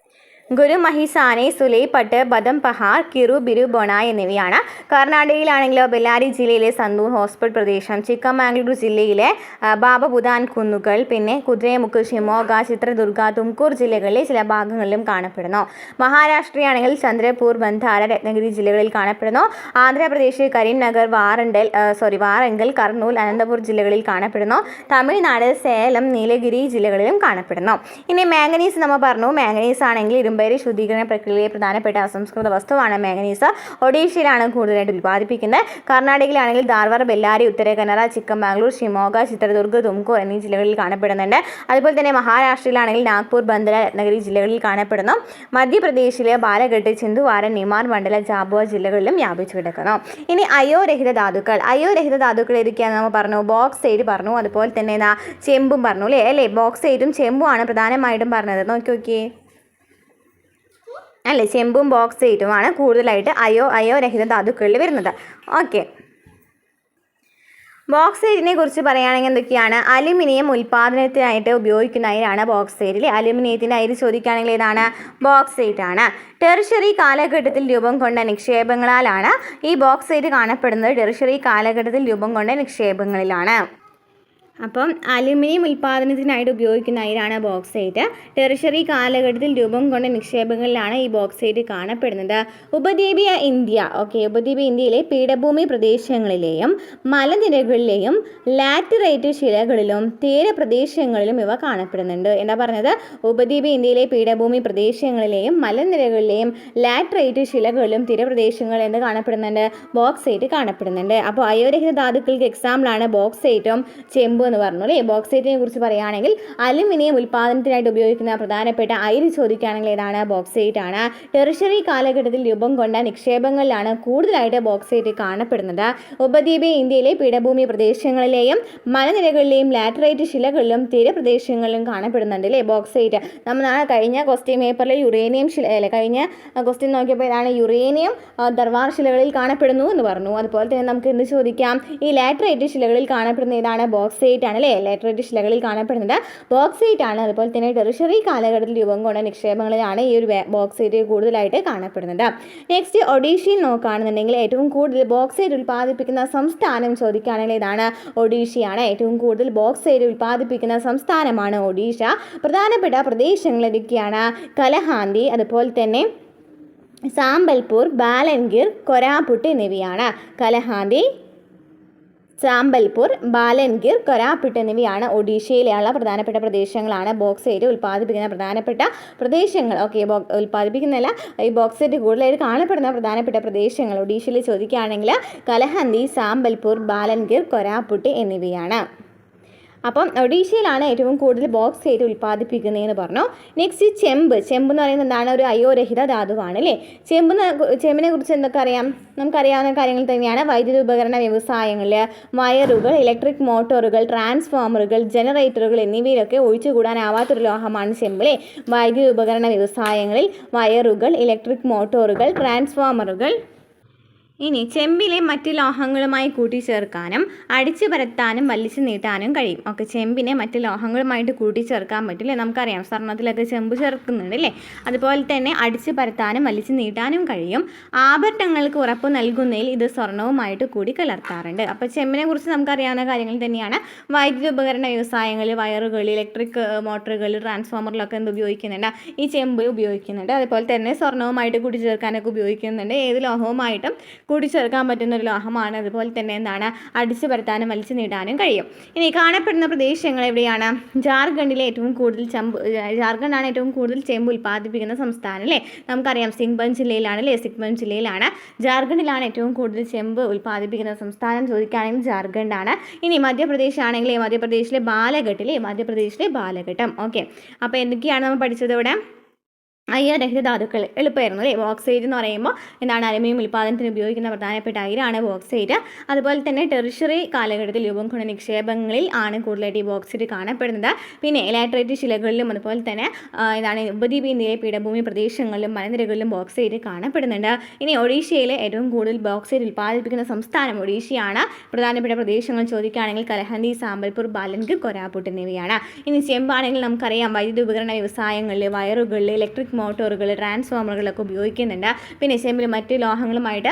ഗുരുമഹിസാനി, സുലൈപട്ട്, ബദംപഹാർ, കിറു, ബിരു, ബൊണായി എന്നിവയാണ്. കർണാടകയിലാണെങ്കിലോ ബെല്ലാരി ജില്ലയിലെ സന്തൂർ, ഹോസ്പെട്ട് പ്രദേശം, ചിക്കമാംഗ്ലൂർ ജില്ലയിലെ ബാബബുദാൻ കുന്നുകൾ, പിന്നെ കുദ്രേമുഖ്, ഷിമോഗ, ചിത്രദുർഗ, തുംകൂർ ജില്ലകളിലെ ചില ഭാഗങ്ങളിലും കാണപ്പെടുന്നു. മഹാരാഷ്ട്രയാണെങ്കിൽ ചന്ദ്രപൂർ, ബന്ധാര, രത്നഗിരി ജില്ലകളിൽ കാണപ്പെടുന്നു. ആന്ധ്രാപ്രദേശ് കരീംനഗർ, വാറങ്കൽ, കർണൂൽ, അനന്തപൂർ ജില്ലകളിൽ കാണപ്പെടുന്നു. തമിഴ്നാട് സേലം, നീലഗിരി ജില്ലകളിലും കാണപ്പെടുന്നു. ഇനി മാംഗനീസ് നമ്മൾ പറഞ്ഞു. മാംഗനീസ് ആണെങ്കിൽ ഇരുമ്പയിര് ശുദ്ധീകരണ പ്രക്രിയയിലെ പ്രധാനപ്പെട്ട അസംസ്കൃത വസ്തുവാണ് മാംഗനീസ്. ഒഡീഷയിലാണ് കൂടുതലായിട്ട് ഉൽപ്പാദിപ്പിക്കുന്നത്. കർണാടകയിലാണെങ്കിൽ ധാർവാർ, ബെല്ലാരി, ഉത്തര കന്നഡ, ചിക്കമാംഗ്ലൂർ, ഷിമോഗ, ചിത്രദുർഗ്, തുംകൂർ എന്നീ ജില്ലകളിൽ കാണപ്പെടുന്നുണ്ട്. അതുപോലെ തന്നെ മഹാരാഷ്ട്രയിലാണെങ്കിൽ നാഗ്പൂർ, ബന്ദര, രത്നഗിരി ജില്ലകളിൽ കാണപ്പെടുന്നു. മധ്യപ്രദേശിലെ ബാലഘട്ട്, ചിന്തുവാര, നിമാർ, മണ്ഡല, ജാബുവ ജില്ലകളിലും വ്യാപിച്ചു കിടക്കുന്നു. ഇനി അയോരഹിത ധാതുക്കൾ ഏതൊക്കെയാണെന്ന് നമ്മൾ പറഞ്ഞു. ബോക്സൈറ്റ് പറഞ്ഞു, അതുപോലെ തന്നെ ചെമ്പും പറഞ്ഞു അല്ലേ. ബോക്സൈറ്റും ചെമ്പുമാണ് പ്രധാനമായിട്ടും പറഞ്ഞത്. നോക്കിയേ അല്ലേ, ചെമ്പും ബോക്സൈറ്റുമാണ് കൂടുതലായിട്ട് അയോരഹിത ധാതുക്കളിൽ വരുന്നത്. ഓക്കെ, ബോക്സൈറ്റിനെ കുറിച്ച് പറയുകയാണെങ്കിൽ എന്തൊക്കെയാണ്? അലുമിനിയം ഉൽപ്പാദനത്തിനായിട്ട് ഉപയോഗിക്കുന്ന അയിരാണ് ബോക്സൈറ്റ്. അലുമിനിയത്തിൻ്റെ അയിര് ചോദിക്കുകയാണെങ്കിൽ ഏതാണ്? ബോക്സൈറ്റ് ആണ്. ടെറിഷറി കാലഘട്ടത്തിൽ രൂപം കൊണ്ട നിക്ഷേപങ്ങളാലാണ് ഈ ബോക്സൈറ്റ് കാണപ്പെടുന്നത്. ടെറിഷറി കാലഘട്ടത്തിൽ രൂപം കൊണ്ട നിക്ഷേപങ്ങളിലാണ്. അപ്പം അലുമിനിയം ഉൽപ്പാദനത്തിനായിട്ട് ഉപയോഗിക്കുന്ന അയിരാണ് ബോക്സൈറ്റ്. ടെറിഷറി കാലഘട്ടത്തിൽ രൂപം കൊണ്ട നിക്ഷേപങ്ങളിലാണ് ഈ ബോക്സൈറ്റ് കാണപ്പെടുന്നത്. ഉപദ്വീപീയ ഇന്ത്യയിലെ പീഠഭൂമി പ്രദേശങ്ങളിലെയും മലനിരകളിലെയും ലാറ്ററൈറ്റ് ശിലകളിലും തീരപ്രദേശങ്ങളിലും ഇവ കാണപ്പെടുന്നുണ്ട്. എന്താ പറഞ്ഞത്? ഉപദ്വീപീയ ഇന്ത്യയിലെ പീഠഭൂമി പ്രദേശങ്ങളിലെയും മലനിരകളിലെയും ലാറ്ററൈറ്റ് ശിലകളിലും തീരപ്രദേശങ്ങളിൽ എന്ത് കാണപ്പെടുന്നുണ്ട്? ബോക്സൈറ്റ് കാണപ്പെടുന്നുണ്ട്. അപ്പോൾ അയോരഹിത ധാതുക്കൾക്ക് എക്സാമ്പിളാണ് ബോക്സൈറ്റും ചെമ്പും എന്ന് പറഞ്ഞു അല്ലേ. ബോക്സൈറ്റിനെ കുറിച്ച് പറയുകയാണെങ്കിൽ അലുമിനിയം ഉൽപ്പാദനത്തിനായിട്ട് ഉപയോഗിക്കുന്ന പ്രധാനപ്പെട്ട അയിര് ചോദിക്കുകയാണെങ്കിൽ ഏതാണ്? ബോക്സൈറ്റ് ആണ്. ടെറിഷറി കാലഘട്ടത്തിൽ രൂപം കൊണ്ട നിക്ഷേപങ്ങളിലാണ് കൂടുതലായിട്ട് ബോക്സൈറ്റ് കാണപ്പെടുന്നത്. ഉപദ്വീപീയ ഇന്ത്യയിലെ പീഠഭൂമി പ്രദേശങ്ങളിലെയും മലനിരകളിലെയും ലാറ്ററൈറ്റ് ശിലകളിലും തീരപ്രദേശങ്ങളിലും കാണപ്പെടുന്നുണ്ട് അല്ലേ ബോക്സൈറ്റ്. നമ്മൾ കഴിഞ്ഞ ക്വസ്റ്റ്യൻ പേപ്പറിൽ യുറേനിയം കഴിഞ്ഞ ക്വസ്റ്റ്യൻ നോക്കിയപ്പോൾ ഇതാണ് യുറേനിയം ദർവാർ ശിലകളിൽ കാണപ്പെടുന്നു എന്ന് പറഞ്ഞു. അതുപോലെ തന്നെ നമുക്ക് എന്ത് ചോദിക്കാം? ഈ ലാറ്ററൈറ്റ് ശിലകളിൽ കാണപ്പെടുന്ന ഏതാണ്? ബോക്സൈറ്റ് ആണ് അല്ലേ. ലാറ്ററൈറ്റ് ശിലകളിൽ കാണപ്പെടുന്നത് ബോക്സൈറ്റ് ആണ്. അതുപോലെ തന്നെ ടെറിഷറി കാലഘട്ടത്തിൽ രൂപം കൊണ്ട നിക്ഷേപങ്ങളിലാണ് ഈ ഒരു ബോക്സൈറ്റ് കൂടുതലായിട്ട് കാണപ്പെടുന്നത്. നെക്സ്റ്റ് ഒഡീഷയിൽ നോക്കുകയാണെന്നുണ്ടെങ്കിൽ ഏറ്റവും കൂടുതൽ ബോക്സൈറ്റ് ഉൽപ്പാദിപ്പിക്കുന്ന സംസ്ഥാനം ചോദിക്കുകയാണെങ്കിൽ ഇതാണ് ഒഡീഷയാണ്. ഏറ്റവും കൂടുതൽ ബോക്സൈറ്റ് ഉൽപ്പാദിപ്പിക്കുന്ന സംസ്ഥാനമാണ് ഒഡീഷ. പ്രധാനപ്പെട്ട പ്രദേശങ്ങൾ ഏതൊക്കെയാണ്? കലഹാന്തി, അതുപോലെ തന്നെ സാമ്പൽപൂർ, ബാലൻഗീർ, കൊരാപുട്ട് എന്നിവയാണ്. കലഹാന്തി, സാമ്പൽപൂർ, ബാലൻഗീർ, കൊരാപുട്ട് എന്നിവയാണ് ഒഡീഷയിലുള്ള പ്രധാനപ്പെട്ട പ്രദേശങ്ങളാണ് ബോക്സൈറ്റ് ഉൽപ്പാദിപ്പിക്കുന്ന പ്രധാനപ്പെട്ട പ്രദേശങ്ങൾ. ഓക്കെ, ഉൽപ്പാദിപ്പിക്കുന്നില്ല, ഈ ബോക്സൈറ്റ് കൂടുതലായിട്ട് കാണപ്പെടുന്ന പ്രധാനപ്പെട്ട പ്രദേശങ്ങൾ ഒഡീഷയിൽ ചോദിക്കുകയാണെങ്കിൽ കലഹന്തി, സാമ്പൽപൂർ, ബാലൻഗീർ, കൊരാപുട്ട് എന്നിവയാണ്. അപ്പം ഒഡീഷയിലാണ് ഏറ്റവും കൂടുതൽ ബോക്സൈറ്റ് ഉൽപ്പാദിപ്പിക്കുന്നതെന്ന് പറഞ്ഞു. നെക്സ്റ്റ് ചെമ്പ്. ചെമ്പ് എന്ന് പറയുന്നത് എന്താണ്? ഒരു അയോരഹിത ധാതുവാണ് അല്ലേ. ചെമ്പിനെ കുറിച്ച് എന്തൊക്കെ അറിയാം? നമുക്കറിയാവുന്ന കാര്യങ്ങൾ തന്നെയാണ്. വൈദ്യുത ഉപകരണ വ്യവസായങ്ങളിൽ വയറുകൾ, ഇലക്ട്രിക് മോട്ടോറുകൾ, ട്രാൻസ്ഫോമറുകൾ, ജനറേറ്ററുകൾ എന്നിവയിലൊക്കെ ഒഴിച്ചുകൂടാനാവാത്തൊരു ലോഹമാണ് ചെമ്പ് അല്ലേ. വൈദ്യുത ഉപകരണ വ്യവസായങ്ങളിൽ വയറുകൾ, ഇലക്ട്രിക് മോട്ടോറുകൾ, ട്രാൻസ്ഫോമറുകൾ. ഇനി ചെമ്പിലെ മറ്റ് ലോഹങ്ങളുമായി കൂട്ടിച്ചേർക്കാനും അടിച്ചു പരത്താനും വലിച്ചു നീട്ടാനും കഴിയും. ഓക്കെ, ചെമ്പിനെ മറ്റ് ലോഹങ്ങളുമായിട്ട് കൂട്ടിച്ചേർക്കാൻ പറ്റില്ലേ. നമുക്കറിയാം സ്വർണ്ണത്തിലൊക്കെ ചെമ്പ് ചേർക്കുന്നുണ്ട് അല്ലേ. അതുപോലെ തന്നെ അടിച്ചു പരത്താനും വലിച്ചു നീട്ടാനും കഴിയും. ആഭരണങ്ങൾക്ക് ഉറപ്പ് നൽകുന്നതിൽ ഇത് സ്വർണവുമായിട്ട് കൂടി കലർത്താറുണ്ട്. അപ്പോൾ ചെമ്പിനെ കുറിച്ച് നമുക്കറിയാവുന്ന കാര്യങ്ങൾ തന്നെയാണ്. വൈദ്യുത ഉപകരണ വ്യവസായങ്ങളിൽ വയറുകൾ, ഇലക്ട്രിക് മോട്ടോറുകൾ, ട്രാൻസ്ഫോമറിലൊക്കെ എന്ത് ഉപയോഗിക്കുന്നുണ്ട്? ഈ ചെമ്പ് ഉപയോഗിക്കുന്നുണ്ട്. അതുപോലെ തന്നെ സ്വർണവുമായിട്ട് കൂട്ടിച്ചേർക്കാനൊക്കെ ഉപയോഗിക്കുന്നുണ്ട്. ഏത് ലോഹവുമായിട്ടും കൂട്ടിച്ചേർക്കാൻ പറ്റുന്ന ഒരു ലോഹമാണ്. അതുപോലെ തന്നെ എന്താണ്? അടിച്ചു പരത്താനും വലിച്ചു നീട്ടാനും കഴിയും. ഇനി കാണപ്പെടുന്ന പ്രദേശങ്ങൾ എവിടെയാണ്? ജാർഖണ്ഡിലെ ഏറ്റവും കൂടുതൽ ജാർഖണ്ഡാണ് ഏറ്റവും കൂടുതൽ ചെമ്പ് ഉൽപ്പാദിപ്പിക്കുന്ന സംസ്ഥാനം അല്ലേ. നമുക്കറിയാം സിംഗ്ഭം ജില്ലയിലാണ് അല്ലേ. സിംഗ്ഭം ജില്ലയിലാണ്. ജാർഖണ്ഡിലാണ് ഏറ്റവും കൂടുതൽ ചെമ്പ് ഉൽപ്പാദിപ്പിക്കുന്ന സംസ്ഥാനം ചോദിക്കുകയാണെങ്കിൽ ജാർഖണ്ഡാണ്. ഇനി മധ്യപ്രദേശ് ആണെങ്കിൽ മധ്യപ്രദേശിലെ ബാലഘട്ടിലെ ബാലഘട്ടം. ഓക്കെ, അപ്പോൾ എന്തൊക്കെയാണ് നമ്മൾ പഠിച്ചത് ഇവിടെ? അയ്യരഹിത ധാതുക്കൾ എളുപ്പമായിരുന്നു അല്ലേ. ബോക്സൈറ്റ് എന്ന് പറയുമ്പോൾ എന്താണ്? അലുമിനിയം ഉൽപ്പാദനത്തിന് ഉപയോഗിക്കുന്ന പ്രധാനപ്പെട്ട അയിരാണ് ബോക്സൈറ്റ്. അതുപോലെ തന്നെ ടെറിഷറി കാലഘട്ടത്തിൽ രൂപം കൊണ്ട നിക്ഷേപങ്ങളിൽ ആണ് കൂടുതലായിട്ട് ഈ ബോക്സൈറ്റ് കാണപ്പെടുന്നത്. പിന്നെ ലാറ്ററൈറ്റ് ശിലകളിലും അതുപോലെ തന്നെ എന്താണ് ഉപദ്വീപീയ ഇന്ത്യയിലെ പീഠഭൂമി പ്രദേശങ്ങളിലും മലനിരകളിലും ബോക്സൈറ്റ് കാണപ്പെടുന്നുണ്ട്. ഇനി ഒഡീഷയിലെ ഏറ്റവും കൂടുതൽ ബോക്സൈറ്റ് ഉൽപ്പാദിപ്പിക്കുന്ന സംസ്ഥാനം ഒഡീഷയാണ്. പ്രധാനപ്പെട്ട പ്രദേശങ്ങൾ ചോദിക്കുകയാണെങ്കിൽ കലഹന്തി, സാമ്പൽപൂർ, ബാലൻഗീർ, കൊരാപുട്ട് എന്നിവയാണ്. ഇനി ചെമ്പാണെങ്കിൽ നമുക്കറിയാം വൈദ്യുത ഉപകരണ വ്യവസായങ്ങളിൽ വയറുകളിൽ, ഇലക്ട്രിക് മോട്ടോറുകൾ, ട്രാൻസ്ഫോമറുകളൊക്കെ ഉപയോഗിക്കുന്നുണ്ട്. പിന്നെ ചെമ്പിൽ മറ്റ് ലോഹങ്ങളുമായിട്ട്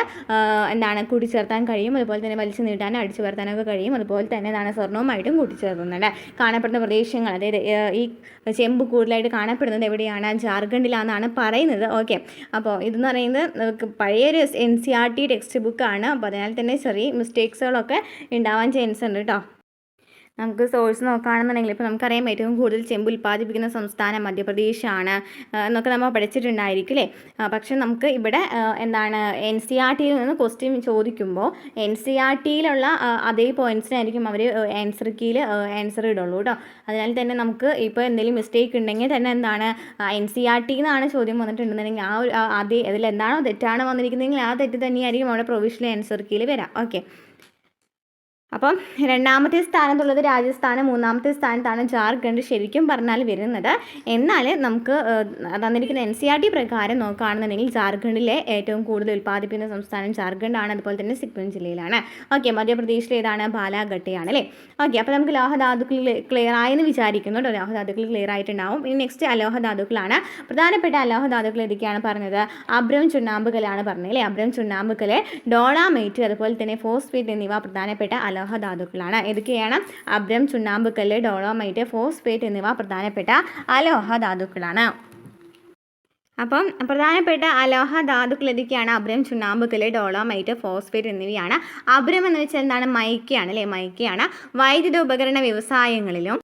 എന്താണ് കൂട്ടിച്ചേർത്താൻ കഴിയും. അതുപോലെ തന്നെ വലിച്ചു നീട്ടാനും അടിച്ചു പരത്താനൊക്കെ കഴിയും. അതുപോലെ തന്നെ എന്താണ് സ്വർണ്ണവുമായിട്ടും കൂട്ടിച്ചേർക്കുന്നുണ്ട്. കാണപ്പെടുന്ന പ്രദേശങ്ങൾ അതായത് ഈ ചെമ്പ് കൂടുതലായിട്ട് കാണപ്പെടുന്നത് എവിടെയാണ്? ജാർഖണ്ഡിലാണെന്നാണ് പറയുന്നത്. ഓക്കെ, അപ്പോൾ ഇതെന്ന് പറയുന്നത് പഴയൊരു NCERT ടെക്സ്റ്റ് ബുക്കാണ്. അപ്പോൾ അതിനാൽ തന്നെ ചെറിയ മിസ്റ്റേക്സുകളൊക്കെ ഉണ്ടാവാൻ ചാൻസ് ഉണ്ട് കേട്ടോ. നമുക്ക് സോഴ്സ് നോക്കുകയാണെന്നുണ്ടെങ്കിൽ ഇപ്പോൾ നമുക്കറിയാം ഏറ്റവും കൂടുതൽ ചെമ്പ് ഉൽപ്പാദിപ്പിക്കുന്ന സംസ്ഥാനം മധ്യപ്രദേശാണ് എന്നൊക്കെ നമ്മൾ പഠിച്ചിട്ടുണ്ടായിരിക്കും അല്ലേ. പക്ഷെ നമുക്ക് ഇവിടെ എന്താണ് NCERTയിൽ നിന്ന് ക്വസ്റ്റ്യൻ ചോദിക്കുമ്പോൾ NCERTയിലുള്ള അതേ പോയിൻറ്റ്സിനായിരിക്കും അവർ ആൻസർ ഇടുള്ളൂ കേട്ടോ. അതിനാൽ തന്നെ നമുക്ക് ഇപ്പോൾ എന്തെങ്കിലും മിസ്റ്റേക്ക് ഉണ്ടെങ്കിൽ തന്നെ എന്താണ് NCERTയിൽ നിന്നാണ് ചോദ്യം വന്നിട്ടുണ്ടെന്നുണ്ടെങ്കിൽ അതേ അതിൽ എന്താണോ തെറ്റാണ് വന്നിരിക്കുന്നതെങ്കിൽ ആ തെറ്റ് തന്നെയായിരിക്കും അവിടെ പ്രൊവിഷണൽ ആൻസർ കീയിൽ വരാം. ഓക്കെ, അപ്പം രണ്ടാമത്തെ സ്ഥാനത്തുള്ളത് രാജസ്ഥാൻ, മൂന്നാമത്തെ സ്ഥാനത്താണ് ജാർഖണ്ഡ് ശരിക്കും പറഞ്ഞാൽ വരുന്നത്. എന്നാൽ നമുക്ക് തന്നിരിക്കുന്ന NCERT പ്രകാരം നോക്കുകയാണെന്നുണ്ടെങ്കിൽ ജാർഖണ്ഡിലെ ഏറ്റവും കൂടുതൽ ഉൽപ്പാദിപ്പിക്കുന്ന സംസ്ഥാനം ജാർഖണ്ഡാണ്. അതുപോലെ തന്നെ സിക്കിം ജില്ലയിലാണ്. ഓക്കെ, മധ്യപ്രദേശിലെ ഏതാണ്? ബാലാഘട്ടയാണ് അല്ലേ. ഓക്കെ, അപ്പോൾ നമുക്ക് ലോഹധാതുക്കൾ ക്ലിയർ ആയെന്ന് വിചാരിക്കുന്നു. ലോഹധാതുക്കൾ ക്ലിയർ ആയിട്ടുണ്ടാവും. ഇനി നെക്സ്റ്റ് അലോഹധാതുക്കളാണ്. പ്രധാനപ്പെട്ട അലോഹധാതുക്കൾ ഏതൊക്കെയാണ് പറഞ്ഞത്? അബ്രം ചുണ്ണാമ്പുകലാണ് പറഞ്ഞത് അല്ലേ. അബ്രം ചുണ്ണാമ്പുകൽ, ഡോളാമൈറ്റ്, അതുപോലെ തന്നെ ഫോസ്ഫേറ്റ് എന്നിവ പ്രധാനപ്പെട്ട അലോഹധാതുക്കളാണ്. ഏതൊക്കെയാണ്? അബ്രം ചുണ്ണാമ്പുകല്ല്, ഡോളോമൈറ്റ്, ഫോസ്ഫേറ്റ് എന്നിവ പ്രധാനപ്പെട്ട അലോഹധാതുക്കളാണ്. അപ്പം പ്രധാനപ്പെട്ട അലോഹധാതുക്കൾ ഏതൊക്കെയാണ്? അബ്രം ചുണ്ണാമ്പുകല്ല്, ഡോളോമൈറ്റ്, ഫോസ്ഫേറ്റ് എന്നിവയാണ്. അബ്രം എന്ന് വെച്ചാൽ എന്താണ്? മൈക്കയാണ് അല്ലേ. മൈക്കയാണ്. വൈദ്യുത ഉപകരണ വ്യവസായങ്ങളിലും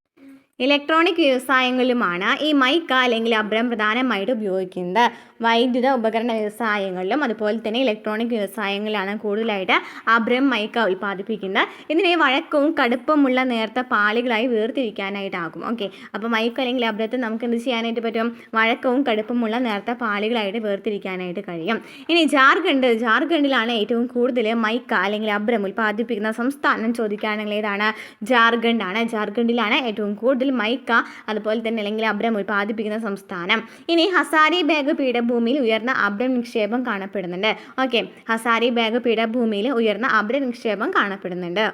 ഇലക്ട്രോണിക് വ്യവസായങ്ങളിലുമാണ് ഈ മൈക്ക അല്ലെങ്കിൽ അബ്രം പ്രധാനമായിട്ട് ഉപയോഗിക്കുന്നത്. വൈദ്യുത ഉപകരണ വ്യവസായങ്ങളിലും അതുപോലെ തന്നെ ഇലക്ട്രോണിക് വ്യവസായങ്ങളിലാണ് കൂടുതലായിട്ട് അബ്രം മൈക്ക ഉൽപ്പാദിപ്പിക്കുന്നത്. ഇതിനെ വഴക്കവും കടുപ്പമുള്ള നേർത്ത പാളികളായി വേർതിരിക്കാനായിട്ടാകും. ഓക്കെ, അപ്പോൾ മൈക്ക അല്ലെങ്കിൽ അബ്രത്തെ നമുക്ക് എന്ത് ചെയ്യാനായിട്ട് പറ്റും? വഴക്കവും കടുപ്പമുള്ള നേർത്ത പാളികളായിട്ട് വേർതിരിക്കാനായിട്ട് കഴിയും. ഇനി ജാർഖണ്ഡിലാണ് ഏറ്റവും കൂടുതൽ മൈക്ക അല്ലെങ്കിൽ അബ്രം ഉൽപ്പാദിപ്പിക്കുന്ന സംസ്ഥാനം ചോദിക്കുകയാണെങ്കിൽ ഏതാണ്? ജാർഖണ്ഡാണ്. ജാർഖണ്ഡിലാണ് ഏറ്റവും കൂടുതൽ മൈക്ക അതുപോലെ തന്നെ അല്ലെങ്കിൽ അബ്രം ഉൽപ്പാദിപ്പിക്കുന്ന സംസ്ഥാനം. ഇനി ഹസാരിബാഗ് പീഠഭൂമിയിൽ ഉയർന്ന അബ്രം നിക്ഷേപം കാണപ്പെടുന്നുണ്ട്. ഓക്കെ, ഹസാരിബാഗ് പീഠഭൂമിയിൽ ഉയർന്ന അബ്രം നിക്ഷേപം കാണപ്പെടുന്നുണ്ട്.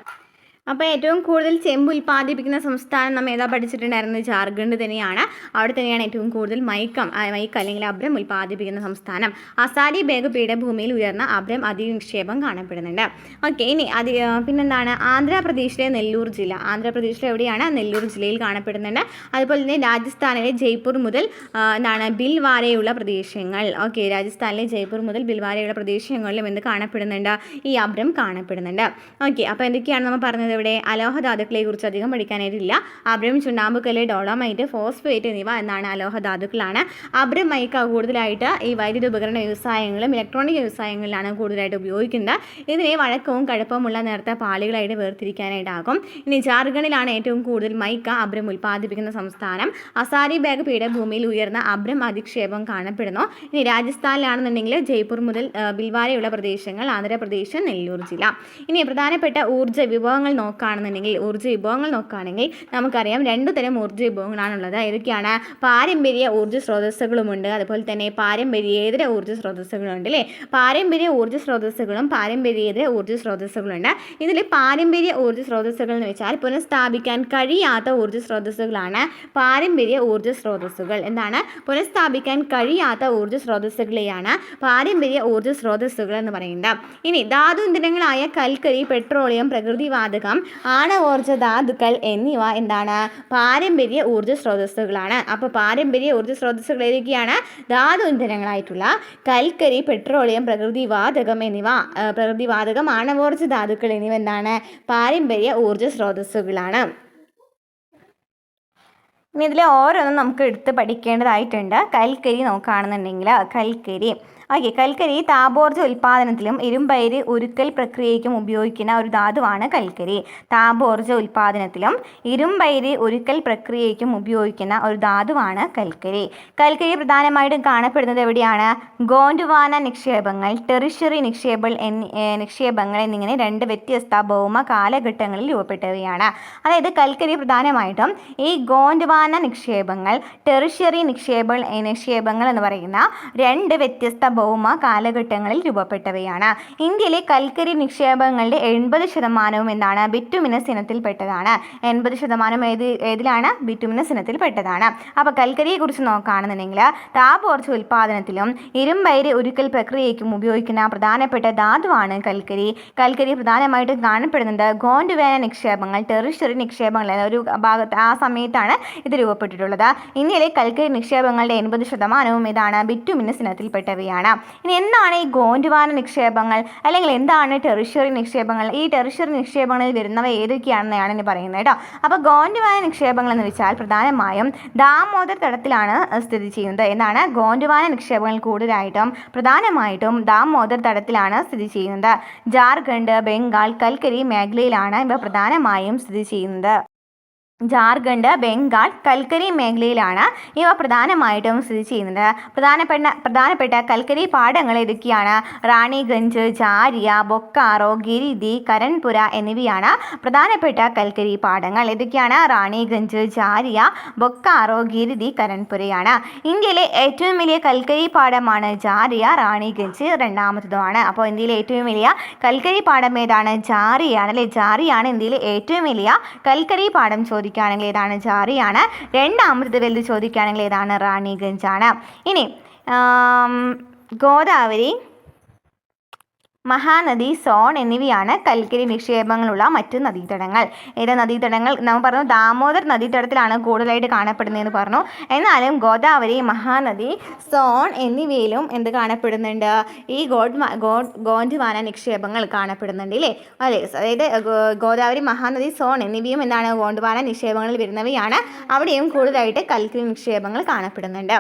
അപ്പോൾ ഏറ്റവും കൂടുതൽ ചെമ്പ് ഉൽപ്പാദിപ്പിക്കുന്ന സംസ്ഥാനം നമ്മൾ ഏതാ പഠിച്ചിട്ടുണ്ടായിരുന്നത്? ജാർഖണ്ഡ് തന്നെയാണ്. അവിടെ തന്നെയാണ് ഏറ്റവും കൂടുതൽ മൈക്ക അല്ലെങ്കിൽ അബ്രം ഉൽപ്പാദിപ്പിക്കുന്ന സംസ്ഥാനം. ഹസാരിബാഗ് പീഠഭൂമിയിൽ ഉയർന്ന അബ്രം അധിക നിക്ഷേപം കാണപ്പെടുന്നുണ്ട്. ഓക്കെ, ഇനി പിന്നെന്താണ്? ആന്ധ്രാപ്രദേശിലെ നെല്ലൂർ ജില്ല. ആന്ധ്രാപ്രദേശിലെ എവിടെയാണ്? നെല്ലൂർ ജില്ലയിൽ കാണപ്പെടുന്നുണ്ട്. അതുപോലെ തന്നെ രാജസ്ഥാനിലെ ജയ്പൂർ മുതൽ ബിൽവാരയുള്ള പ്രദേശങ്ങൾ. ഓക്കെ, രാജസ്ഥാനിലെ ജയ്പൂർ മുതൽ ബിൽവാരയുള്ള പ്രദേശങ്ങളിലും എന്ത് കാണപ്പെടുന്നുണ്ട്? ഈ അബ്രം കാണപ്പെടുന്നുണ്ട്. ഓക്കെ, അപ്പോൾ എന്തൊക്കെയാണ് നമ്മൾ പറഞ്ഞത്? ഇവിടെ അലോഹധാതുക്കളെ കുറിച്ച് അധികം പഠിക്കാനായിട്ടില്ല. അബ്രം, ചുണ്ണാമ്പുകല്ല്, ഡോളമൈറ്റ്, ഫോസ്ഫേറ്റ് എന്നിവ എന്നാണ് അലോഹധാതുക്കളാണ്. അബ്രം മൈക്ക കൂടുതലായിട്ട് ഈ വൈദ്യുത ഉപകരണ വ്യവസായങ്ങളും ഇലക്ട്രോണിക് വ്യവസായങ്ങളിലാണ് കൂടുതലായിട്ട് ഉപയോഗിക്കുന്നത്. ഇതിനെ വഴക്കവും കടുപ്പമുള്ള നേർത്ത പാളികളായിട്ട് വേർതിരിക്കാനായിട്ടാകും. ഇനി ജാർഖണ്ഡിലാണ് ഏറ്റവും കൂടുതൽ മൈക്ക അബ്രം ഉൽപ്പാദിപ്പിക്കുന്ന സംസ്ഥാനം. ഹസാരിബാഗ് പീഠഭൂമിയിൽ ഉയർന്ന അബ്രം അധിക്ഷേപം കാണപ്പെടുന്നു. ഇനി രാജസ്ഥാനിലാണെന്നുണ്ടെങ്കിൽ ജയ്പൂർ മുതൽ ബിൽവാരയുള്ള പ്രദേശങ്ങൾ, ആന്ധ്രാപ്രദേശ്, നെല്ലൂർ ജില്ല. ഇനി പ്രധാനപ്പെട്ട ഊർജ്ജ വിഭവങ്ങൾ നോക്കുകയാണെങ്കിൽ നമുക്കറിയാം രണ്ടു തരം ഊർജ്ജ വിഭവങ്ങളാണുള്ളത്. ഏതൊക്കെയാണ്? പാരമ്പര്യ ഊർജ്ജ സ്രോതസ്സുകളുമുണ്ട്, അതുപോലെ തന്നെ പാരമ്പര്യേതര ഊർജ്ജ സ്രോതസ്സുകളുണ്ട് അല്ലേ? പാരമ്പര്യ ഊർജ്ജ സ്രോതസ്സുകളും പാരമ്പര്യേതര ഊർജ്ജ സ്രോതസ്സുകളുണ്ട്. ഇതിൽ പാരമ്പര്യ ഊർജ്ജ സ്രോതസ്സുകൾ എന്ന് വെച്ചാൽ പുനഃസ്ഥാപിക്കാൻ കഴിയാത്ത ഊർജ്ജ സ്രോതസ്സുകളാണ് പാരമ്പര്യ ഊർജ്ജ സ്രോതസ്സുകൾ. എന്താണ്? പുനഃസ്ഥാപിക്കാൻ കഴിയാത്ത ഊർജ്ജ സ്രോതസ്സുകളെയാണ് പാരമ്പര്യ ഊർജ്ജ സ്രോതസ്സുകൾ എന്ന് പറയുന്നത്. ഇനി ധാതു ഇന്ധനങ്ങളായ കൽക്കരി, പെട്രോളിയം, പ്രകൃതിവാതകം, ആണവോർജ്ജ ധാതുക്കൾ എന്നിവ എന്താണ്? പാരമ്പര്യ ഊർജ്ജ സ്രോതസ്സുകളാണ്. അപ്പോൾ പാരമ്പര്യ ഊർജ്ജ സ്രോതസ്സുകൾ ഏതൊക്കെയാണ്? ധാതു ഇന്ധനങ്ങളായിട്ടുള്ള കൽക്കരി, പെട്രോളിയം, പ്രകൃതിവാതകം, ആണവോർജ്ജ ധാതുക്കൾ എന്നിവ എന്താണ്? പാരമ്പര്യ ഊർജ്ജ സ്രോതസ്സുകളാണ്. ഇനി ഇതിൽ ഓരോന്നും നമുക്ക് എടുത്ത് പഠിക്കേണ്ടതായിട്ടുണ്ട്. കൽക്കരി നോക്കുകയാണെന്നുണ്ടെങ്കിൽ കൽക്കരി താപോർജ്ജ ഉൽപ്പാദനത്തിലും ഇരുമ്പയിര് ഉരുക്കൽ പ്രക്രിയയ്ക്കും ഉപയോഗിക്കുന്ന ഒരു ധാതുവാണ് കൽക്കരി. താപോർജ്ജ ഉൽപ്പാദനത്തിലും ഇരുമ്പയിര് ഉരുക്കൽ പ്രക്രിയയ്ക്കും ഉപയോഗിക്കുന്ന ഒരു ധാതുവാണ് കൽക്കരി. കൽക്കരി പ്രധാനമായിട്ടും കാണപ്പെടുന്നത് എവിടെയാണ്? ഗോണ്ട്വാന നിക്ഷേപങ്ങൾ, ടെറിഷ്യറി നിക്ഷേപങ്ങൾ എന്നിങ്ങനെ രണ്ട് വ്യത്യസ്ത ഭൗമ കാലഘട്ടങ്ങളിൽ രൂപപ്പെട്ടവയാണ്. അതായത് കൽക്കരി പ്രധാനമായിട്ടും ഈ ഗോണ്ട്വാന നിക്ഷേപങ്ങൾ, ടെറിഷ്യറി നിക്ഷേപങ്ങൾ എന്ന് പറയുന്ന രണ്ട് വ്യത്യസ്ത ഭൗമ കാലഘട്ടങ്ങളിൽ രൂപപ്പെട്ടവയാണ്. ഇന്ത്യയിലെ കൽക്കരി നിക്ഷേപങ്ങളുടെ 80% എന്താണ്? ബിറ്റുമിനസ് ഇനത്തിൽപ്പെട്ടതാണ്. 80% ഏതിലാണ്? ബിറ്റുമിനസ് ഇനത്തിൽപ്പെട്ടതാണ്. അപ്പോൾ കൽക്കരിയെ കുറിച്ച് നോക്കുകയാണെന്നുണ്ടെങ്കിൽ താപോർജ്ജ ഉൽപ്പാദനത്തിലും ഇരുമ്പയിര് ഉരുക്കൽ പ്രക്രിയയ്ക്കും ഉപയോഗിക്കുന്ന പ്രധാനപ്പെട്ട ധാതുവാണ് കൽക്കരി. കൽക്കരി പ്രധാനമായിട്ടും കാണപ്പെടുന്നത് ഗോണ്ട്വാന നിക്ഷേപങ്ങൾ, ടെറിഷ്യറി നിക്ഷേപങ്ങൾ എന്ന ഒരു ഭാഗത്ത് ആ സമയത്താണ് ഇത് രൂപപ്പെട്ടിട്ടുള്ളത്. ഇന്ത്യയിലെ കൽക്കരി നിക്ഷേപങ്ങളുടെ 80% ഏതാണ്? ബിറ്റുമിനസ് ഇനത്തിൽപ്പെട്ടവയാണ്. ഇനി എന്താണ് ഈ ഗോണ്ട്വാന നിക്ഷേപങ്ങൾ അല്ലെങ്കിൽ എന്താണ് ടെറിഷ്യറി നിക്ഷേപങ്ങൾ? ഈ ടെറിഷ്യറി നിക്ഷേപങ്ങളിൽ വരുന്നവ ഏതൊക്കെയാണെന്നാണ് ഇനി പറയുന്നത് കേട്ടോ. അപ്പോൾ ഗോണ്ട്വാന നിക്ഷേപങ്ങൾ എന്ന് വെച്ചാൽ പ്രധാനമായും ദാമോദർ തടത്തിലാണ് സ്ഥിതി ചെയ്യുന്നത്. എന്താണ്? ഗോണ്ട്വാന നിക്ഷേപങ്ങൾ കൂടുതലായിട്ടും പ്രധാനമായിട്ടും ദാമോദർ തടത്തിലാണ് സ്ഥിതി ചെയ്യുന്നത്. ജാർഖണ്ഡ്, ബംഗാൾ കൽക്കരി മേഖലയിലാണ് ഇവ പ്രധാനമായും സ്ഥിതി ചെയ്യുന്നത്. ജാർഖണ്ഡ്, ബംഗാൾ കൽക്കരി മേഖലയിലാണ് ഇവ പ്രധാനമായിട്ടും സ്ഥിതി ചെയ്യുന്നത്. പ്രധാനപ്പെട്ട കൽക്കരി പാടങ്ങൾ ഏതൊക്കെയാണ്? റാണിഗഞ്ച്, ജാരിയ, ബൊക്കാറോ, ഗിരിധി, കരൺപുര എന്നിവയാണ് പ്രധാനപ്പെട്ട കൽക്കരി പാടങ്ങൾ. ഏതൊക്കെയാണ്? റാണിഗഞ്ച്, ജാരിയ, ബൊക്കാറോ, ഗിരിധി, കരൺപുരയാണ്. ഇന്ത്യയിലെ ഏറ്റവും വലിയ കൽക്കരി പാടമാണ് ജാരിയ, റാണിഗഞ്ച് രണ്ടാമത്തതുമാണ്. അപ്പോൾ ഇന്ത്യയിലെ ഏറ്റവും വലിയ കൽക്കരി പാടം ഏതാണ്? ജാരിയാണ് അല്ലേ? ജാരിയാണ് ഇന്ത്യയിലെ ഏറ്റവും വലിയ കൽക്കരി പാടം ചോദിക്കുകയാണെങ്കിൽ ഏതാണ്? ജാരിയാണ്. രണ്ടാമത്തത് വലുത് ചോദിക്കുകയാണെങ്കിൽ ഏതാണ്? റാണിഗഞ്ചാണ്. ഇനി ഗോദാവരി, മഹാനദി, സോൺ എന്നിവയാണ് കൽക്കരി നിക്ഷേപങ്ങളുള്ള മറ്റു നദീതടങ്ങൾ. ഏത് നദീതടങ്ങൾ? നമ്മൾ പറഞ്ഞു ദാമോദർ നദീതടത്തിലാണ് കൂടുതലായിട്ട് കാണപ്പെടുന്നതെന്ന് പറഞ്ഞു. എന്നാലും ഗോദാവരി, മഹാനദി, സോൺ എന്നിവയിലും എന്ത് കാണപ്പെടുന്നുണ്ട്? ഈ ഗോണ്ട്വാന നിക്ഷേപങ്ങൾ കാണപ്പെടുന്നുണ്ട് ഇല്ലേ? അല്ലേ? അതായത് ഗോദാവരി, മഹാനദി, സോൺ എന്നിവയും എന്താണ് ഗോണ്ട്വാന നിക്ഷേപങ്ങളിൽ വരുന്നവയാണ്. അവിടെയും കൂടുതലായിട്ട് കൽക്കരി നിക്ഷേപങ്ങൾ കാണപ്പെടുന്നുണ്ട്.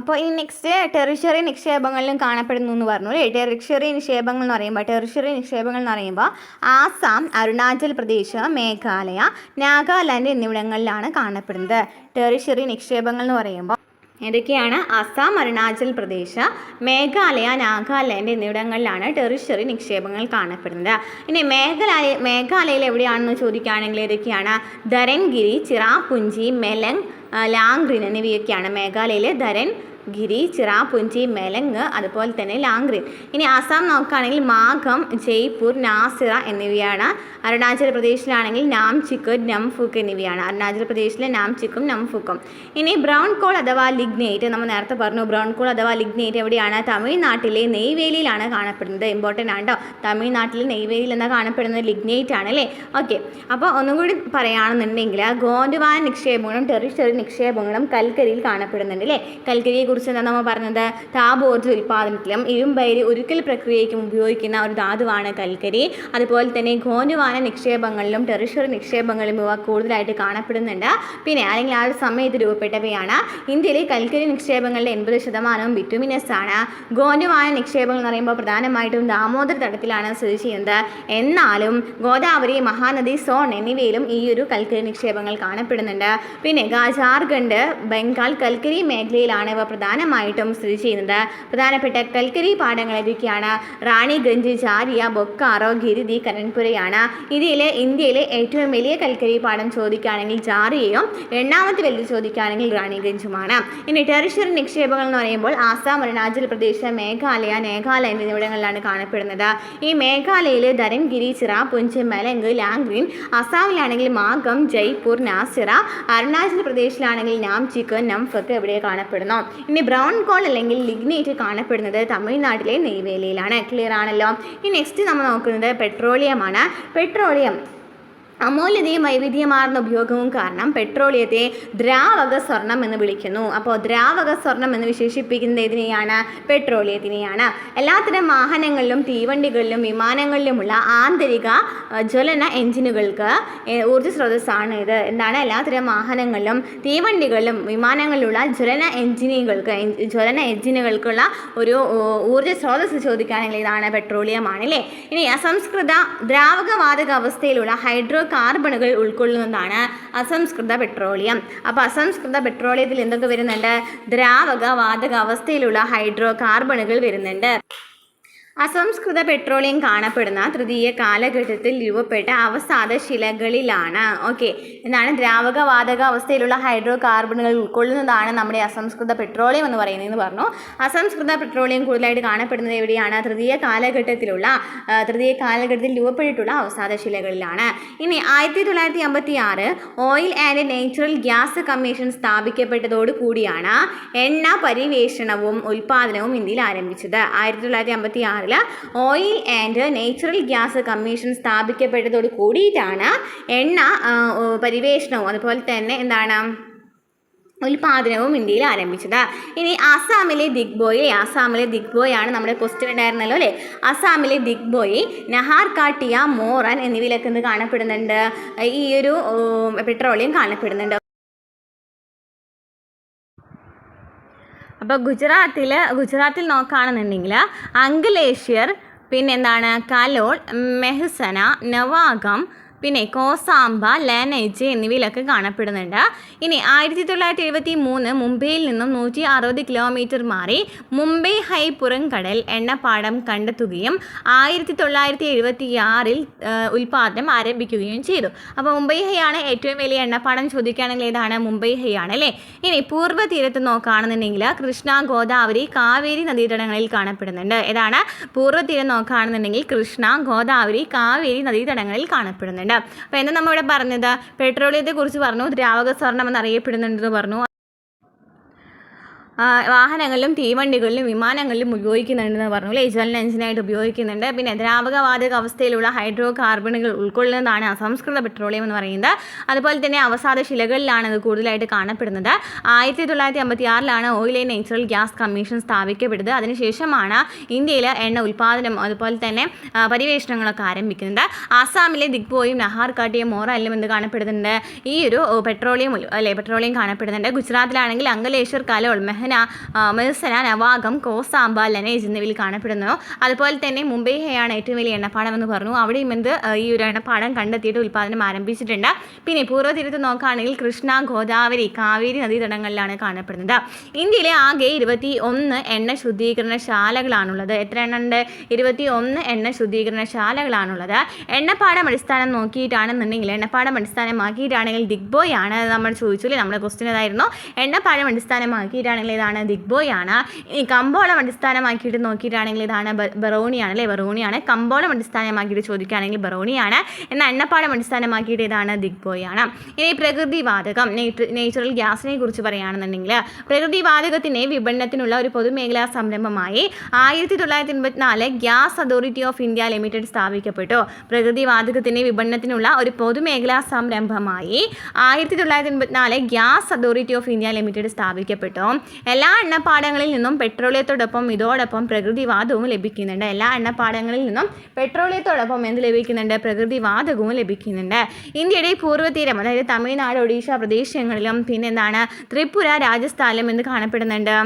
അപ്പോൾ ഈ നെക്സ്റ്റ് ടെറിഷറി നിക്ഷേപങ്ങളിലും കാണപ്പെടുന്നു എന്ന് പറഞ്ഞു അല്ലേ? ടെറിഷറി നിക്ഷേപങ്ങൾ എന്ന് പറയുമ്പോൾ ആസാം, അരുണാചൽ പ്രദേശ്, മേഘാലയ, നാഗാലാൻഡ് എന്നിവിടങ്ങളിലാണ് കാണപ്പെടുന്നത്. ടെറിഷറി നിക്ഷേപങ്ങൾ എന്ന് പറയുമ്പോൾ ഏതൊക്കെയാണ്? ആസാം, അരുണാചൽ പ്രദേശ്, മേഘാലയ, നാഗാലാൻഡ് എന്നിവിടങ്ങളിലാണ് ടെറിഷറി നിക്ഷേപങ്ങൾ കാണപ്പെടുന്നത്. ഇനി മേഘാലയയിൽ എവിടെയാണെന്ന് ചോദിക്കുകയാണെങ്കിൽ ഏതൊക്കെയാണ്? ധരൻഗിരി, ചിറാപുഞ്ചി, മെലങ്, ലാംഗ്രിൻ എന്നിവയൊക്കെയാണ് മേഘാലയയിലെ ധരൻഗിരി, ചിറാപുഞ്ചി, മെലങ്, അതുപോലെ തന്നെ ലാംഗ്രിൻ. ഇനി ആസാം നോക്കുകയാണെങ്കിൽ മാഘം, ജയ്പൂർ, നാസിറ എന്നിവയാണ്. അരുണാചൽ പ്രദേശിലാണെങ്കിൽ നാംചിക്ക്, നംഫുക്ക് എന്നിവയാണ്. അരുണാചൽ പ്രദേശിലെ നാംചിക്കും നംഫുക്കും. ഇനി ബ്രൗൺ കോൾ അഥവാ ലിഗ്നൈറ്റ്, നമ്മൾ നേരത്തെ പറഞ്ഞു ബ്രൗൺ കോൾ അഥവാ ലിഗ്നൈറ്റ് എവിടെയാണ്? തമിഴ്നാട്ടിലെ നെയ്വേലിയിലാണ് കാണപ്പെടുന്നത്. ഇമ്പോർട്ടൻ്റ് ആണ് കേട്ടോ. തമിഴ്നാട്ടിലെ നെയ്വേലിയിൽ എന്നാൽ കാണപ്പെടുന്നത് ലിഗ്നൈറ്റ് ആണ് അല്ലേ? ഓക്കെ. അപ്പോൾ ഒന്നും കൂടി പറയുകയാണെന്നുണ്ടെങ്കിൽ ഗോണ്ട്വാന നിക്ഷേപങ്ങളും ടെറിഷറി നിക്ഷേപങ്ങളും കൽക്കരിയിൽ കാണപ്പെടുന്നുണ്ട് അല്ലേ? കൽക്കരിയെ കുറിച്ച് എന്താ നമ്മൾ പറഞ്ഞത്? താപോർജ്ജ ഉൽപ്പാദനത്തിലും ഇരുമ്പയിര് ഉരുക്കൽ പ്രക്രിയയ്ക്കും ഉപയോഗിക്കുന്ന ഒരു ധാതുവാണ് കൽക്കരി. അതുപോലെ തന്നെ ഗോണ്ട്വാന നിക്ഷേപങ്ങളിലും ടെറിഷറി നിക്ഷേപങ്ങളിലും ഇവ കൂടുതലായിട്ട് കാണപ്പെടുന്നുണ്ട്. പിന്നെ അല്ലെങ്കിൽ ആ ഒരു സമയത്ത് രൂപപ്പെട്ടവയാണ്. ഇന്ത്യയിലെ കൽക്കരി നിക്ഷേപങ്ങളുടെ 80% ബിറ്റുമിനസ് ആണ്. ഗോണ്ട്വാന നിക്ഷേപങ്ങൾ എന്ന് പറയുമ്പോൾ പ്രധാനമായിട്ടും ദാമോദർ തടത്തിലാണ് സ്ഥിതി ചെയ്യുന്നത്. എന്നാലും ഗോദാവരി, മഹാനദി, സോൺ എന്നിവയിലും ഈ ഒരു കൽക്കരി നിക്ഷേപങ്ങൾ കാണപ്പെടുന്നുണ്ട്. പിന്നെ ജാർഖണ്ഡ്, ബംഗാൾ കൽക്കരി മേഖലയിലാണ് ഇവ പ്രധാനമായിട്ടും സ്ഥിതി ചെയ്യുന്നത്. പ്രധാനപ്പെട്ട കൽക്കരി പാടങ്ങൾ ഏതൊക്കെയാണ്? റാണിഗഞ്ച്, ജാരിയ, ബൊക്കാറോ, ഗിരിധി, കരൺപുരയാണ്. ഇന്ത്യയിലെ ഏറ്റവും വലിയ കൽക്കരി പാടം ചോദിക്കുകയാണെങ്കിൽ ജാരിയയും രണ്ടാമത്തെ വലുത് ചോദിക്കുകയാണെങ്കിൽ റാണിഗഞ്ചുമാണ്. ഇനി ടെറിഷറി നിക്ഷേപങ്ങൾ എന്ന് പറയുമ്പോൾ ആസാം, അരുണാചൽ പ്രദേശ്, മേഘാലയ, നാഗാലാൻഡ് എന്നിവിടങ്ങളിലാണ് കാണപ്പെടുന്നത്. ഈ മേഘാലയയിൽ ധരൻഗിരി, ചിറാപുഞ്ച്, മെലങ്, ലാംഗ്രിൻ, അസാമിലാണെങ്കിൽ മാഘം, ജയ്പൂർ, നാസിറ, അരുണാചൽ പ്രദേശിലാണെങ്കിൽ നാംചിക്ക്, നംഫക്ക് ഇവിടെ കാണപ്പെടുന്നു. ഇനി ബ്രൗൺ കോൾ അല്ലെങ്കിൽ ലിഗ്നൈറ്റ് കാണപ്പെടുന്നത് തമിഴ്നാട്ടിലെ നെയ്വേലിയിലാണ്. ക്ലിയർ ആണല്ലോ? ഈ നെക്സ്റ്റ് നമ്മൾ നോക്കുന്നത് പെട്രോളിയമാണ്. പെട്രോളിയം അമൂല്യതയും വൈവിധ്യമാർന്ന ഉപയോഗവും കാരണം പെട്രോളിയത്തെ ദ്രാവക സ്വർണം എന്ന് വിളിക്കുന്നു. അപ്പോൾ ദ്രാവക സ്വർണം എന്ന് വിശേഷിപ്പിക്കുന്നത് ഏതിനെയാണ്? പെട്രോളിയത്തിനെയാണ്. എല്ലാത്തരം വാഹനങ്ങളിലും തീവണ്ടികളിലും വിമാനങ്ങളിലുമുള്ള ആന്തരിക ജ്വലന എഞ്ചിനുകൾക്ക് ഊർജ്ജ സ്രോതസ്സാണ് ഇത്. എന്താണ്? എല്ലാത്തരം വാഹനങ്ങളിലും തീവണ്ടികളിലും വിമാനങ്ങളിലുള്ള ജ്വലന എഞ്ചിനുകൾക്കുള്ള ഒരു ഊർജ്ജ സ്രോതസ് ചോദിക്കുകയാണെങ്കിൽ ഇതാണ് പെട്രോളിയമാണ് അല്ലേ? ഇനി അസംസ്കൃത ദ്രാവകവാതക അവസ്ഥയിലുള്ള ഹൈഡ്രോ കാർബണുകൾ ഉൾക്കൊള്ളുന്നതാണ് അസംസ്കൃത പെട്രോളിയം. അപ്പോൾ അസംസ്കൃത പെട്രോളിയത്തിൽ എന്തൊക്കെ വരുന്നുണ്ട്? ദ്രാവക വാതക അവസ്ഥയിലുള്ള ഹൈഡ്രോ കാർബണുകൾ വരുന്നുണ്ട്. അസംസ്കൃത പെട്രോളിയം കാണപ്പെടുന്ന തൃതീയ കാലഘട്ടത്തിൽ രൂപപ്പെട്ട അവസാദ ശിലകളിലാണ്. ഓക്കെ. എന്താണ്? ദ്രാവക വാതക അവസ്ഥയിലുള്ള ഹൈഡ്രോ കാർബണുകൾ ഉൾക്കൊള്ളുന്നതാണ് നമ്മുടെ അസംസ്കൃത പെട്രോളിയം എന്ന് പറയുന്നതെന്ന് പറഞ്ഞു. അസംസ്കൃത പെട്രോളിയം കൂടുതലായിട്ട് കാണപ്പെടുന്നത് എവിടെയാണ്? തൃതീയ കാലഘട്ടത്തിൽ രൂപപ്പെട്ടിട്ടുള്ള അവസാദ ശിലകളിലാണ്. ഇനി 1956 oil and natural gas commission സ്ഥാപിക്കപ്പെട്ടതോടു കൂടിയാണ് എണ്ണ പരിവേഷണവും ഉൽപ്പാദനവും ഇന്ത്യയിൽ ആരംഭിച്ചത്. 1956 oil and natural gas commission സ്ഥാപിക്കപ്പെട്ടതോട് കൂടിയിട്ടാണ് എണ്ണ പരിവേഷണവും അതുപോലെ തന്നെ എന്താണ് ഉൽപാദനവും ഇന്ത്യയിൽ ആരംഭിച്ചത്. ഇനി ആസാമിലെ ദിഗ്ബോയ് ആണ് നമ്മുടെ ക്വസ്റ്റ്യൻ ഉണ്ടായിരുന്നല്ലോ അല്ലേ? ആസാമിലെ ദിഗ്ബോയ്, നഹാർകാട്ടിയ, മോറൻ എന്നിവയിലൊക്കെ എന്ത് കാണപ്പെടുന്നുണ്ട്? ഈ ഒരു പെട്രോളിയം കാണപ്പെടുന്നുണ്ട്. അപ്പോൾ ഗുജറാത്തിൽ നോക്കുകയാണെന്നുണ്ടെങ്കിൽ അങ്കലേശ്വർ, പിന്നെന്താണ് കലോൾ, മെഹ്സന, നവാഗം, പിന്നെ കോസാംബ, ലാനേജ് എന്നിവയിലൊക്കെ കാണപ്പെടുന്നുണ്ട്. ഇനി 1973 മുംബൈയിൽ നിന്നും 160 കിലോമീറ്റർ മാറി മുംബൈ ഹൈ പുറംകടൽ എണ്ണപ്പാടം കണ്ടെത്തുകയും 1976 ഉൽപ്പാദനം ആരംഭിക്കുകയും ചെയ്തു. അപ്പോൾ മുംബൈ ഹൈ ആണ് ഏറ്റവും വലിയ എണ്ണപ്പാടം ചോദിക്കുകയാണെങ്കിൽ ഏതാണ്? മുംബൈ ഹൈ ആണ് അല്ലേ? ഇനി പൂർവ്വ തീരത്ത് നോക്കുകയാണെന്നുണ്ടെങ്കിൽ കൃഷ്ണ, ഗോദാവരി, കാവേരി നദീതടങ്ങളിൽ കാണപ്പെടുന്നുണ്ട്. ഏതാണ്? പൂർവ്വ തീരം നോക്കുകയാണെന്നുണ്ടെങ്കിൽ കൃഷ്ണ, ഗോദാവരി, കാവേരി നദീതടങ്ങളിൽ കാണപ്പെടുന്നുണ്ട്. അപ്പോൾ എന്താ നമ്മളിവിടെ പറഞ്ഞത്? പെട്രോളിയത്തെ കുറിച്ച് പറഞ്ഞു, ദ്രാവക സ്വർണം എന്നറിയപ്പെടുന്നുണ്ടെന്ന് പറഞ്ഞു. വാഹനങ്ങളിലും തീവണ്ടികളിലും വിമാനങ്ങളിലും ഉപയോഗിക്കുന്നുണ്ടെന്ന് പറഞ്ഞു അല്ലേ, ജ്വലന എഞ്ചിനായിട്ട് ഉപയോഗിക്കുന്നുണ്ട്. പിന്നെ ദ്രാവകവാതക അവസ്ഥയിലുള്ള ഹൈഡ്രോ കാർബണുകൾ ഉൾക്കൊള്ളുന്നതാണ് അസംസ്കൃത പെട്രോളിയം എന്ന് പറയുന്നത്. അതുപോലെ തന്നെ അവസാദ ശിലകളിലാണ് ഇത് കൂടുതലായിട്ട് കാണപ്പെടുന്നത്. 1956 oil and natural gas commission സ്ഥാപിക്കപ്പെടുന്നത്. അതിനുശേഷമാണ് ഇന്ത്യയിൽ എണ്ണ ഉൽപ്പാദനം അതുപോലെ തന്നെ പര്യവേഷണങ്ങളൊക്കെ ആരംഭിക്കുന്നത്. ആസാമിലെ ദിഗ്ബോയും നഹാർകാട്ടിയും മോറയിലും എന്ത് കാണപ്പെടുന്നുണ്ട്, ഈ ഒരു പെട്രോളിയം കാണപ്പെടുന്നുണ്ട്. ഗുജറാത്തിലാണെങ്കിൽ അങ്കലേശ്വർ, കലോൾ, മെഹ്സന, നവാഗം, കോസാംബ, ലനേജ് എന്നിവയിൽ കാണപ്പെടുന്നു. അതുപോലെ തന്നെ മുംബൈയാണ് ഏറ്റവും വലിയ എണ്ണപ്പാടം എന്ന് പറഞ്ഞു. അവിടെയും ഈ ഒരു എണ്ണപ്പാടം കണ്ടെത്തിയിട്ട് ഉൽപ്പാദനം ആരംഭിച്ചിട്ടുണ്ട്. പിന്നെ പൂർവ്വതീരത്ത് നോക്കുകയാണെങ്കിൽ കൃഷ്ണ, ഗോദാവരി, കാവേരി നദീതടങ്ങളിലാണ് കാണപ്പെടുന്നത്. ഇന്ത്യയിലെ ആകെ 21 എണ്ണ ശുദ്ധീകരണശാലകളാണുള്ളത്. എത്ര എണ്ണം ഉണ്ട്? 21 എണ്ണ ശുദ്ധീകരണശാലകളാണുള്ളത്. എണ്ണപ്പാടം അടിസ്ഥാനമാക്കിയിട്ടാണെങ്കിൽ ദിഗ്ബോയ് ആണ്. നമ്മൾ ചോദിച്ചില്ലേ, നമ്മുടെ ക്വസ്റ്റ്യൻ അതായിരുന്നു. എണ്ണപ്പാടം അടിസ്ഥാനമാക്കിയിട്ടാണെങ്കിൽ ഇതാണ് ദിഗ്ബോയ് ആണ്. ഈ കമ്പോളം അടിസ്ഥാനമാക്കിയിട്ട് നോക്കിയിട്ടാണെങ്കിൽ ഇതാണ് ബറോണിയാണ് അല്ലേ, ബറോണിയാണ്. കമ്പോളം അടിസ്ഥാനമാക്കിയിട്ട് ചോദിക്കുകയാണെങ്കിൽ ബറോണിയാണ്. എന്നാൽ എണ്ണപ്പാടം അടിസ്ഥാനമാക്കിയിട്ട് ഇതാണ് ദിഗ്ബോയ് ആണ്. ഇനി പ്രകൃതിവാതകം നേച്ചുറൽ ഗ്യാസിനെ കുറിച്ച് പറയുകയാണെന്നുണ്ടെങ്കിൽ പ്രകൃതിവാതകത്തിൻ്റെ വിപണനത്തിനുള്ള ഒരു പൊതുമേഖലാ സംരംഭമായി 1984 gas authority of India limited സ്ഥാപിക്കപ്പെട്ടു. പ്രകൃതിവാതകത്തിൻ്റെ വിപണനത്തിനുള്ള ഒരു പൊതുമേഖലാ സംരംഭമായി 1984 gas authority of India limited സ്ഥാപിക്കപ്പെട്ടു. എല്ലാ എണ്ണപ്പാടങ്ങളിൽ നിന്നും പെട്രോളിയത്തോടൊപ്പം ഇതോടൊപ്പം പ്രകൃതിവാതകവും ലഭിക്കുന്നുണ്ട്. എല്ലാ എണ്ണപ്പാടങ്ങളിൽ നിന്നും പെട്രോളിയത്തോടൊപ്പം എന്ത് ലഭിക്കുന്നുണ്ട്? പ്രകൃതിവാതകവും ലഭിക്കുന്നുണ്ട്. ഇന്ത്യയുടെ പൂർവ്വതീരം, അതായത് തമിഴ്നാട്, ഒഡീഷ പ്രദേശങ്ങളിലും പിന്നെ ത്രിപുര, രാജസ്ഥാനിലും എന്ത് കാണപ്പെടുന്നുണ്ട്?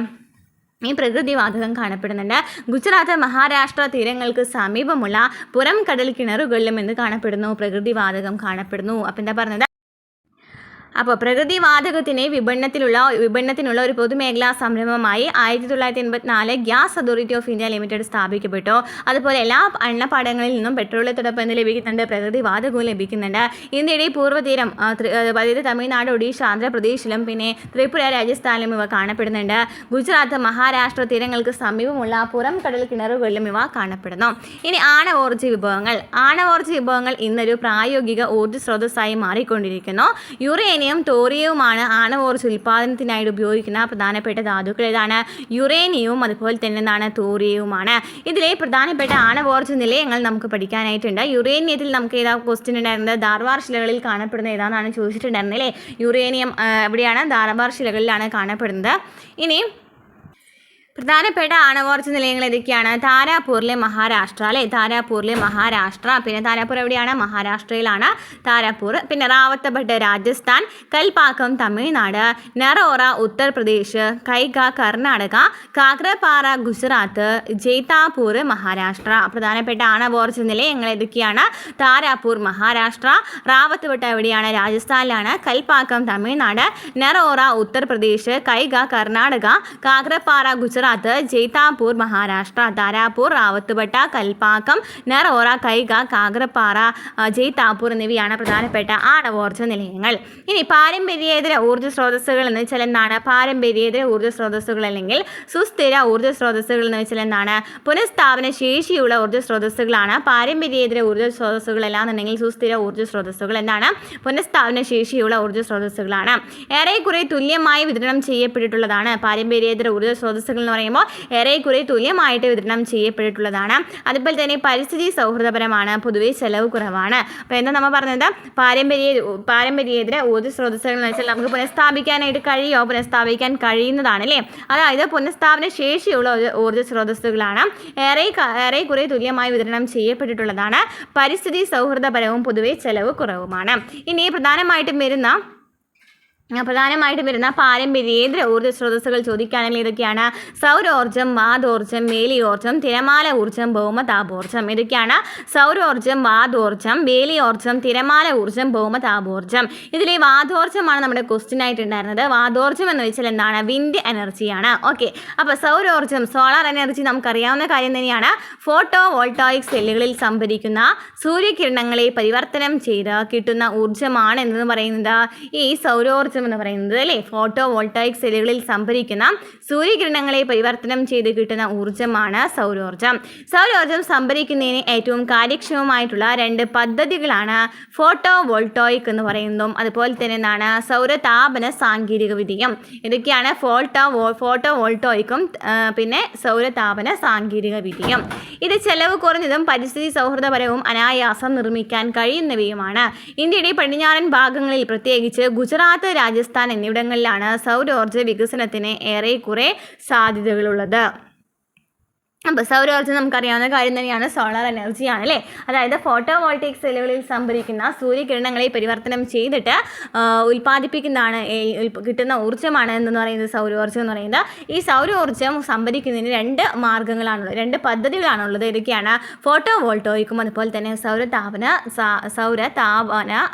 ഈ പ്രകൃതിവാതകം കാണപ്പെടുന്നുണ്ട്. ഗുജറാത്ത്, മഹാരാഷ്ട്ര തീരങ്ങൾക്ക് സമീപമുള്ള പുറം കടൽ കിണറുകളിലും എന്ത് കാണപ്പെടുന്നു? പ്രകൃതിവാതകം കാണപ്പെടുന്നു. അപ്പം എന്താ പറഞ്ഞത്? അപ്പോൾ പ്രകൃതിവാതകത്തിനെ വിപണനത്തിനുള്ള ഒരു പൊതുമേഖലാ സംരംഭമായി 1984 gas authority of India limited സ്ഥാപിക്കപ്പെട്ടു. അതുപോലെ എല്ലാ എണ്ണപ്പാടങ്ങളിൽ നിന്നും പെട്രോളിയത്തോടൊപ്പം എന്ത് ലഭിക്കുന്നുണ്ട്? പ്രകൃതിവാതകവും ലഭിക്കുന്നുണ്ട്. ഇന്ത്യയുടെ പൂർവ്വതീരം, അതായത് തമിഴ്നാട്, ഒഡീഷ, ആന്ധ്രാപ്രദേശിലും പിന്നെ ത്രിപുര, രാജസ്ഥാനിലും ഇവ കാണപ്പെടുന്നുണ്ട്. ഗുജറാത്ത്, മഹാരാഷ്ട്ര തീരങ്ങൾക്ക് സമീപമുള്ള പുറം കടൽ കിണറുകളിലും ഇവ കാണപ്പെടുന്നു. ഇനി ആണവോർജ്ജ വിഭവങ്ങൾ ഇന്നൊരു പ്രായോഗിക ഊർജ്ജ സ്രോതസ്സായി മാറിക്കൊണ്ടിരിക്കുന്നു. യുറേനിയം, തോറിയവുമാണ് ആണവോർജ്ജ ഉൽപ്പാദനത്തിനായിട്ട് ഉപയോഗിക്കുന്ന പ്രധാനപ്പെട്ട ധാതുക്കൾ. ഏതാണ്? യുറേനിയവും അതുപോലെ തന്നെ തോറിയവുമാണ്. ഇതിലെ പ്രധാനപ്പെട്ട ആണവോർജ്ജ നിലയങ്ങൾ നമുക്ക് പഠിക്കാനായിട്ടുണ്ട്. യുറേനിയത്തിൽ നമുക്ക് ഏതാ ക്വസ്റ്റ്യൻ ഉണ്ടായിരുന്നത്? ധാർവാർ ശിലകളിൽ കാണപ്പെടുന്ന ഏതാണെന്നാണ് ചോദിച്ചിട്ടുണ്ടായിരുന്നത് അല്ലേ. യുറേനിയം എവിടെയാണ്? ധാർവാർ ശിലകളിലാണ് കാണപ്പെടുന്നത്. ഇനി പ്രധാനപ്പെട്ട ആണവോർജ്ജ നിലയങ്ങൾ ഏതൊക്കെയാണ്? താരാപൂരിലെ മഹാരാഷ്ട്ര അല്ലേ, താരാപൂരിലെ മഹാരാഷ്ട്ര. പിന്നെ താരാപൂർ എവിടെയാണ്? മഹാരാഷ്ട്രയിലാണ് താരാപൂർ. പിന്നെ റാവത്തഭട്ട് രാജസ്ഥാൻ, കൽപാക്കം തമിഴ്നാട്, നറോറ ഉത്തർപ്രദേശ്, കൈഗ കർണാടക, കാക്രപാറ ഗുജറാത്ത്, ജയ്താപൂർ മഹാരാഷ്ട്ര. പ്രധാനപ്പെട്ട ആണവോർജ്ജ നിലയങ്ങൾ ഏതൊക്കെയാണ്? താരാപൂർ മഹാരാഷ്ട്ര, റാവത്തഭട്ട് എവിടെയാണ്? രാജസ്ഥാനിലാണ്, കൽപാക്കം തമിഴ്നാട്, നറോറ ഉത്തർപ്രദേശ്, കൈഗ കർണാടക, കാക്രപാറ ഗുജറാത്ത്, ജയ്താപൂർ മഹാരാഷ്ട്ര. താരാപൂർ, റാവത്തുപട്ട, കൽപാക്കം, നറോറ, കൈഗ, കാഗ്രപ്പാറ, ജയ്താപൂർ എന്നിവയാണ് പ്രധാനപ്പെട്ട ആണവോർജ്ജ നിലയങ്ങൾ. ഇനി പാരമ്പര്യേതര ഊർജ്ജ സ്രോതസ്സുകൾ എന്ന് വെച്ചാൽ എന്താണ്? പാരമ്പര്യേതര ഊർജ്ജ സ്രോതസ്സുകൾ അല്ലെങ്കിൽ സുസ്ഥിര ഊർജ്ജ സ്രോതസ്സുകൾ എന്ന് വെച്ചാൽ എന്താണ്? പുനഃസ്ഥാപന ശേഷിയുള്ള ഊർജ്ജ സ്രോതസ്സുകളാണ് പാരമ്പര്യേതര ഊർജ്ജ സ്രോതസ്സുകൾ. അല്ലാന്നുണ്ടെങ്കിൽ സുസ്ഥിര ഊർജ്ജ സ്രോതസ്സുകൾ എന്താണ്? പുനഃസ്ഥാപന ശേഷിയുള്ള ഊർജ്ജ സ്രോതസ്സുകളാണ്. ഏറെക്കുറെ തുല്യമായി വിതരണം ചെയ്യപ്പെട്ടിട്ടുള്ളതാണ് പാരമ്പര്യേതര ഊർജ്ജ സ്രോതസ്സുകൾ എന്ന് പറയുമ്പോൾ ഏറെക്കുറെ തുല്യമായിട്ട് വിതരണം ചെയ്യപ്പെട്ടിട്ടുള്ളതാണ്. അതുപോലെ തന്നെ പരിസ്ഥിതി സൗഹൃദപരമാണ്, പൊതുവെ ചെലവ് കുറവാണ്. അപ്പോൾ എന്താ നമ്മൾ പറഞ്ഞത്? പാരമ്പര്യേതര ഊർജ്ജ സ്രോതസ്സുകൾ എന്ന് വെച്ചാൽ നമുക്ക് പുനഃസ്ഥാപിക്കാൻ കഴിയുന്നതാണ് അല്ലേ. അതായത് പുനഃസ്ഥാപന ശേഷിയുള്ള ഊർജ്ജ സ്രോതസ്സുകളാണ്. ഏറെക്കുറെ തുല്യമായി വിതരണം ചെയ്യപ്പെട്ടിട്ടുള്ളതാണ്. പരിസ്ഥിതി സൗഹൃദപരവും പൊതുവെ ചെലവ് കുറവുമാണ്. ഇനി പ്രധാനമായിട്ടും വരുന്ന പാരമ്പര്യേതര ഊർജ്ജ സ്രോതസ്സുകൾ ചോദിക്കുകയാണെങ്കിൽ ഇതൊക്കെയാണ്: സൗരോർജ്ജം, വാതോർജ്ജം, വേലിയോർജ്ജം, തിരമാല ഊർജ്ജം, ഭൗമതാപോർജ്ജം. ഇതൊക്കെയാണ് സൗരോർജ്ജം, വാതോർജ്ജം, വേലിയോർജ്ജം, തിരമാല ഊർജ്ജം, ഭൗമതാപോർജ്ജം. ഇതിൽ വാതോർജ്ജമാണ് നമ്മുടെ ക്വസ്റ്റ്യൻ ആയിട്ടുണ്ടായിരുന്നത്. വാതോർജ്ജം എന്ന് വെച്ചാൽ എന്താണ്? വിൻഡ് എനർജിയാണ്. ഓക്കെ, അപ്പോൾ സൗരോർജ്ജം, സോളാർ എനർജി നമുക്കറിയാവുന്ന കാര്യം തന്നെയാണ്. ഫോട്ടോ വോൾട്ടായിക് സെല്ലുകളിൽ സംഭരിക്കുന്ന സൂര്യകിരണങ്ങളെ പരിവർത്തനം ചെയ്ത് കിട്ടുന്ന ഊർജ്ജമാണ് എന്ന് പറയുന്നത് ഈ സൗരോർജ്ജം വാതോർജ്ജം എന്ന് പറയുന്നത് അല്ലേ ഫോട്ടോ വോൾട്ടായിക് സെല്ലുകളിൽ സംഭരിക്കുന്ന സൂര്യകിരണങ്ങളെ പരിവർത്തനം ചെയ്ത് കിട്ടുന്ന ഊർജ്ജമാണ് സൗരോർജ്ജം. സൗരോർജ്ജം സംഭരിക്കുന്നതിന് ഏറ്റവും കാര്യക്ഷമമായിട്ടുള്ള 2 പദ്ധതികളാണ് ഫോട്ടോ വോൾട്ടായിക് എന്ന് പറയുന്നതും അതുപോലെ തന്നെ എന്താണ് സൗരതാപന സാങ്കേതിക വിദ്യയും. ഇതൊക്കെയാണ് ഫോട്ടോ വോൾട്ടായിക്കും പിന്നെ സൗരതാപന സാങ്കേതിക വിദ്യയും. ഇത് ചെലവ് കുറഞ്ഞതും പരിസ്ഥിതി സൗഹൃദപരവും അനായാസം നിർമ്മിക്കാൻ കഴിയുന്നവയുമാണ്. ഇന്ത്യയുടെ പടിഞ്ഞാറൻ ഭാഗങ്ങളിൽ പ്രത്യേകിച്ച് ഗുജറാത്ത്, രാജസ്ഥാൻ എന്നിവിടങ്ങളിലാണ് സൗരോർജ്ജ വികസനത്തിന് ഏറെക്കുറെ സാധ്യതകളുള്ളത്. അപ്പോൾ സൗരോർജ്ജം നമുക്കറിയാവുന്ന കാര്യം തന്നെയാണ്, സോളാർ എനർജിയാണ് അല്ലേ. അതായത് ഫോട്ടോ വോൾട്ടിക് സെല്ലുകളിൽ സംഭരിക്കുന്ന സൂര്യകിരണങ്ങളെ പരിവർത്തനം ചെയ്തിട്ട് ഉൽപ്പാദിപ്പിക്കുന്നതാണ് കിട്ടുന്ന ഊർജ്ജമാണ് എന്ന് പറയുന്നത് സൗരോർജ്ജം എന്ന് പറയുന്നത്. ഈ സൗരോർജ്ജം സംഭരിക്കുന്നതിന് 2 മാർഗ്ഗങ്ങളാണുള്ളത്, 2 പദ്ധതികളാണുള്ളത്. ഇതൊക്കെയാണ് ഫോട്ടോ വോൾട്ടോയിക്കും അതുപോലെ തന്നെ സൗരതാപന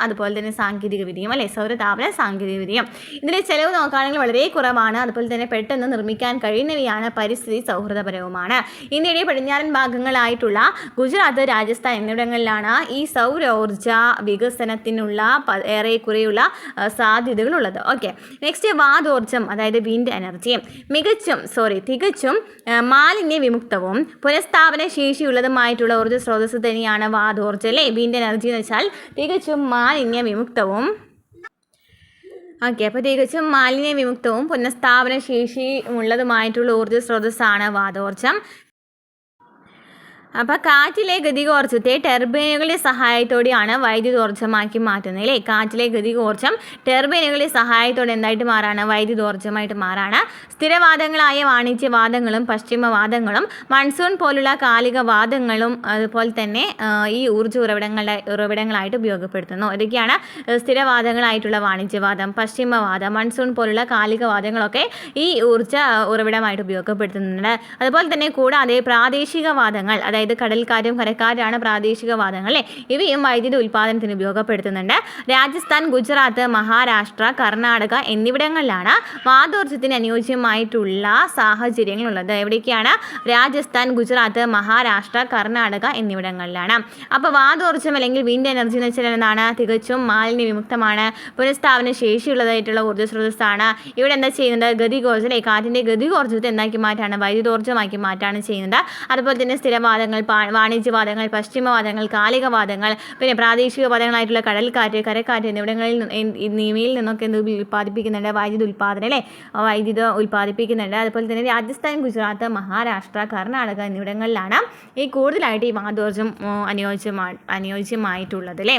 അതുപോലെ തന്നെ സാങ്കേതിക വിദ്യയും അല്ലേ, സൗരതാപന സാങ്കേതിക വിദ്യയും. ഇതിൻ്റെ ചെലവ് നോക്കുകയാണെങ്കിൽ വളരെ കുറവാണ്, അതുപോലെ തന്നെ പെട്ടെന്ന് നിർമ്മിക്കാൻ കഴിയുന്നവയാണ്, പരിസ്ഥിതി സൗഹൃദപരവുമാണ്. ഇന്ത്യയുടെ പടിഞ്ഞാറൻ ഭാഗങ്ങളായിട്ടുള്ള ഗുജറാത്ത്, രാജസ്ഥാൻ എന്നിവിടങ്ങളിലാണ് ഈ സൗരോർജ്ജ വികസനത്തിനുള്ള ഏറെക്കുറെയുള്ള സാധ്യതകളുള്ളത്. ഓക്കെ, നെക്സ്റ്റ് വാതോർജ്ജം അതായത് വിൻഡ് എനർജി. തികച്ചും മാലിന്യ വിമുക്തവും പുനഃസ്ഥാപന ശേഷിയുള്ളതുമായിട്ടുള്ള ഊർജ്ജ സ്രോതസ് തന്നെയാണ് വാതോർജ്ജം അല്ലേ. വിൻഡ് എനർജി എന്ന് വെച്ചാൽ തികച്ചും മാലിന്യ വിമുക്തവും അപ്പോൾ തികച്ചും മാലിന്യ വിമുക്തവും പുനഃസ്ഥാപന ശേഷിയുള്ളതുമായിട്ടുള്ള ഊർജ്ജ സ്രോതസ്സാണ് വാതോർജ്ജം. അപ്പോൾ കാറ്റിലെ ഗതികോർജ്ജത്തെ ടർബൈനുകളുടെ സഹായത്തോടെയാണ് വൈദ്യുതോർജ്ജമാക്കി മാറ്റുന്നത് അല്ലേ. കാറ്റിലെ ഗതികോർജ്ജം ടർബൈനുകളുടെ സഹായത്തോടെ എന്തായിട്ട് മാറാണ്, വൈദ്യുതോർജ്ജമായിട്ട് മാറാണ്. സ്ഥിരവാദങ്ങളായ വാണിജ്യവാദങ്ങളും പശ്ചിമവാദങ്ങളും മൺസൂൺ പോലുള്ള കാലിക വാദങ്ങളും അതുപോലെ തന്നെ ഈ ഊർജ്ജ ഉറവിടങ്ങളായിട്ട് ഉപയോഗപ്പെടുത്തുന്നു. ഇതൊക്കെയാണ് സ്ഥിരവാദങ്ങളായിട്ടുള്ള വാണിജ്യവാദം, പശ്ചിമവാദം, മൺസൂൺ പോലുള്ള കാലിക വാദങ്ങളൊക്കെ ഈ ഊർജ്ജ ഉറവിടമായിട്ട് ഉപയോഗപ്പെടുത്തുന്നുണ്ട്. അതുപോലെ തന്നെ കൂടാതെ പ്രാദേശികവാദങ്ങൾ, അതായത് കടൽക്കാരും കരക്കാരാണ് പ്രാദേശികവാദങ്ങൾ അല്ലേ, ഇവയും വൈദ്യുതി ഉൽപ്പാദനത്തിന് ഉപയോഗപ്പെടുത്തുന്നുണ്ട്. രാജസ്ഥാൻ, ഗുജറാത്ത്, മഹാരാഷ്ട്ര, കർണാടക എന്നിവിടങ്ങളിലാണ് വാതോർജ്ജത്തിന് അനുയോജ്യമായിട്ടുള്ള സാഹചര്യങ്ങളുള്ളത്. എവിടേക്കാണ്? രാജസ്ഥാൻ, ഗുജറാത്ത്, മഹാരാഷ്ട്ര, കർണാടക എന്നിവിടങ്ങളിലാണ്. അപ്പോൾ വാതോർജ്ജം അല്ലെങ്കിൽ വിൻഡ് എനർജി എന്ന് വെച്ചാൽ എന്താണ്, തികച്ചും മാലിന്യ വിമുക്തമാണ്, പുനഃസ്ഥാപന ശേഷിയുള്ളതായിട്ടുള്ള ഊർജ്ജ സ്രോതസ്സാണ്. ഇവിടെ എന്താ ചെയ്യുന്നത്, ഗതികോർജ്ജം അല്ലേ, കാറ്റിൻ്റെ ഗതികോർജ്ജത്തെ എന്താക്കി മാറ്റാണ്, വൈദ്യുതോർജ്ജമാക്കി മാറ്റാണ് ചെയ്യുന്നത്. അതുപോലെ തന്നെ സ്ഥിരവാദങ്ങൾ, വാണിജ്യവാദങ്ങൾ, പശ്ചിമവാദങ്ങൾ, കാലികവാദങ്ങൾ, പിന്നെ പ്രാദേശിക വാദങ്ങളായിട്ടുള്ള കടൽക്കാറ്റ്, കരക്കാറ്റ് എന്നിവയിൽ നിന്നൊക്കെ എന്ത് ഉൽപ്പാദിപ്പിക്കുന്നുണ്ട്, വൈദ്യുതി ഉൽപ്പാദനം അല്ലേ, വൈദ്യുതി ഉൽപ്പാദിപ്പിക്കുന്നുണ്ട്. അതുപോലെ തന്നെ രാജസ്ഥാൻ, ഗുജറാത്ത്, മഹാരാഷ്ട്ര, കർണാടക എന്നിവിടങ്ങളിലാണ് ഈ കൂടുതലായിട്ട് ഈ വാതോർജ്ജം അനുയോജ്യമായിട്ടുള്ളത് അല്ലേ.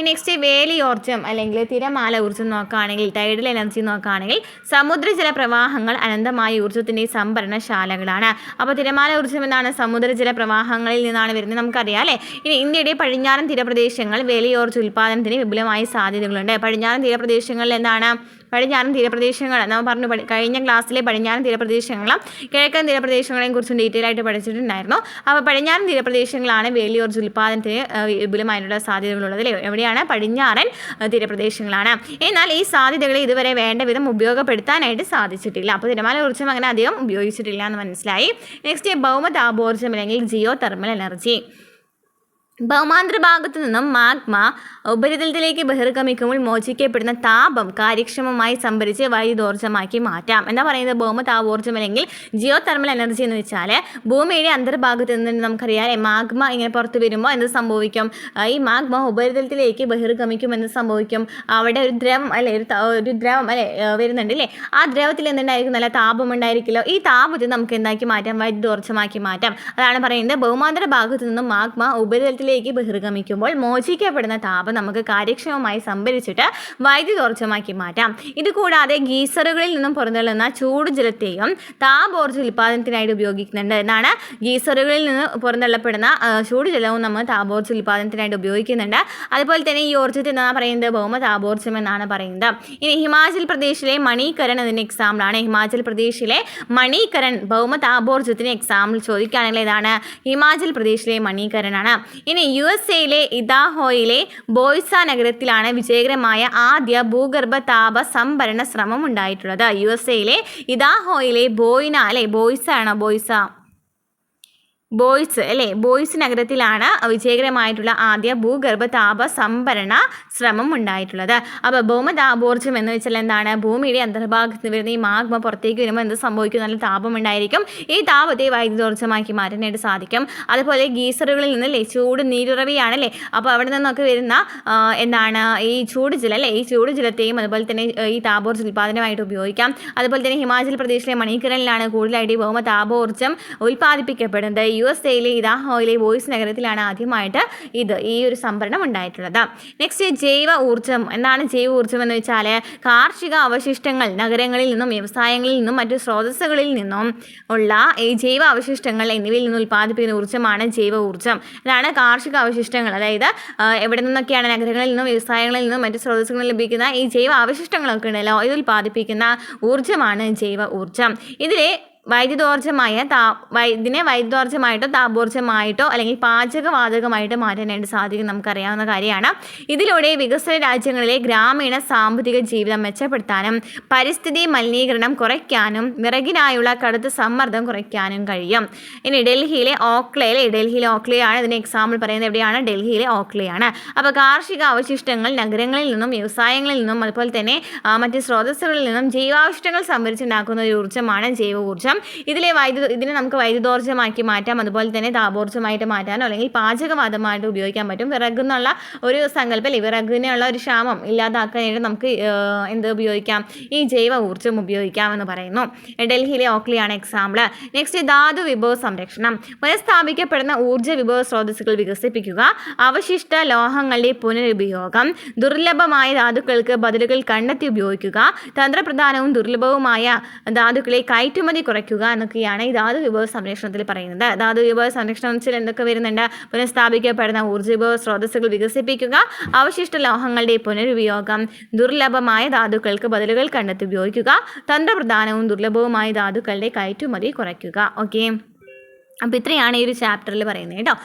നെക്സ്റ്റ് വേലിയോർജ്ജം അല്ലെങ്കിൽ തിരമാല ഊർജ്ജം നോക്കുകയാണെങ്കിൽ, ടൈഡൽ എനർജി നോക്കുകയാണെങ്കിൽ സമുദ്രജല പ്രവാഹങ്ങൾ അനന്തമായ ഊർജ്ജത്തിൻ്റെ സംഭരണശാലകളാണ്. അപ്പോൾ തിരമാല ഊർജ്ജം എന്നാണ് സമുദ്രജല പ്രവാഹങ്ങളിൽ നിന്നാണ് വരുന്നത്, നമുക്കറിയാം അല്ലേ. ഇനി ഇന്ത്യയുടെ പടിഞ്ഞാറൻ തീരപ്രദേശങ്ങൾ വേലിയോർജ്ജ ഉൽപ്പാദനത്തിന് വിപുലമായ സാധ്യതകളുണ്ട്. പടിഞ്ഞാറൻ തീരപ്രദേശങ്ങളിൽ എന്താണ്, പടിഞ്ഞാറൻ തീരപ്രദേശങ്ങൾ നമ്മൾ പറഞ്ഞു, കഴിഞ്ഞ ക്ലാസ്സിലെ പടിഞ്ഞാറൻ തീരപ്രദേശങ്ങളും കിഴക്കൻ തീരപ്രദേശങ്ങളെയും കുറിച്ചും ഡീറ്റെയിൽ ആയിട്ട് പഠിച്ചിട്ടുണ്ടായിരുന്നു. അപ്പോൾ പടിഞ്ഞാറൻ തീരപ്രദേശങ്ങളാണ് വേലിയോർജ്ജ ഉൽപ്പാദനത്തിന് വിപുലമായിട്ടുള്ള സാധ്യതകളുള്ളത് അല്ലേ. എവിടെയാണ്? പടിഞ്ഞാറൻ തീരപ്രദേശങ്ങളാണ്. എന്നാൽ ഈ സാധ്യതകളെ ഇതുവരെ വേണ്ട വിധം ഉപയോഗപ്പെടുത്താനായിട്ട് സാധിച്ചിട്ടില്ല. അപ്പോൾ തിരമാല ഊർജ്ജം അങ്ങനെ അധികം ഉപയോഗിച്ചിട്ടില്ല എന്ന് മനസ്സിലായി. നെക്സ്റ്റ് ഭൗമതാപോർജ്ജം അല്ലെങ്കിൽ ജിയോ തെർമൽ എനർജി. ഭൗമാന്തര ഭാഗത്തു നിന്നും മാഗ്മ ഉപരിതലത്തിലേക്ക് ബഹിർഗമിക്കുമ്പോൾ മോചിക്കപ്പെടുന്ന താപം കാര്യക്ഷമമായി സംഭരിച്ച് വൈദ്യുതോർജ്ജമാക്കി മാറ്റാം. എന്താ പറയുന്നത്, ഭൗമതാപോർജ്ജം അല്ലെങ്കിൽ ജിയോ തെർമൽ എനർജി എന്ന് വെച്ചാൽ ഭൂമിയുടെ അന്തർഭാഗത്ത് നിന്ന് നമുക്കറിയാം മാഗ്മ ഇങ്ങനെ പുറത്ത് വരുമ്പോൾ എന്ത് സംഭവിക്കും, ഈ മാഗ്മ ഉപരിതലത്തിലേക്ക് ബഹിർഗമിക്കും. എന്ത് സംഭവിക്കും, അവിടെ ഒരു ദ്രവം വരുന്നുണ്ട് അല്ലേ. ആ ദ്രവത്തിൽ എന്തുണ്ടായിരിക്കും, നല്ല താപം ഉണ്ടായിരിക്കില്ലോ. ഈ താപത്തെ നമുക്ക് എന്താക്കി മാറ്റാം, വൈദ്യുതോർജ്ജമാക്കി മാറ്റാം. അതാണ് പറയുന്നത്, ഭൗമാന്തര ഭാഗത്തു നിന്നും മാഗ്മ ഉപരിതലത്തിൽ ലേക്ക് ബഹിർഗമിക്കുമ്പോൾ മോചിക്കപ്പെടുന്ന താപം നമുക്ക് കാര്യക്ഷമമായി സംഭരിച്ചിട്ട് വൈദ്യുതോർജ്ജമാക്കി മാറ്റാം. ഇത് കൂടാതെ ഗീസറുകളിൽ നിന്നും പുറന്തള്ളുന്ന ചൂടുജലത്തെയും താപോർജ്ജ ഉൽപ്പാദനത്തിനായിട്ട് ഉപയോഗിക്കുന്നുണ്ട്. എന്നാണ്, ഗീസറുകളിൽ നിന്ന് പുറന്തള്ളപ്പെടുന്ന ചൂടുജലവും നമ്മൾ താപോർജ്ജ ഉൽപ്പാദനത്തിനായിട്ട് ഉപയോഗിക്കുന്നുണ്ട്. അതുപോലെ തന്നെ ഈ ഊർജ്ജത്തെ എന്നാണ് പറയുന്നത്, ഭൗമതാപോർജ്ജം എന്നാണ് പറയുന്നത്. ഇനി ഹിമാചൽ പ്രദേശിലെ മണികരൺ അതിന് എക്സാമ്പിളാണ്. ഹിമാചൽ പ്രദേശിലെ മണികരൺ ഭൗമതാപോർജ്ജത്തിന് എക്സാമ്പിൾ ചോദിക്കുകയാണെങ്കിൽ ഏതാണ്, ഹിമാചൽ പ്രദേശിലെ മണികരണാണ്. ഇനി USA ഇദാഹോയിലെ ബോയ്സ നഗരത്തിലാണ് വിജയകരമായ ആദ്യ ഭൂഗർഭ താപ സംഭരണ ശ്രമം ഉണ്ടായിട്ടുള്ളത്. USA ഇദാഹോയിലെ ബോയ്സ ബോയ്സ് അല്ലേ, ബോയ്സ് നഗരത്തിലാണ് വിജയകരമായിട്ടുള്ള ആദ്യ ഭൂഗർഭ താപ സംഭരണ ശ്രമം ഉണ്ടായിട്ടുള്ളത്. അപ്പോൾ ഭൗമതാപോർജ്ജം എന്ന് വെച്ചാൽ എന്താണ്? ഭൂമിയുടെ അന്തർഭാഗത്ത് വരുന്ന ഈ മാഗ്മ പുറത്തേക്ക് വരുമ്പോൾ എന്ത് സംഭവിക്കും? നല്ല താപം ഉണ്ടായിരിക്കും. ഈ താപത്തെ വൈദ്യുതോർജ്ജമാക്കി മാറ്റാനായിട്ട് സാധിക്കും. അതുപോലെ ഗീസറുകളിൽ നിന്ന് ചൂട് നീരുറവിയാണല്ലേ, അപ്പോൾ അവിടെ നിന്നൊക്കെ വരുന്ന എന്താണ് ഈ ചൂട് ജലം അല്ലേ, ഈ ചൂട് ജലത്തെയും അതുപോലെ തന്നെ ഈ താപോർജ്ജ ഉൽപ്പാദനമായിട്ട് ഉപയോഗിക്കാം. അതുപോലെ തന്നെ ഹിമാചൽ പ്രദേശിലെ മണിക്കരനിലാണ് കൂടുതലായിട്ട് ഈ ഭൗമ താപോർജ്ജം ഉൽപ്പാദിപ്പിക്കപ്പെടുന്നത്. USA ഇദാഹോയിലെ ബോയ്സ് നഗരത്തിലാണ് ആദ്യമായിട്ട് ഈ ഒരു സംഭരണം ഉണ്ടായിട്ടുള്ളത്. നെക്സ്റ്റ് ജൈവ ഊർജ്ജം. എന്താണ് ജൈവ ഊർജ്ജം എന്ന് വെച്ചാൽ കാർഷിക അവശിഷ്ടങ്ങൾ നഗരങ്ങളിൽ നിന്നും വ്യവസായങ്ങളിൽ നിന്നും മറ്റു സ്രോതസ്സുകളിൽ നിന്നും ഉള്ള ഈ ജൈവ അവശിഷ്ടങ്ങൾ എന്നിവയിൽ നിന്ന് ഉൽപ്പാദിപ്പിക്കുന്ന ഊർജ്ജമാണ് ജൈവ ഊർജ്ജം. ഇതാണ് കാർഷിക അവശിഷ്ടങ്ങൾ, അതായത് എവിടെ നിന്നൊക്കെയാണ്? നഗരങ്ങളിൽ നിന്നും വ്യവസായങ്ങളിൽ നിന്നും മറ്റു സ്രോതസ്സുകളിൽ ലഭിക്കുന്ന ഈ ജൈവ അവശിഷ്ടങ്ങളൊക്കെ ഉണ്ടല്ലോ, ഇത് ഉൽപ്പാദിപ്പിക്കുന്ന ഊർജ്ജമാണ് ജൈവ ഊർജ്ജം. ഇതിലെ ഇതിനെ വൈദ്യുതോർജ്ജമായിട്ടോ താപോർജ്ജമായിട്ടോ അല്ലെങ്കിൽ പാചകവാതകമായിട്ട് മാറ്റാനായിട്ട് സാധിക്കും, നമുക്കറിയാവുന്ന കാര്യമാണ്. ഇതിലൂടെ വികസന രാജ്യങ്ങളിലെ ഗ്രാമീണ സാമ്പത്തിക ജീവിതം മെച്ചപ്പെടുത്താനും പരിസ്ഥിതി മലിനീകരണം കുറയ്ക്കാനും വിറകിനായുള്ള കടുത്ത സമ്മർദ്ദം കുറയ്ക്കാനും കഴിയും. ഇനി ഡൽഹിയിലെ ഓക്ലയാണ് ഇതിന് എക്സാമ്പിൾ പറയുന്നത്. എവിടെയാണ്? ഡൽഹിയിലെ ഓക്ലയാണ്. അപ്പോൾ കാർഷിക അവശിഷ്ടങ്ങൾ നഗരങ്ങളിൽ നിന്നും വ്യവസായങ്ങളിൽ നിന്നും അതുപോലെ തന്നെ മറ്റ് സ്രോതസ്സുകളിൽ നിന്നും ജൈവാവശിഷ്ടങ്ങൾ സംഭരിച്ചുണ്ടാക്കുന്ന ഒരു ഊർജ്ജമാണ് ജൈവ ഊർജ്ജം. ഇതിനെ നമുക്ക് വൈദ്യുതോർജ്ജമാക്കി മാറ്റാം, അതുപോലെ തന്നെ താപോർജ്ജമായിട്ട് മാറ്റാനോ അല്ലെങ്കിൽ പാചകവാതമായിട്ട് ഉപയോഗിക്കാൻ പറ്റും. വിറകുന്നുള്ള ഒരു സങ്കല്പം, വിറകിനുള്ള ഒരു ക്ഷാമം ഇല്ലാതാക്കാനായിട്ട് നമുക്ക് എന്ത് ഉപയോഗിക്കാം? ഈ ജൈവ ഊർജ്ജം ഉപയോഗിക്കാമെന്ന് പറയുന്നു. ഡൽഹിയിലെ ഓക്ലിയാണ് എക്സാമ്പിൾ. നെക്സ്റ്റ് ധാതു വിഭവ സംരക്ഷണം. പുനഃസ്ഥാപിക്കപ്പെടുന്ന ഊർജ്ജ വിഭവ സ്രോതസ്സുകൾ വികസിപ്പിക്കുക, അവശിഷ്ട ലോഹങ്ങളുടെ പുനരുപയോഗം, ദുർലഭമായ ധാതുക്കൾക്ക് ബദലുകൾ കണ്ടെത്തി ഉപയോഗിക്കുക, തന്ത്രപ്രധാനവും ദുർലഭവുമായ ധാതുക്കളെ കയറ്റുമതി കുറയ്ക്കുക എന്നൊക്കെയാണ് ഈ ധാതു വിഭവ സംരക്ഷണത്തിൽ പറയുന്നത്. ധാതു വിഭവ സംരക്ഷണം വെച്ചാൽ എന്തൊക്കെ വരുന്നുണ്ട്? പുനഃസ്ഥാപിക്കപ്പെടുന്ന ഊർജ്ജ വിഭവ സ്രോതസ്സുകൾ വികസിപ്പിക്കുക, അവശിഷ്ട ലോഹങ്ങളുടെ പുനരുപയോഗം, ദുർലഭമായ ധാതുക്കൾക്ക് ബദലുകൾ കണ്ടെത്തി ഉപയോഗിക്കുക, തന്ത്രപ്രധാനവും ദുർലഭവുമായ ധാതുക്കളുടെ കയറ്റുമതി കുറയ്ക്കുക. ഓക്കെ, അപ്പോൾ ഇത്രയാണ് ഈ ഒരു ചാപ്റ്ററിൽ പറയുന്നത് കേട്ടോ.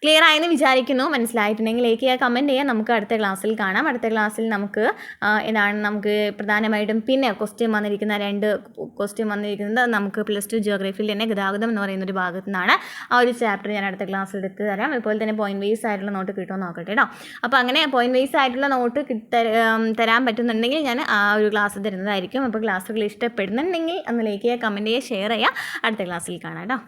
ക്ലിയർ ആയെന്ന് വിചാരിക്കുന്നു. മനസ്സിലായിട്ടുണ്ടെങ്കിൽ ലൈക്ക് ചെയ്യുക, കമൻറ്റ് ചെയ്യുക. നമുക്ക് അടുത്ത ക്ലാസ്സിൽ കാണാം. അടുത്ത ക്ലാസ്സിൽ നമുക്ക് നമുക്ക് പ്രധാനമായിട്ടും പിന്നെ രണ്ട് ക്വസ്റ്റ്യൻ വന്നിരിക്കുന്നത് നമുക്ക് +2 ജിയോഗ്രഫിയിൽ തന്നെ ഗതാഗതം എന്ന് പറയുന്നൊരു ഭാഗത്തു നിന്നാണ്. ആ ഒരു ചാപ്റ്റർ ഞാൻ അടുത്ത ക്ലാസ്സിൽ എടുത്ത് തരാം. അതുപോലെ തന്നെ പോയിന്റ് വൈസ് ആയിട്ടുള്ള നോട്ട് കിട്ടുമോ നോക്കട്ടെ കേട്ടോ. അപ്പോൾ അങ്ങനെ പോയിന്റ് വൈസ് ആയിട്ടുള്ള നോട്ട് തരാൻ പറ്റുന്നുണ്ടെങ്കിൽ ഞാൻ ആ ഒരു ക്ലാസ് തരുന്നതായിരിക്കും. അപ്പോൾ ക്ലാസ്സുകൾ ഇഷ്ടപ്പെടുന്നുണ്ടെങ്കിൽ ഒന്ന് ലൈക്ക് ചെയ്യുക, കമൻറ്റ് ചെയ്യുക, ഷെയർ ചെയ്യുക. അടുത്ത ക്ലാസ്സിൽ കാണാം കേട്ടോ.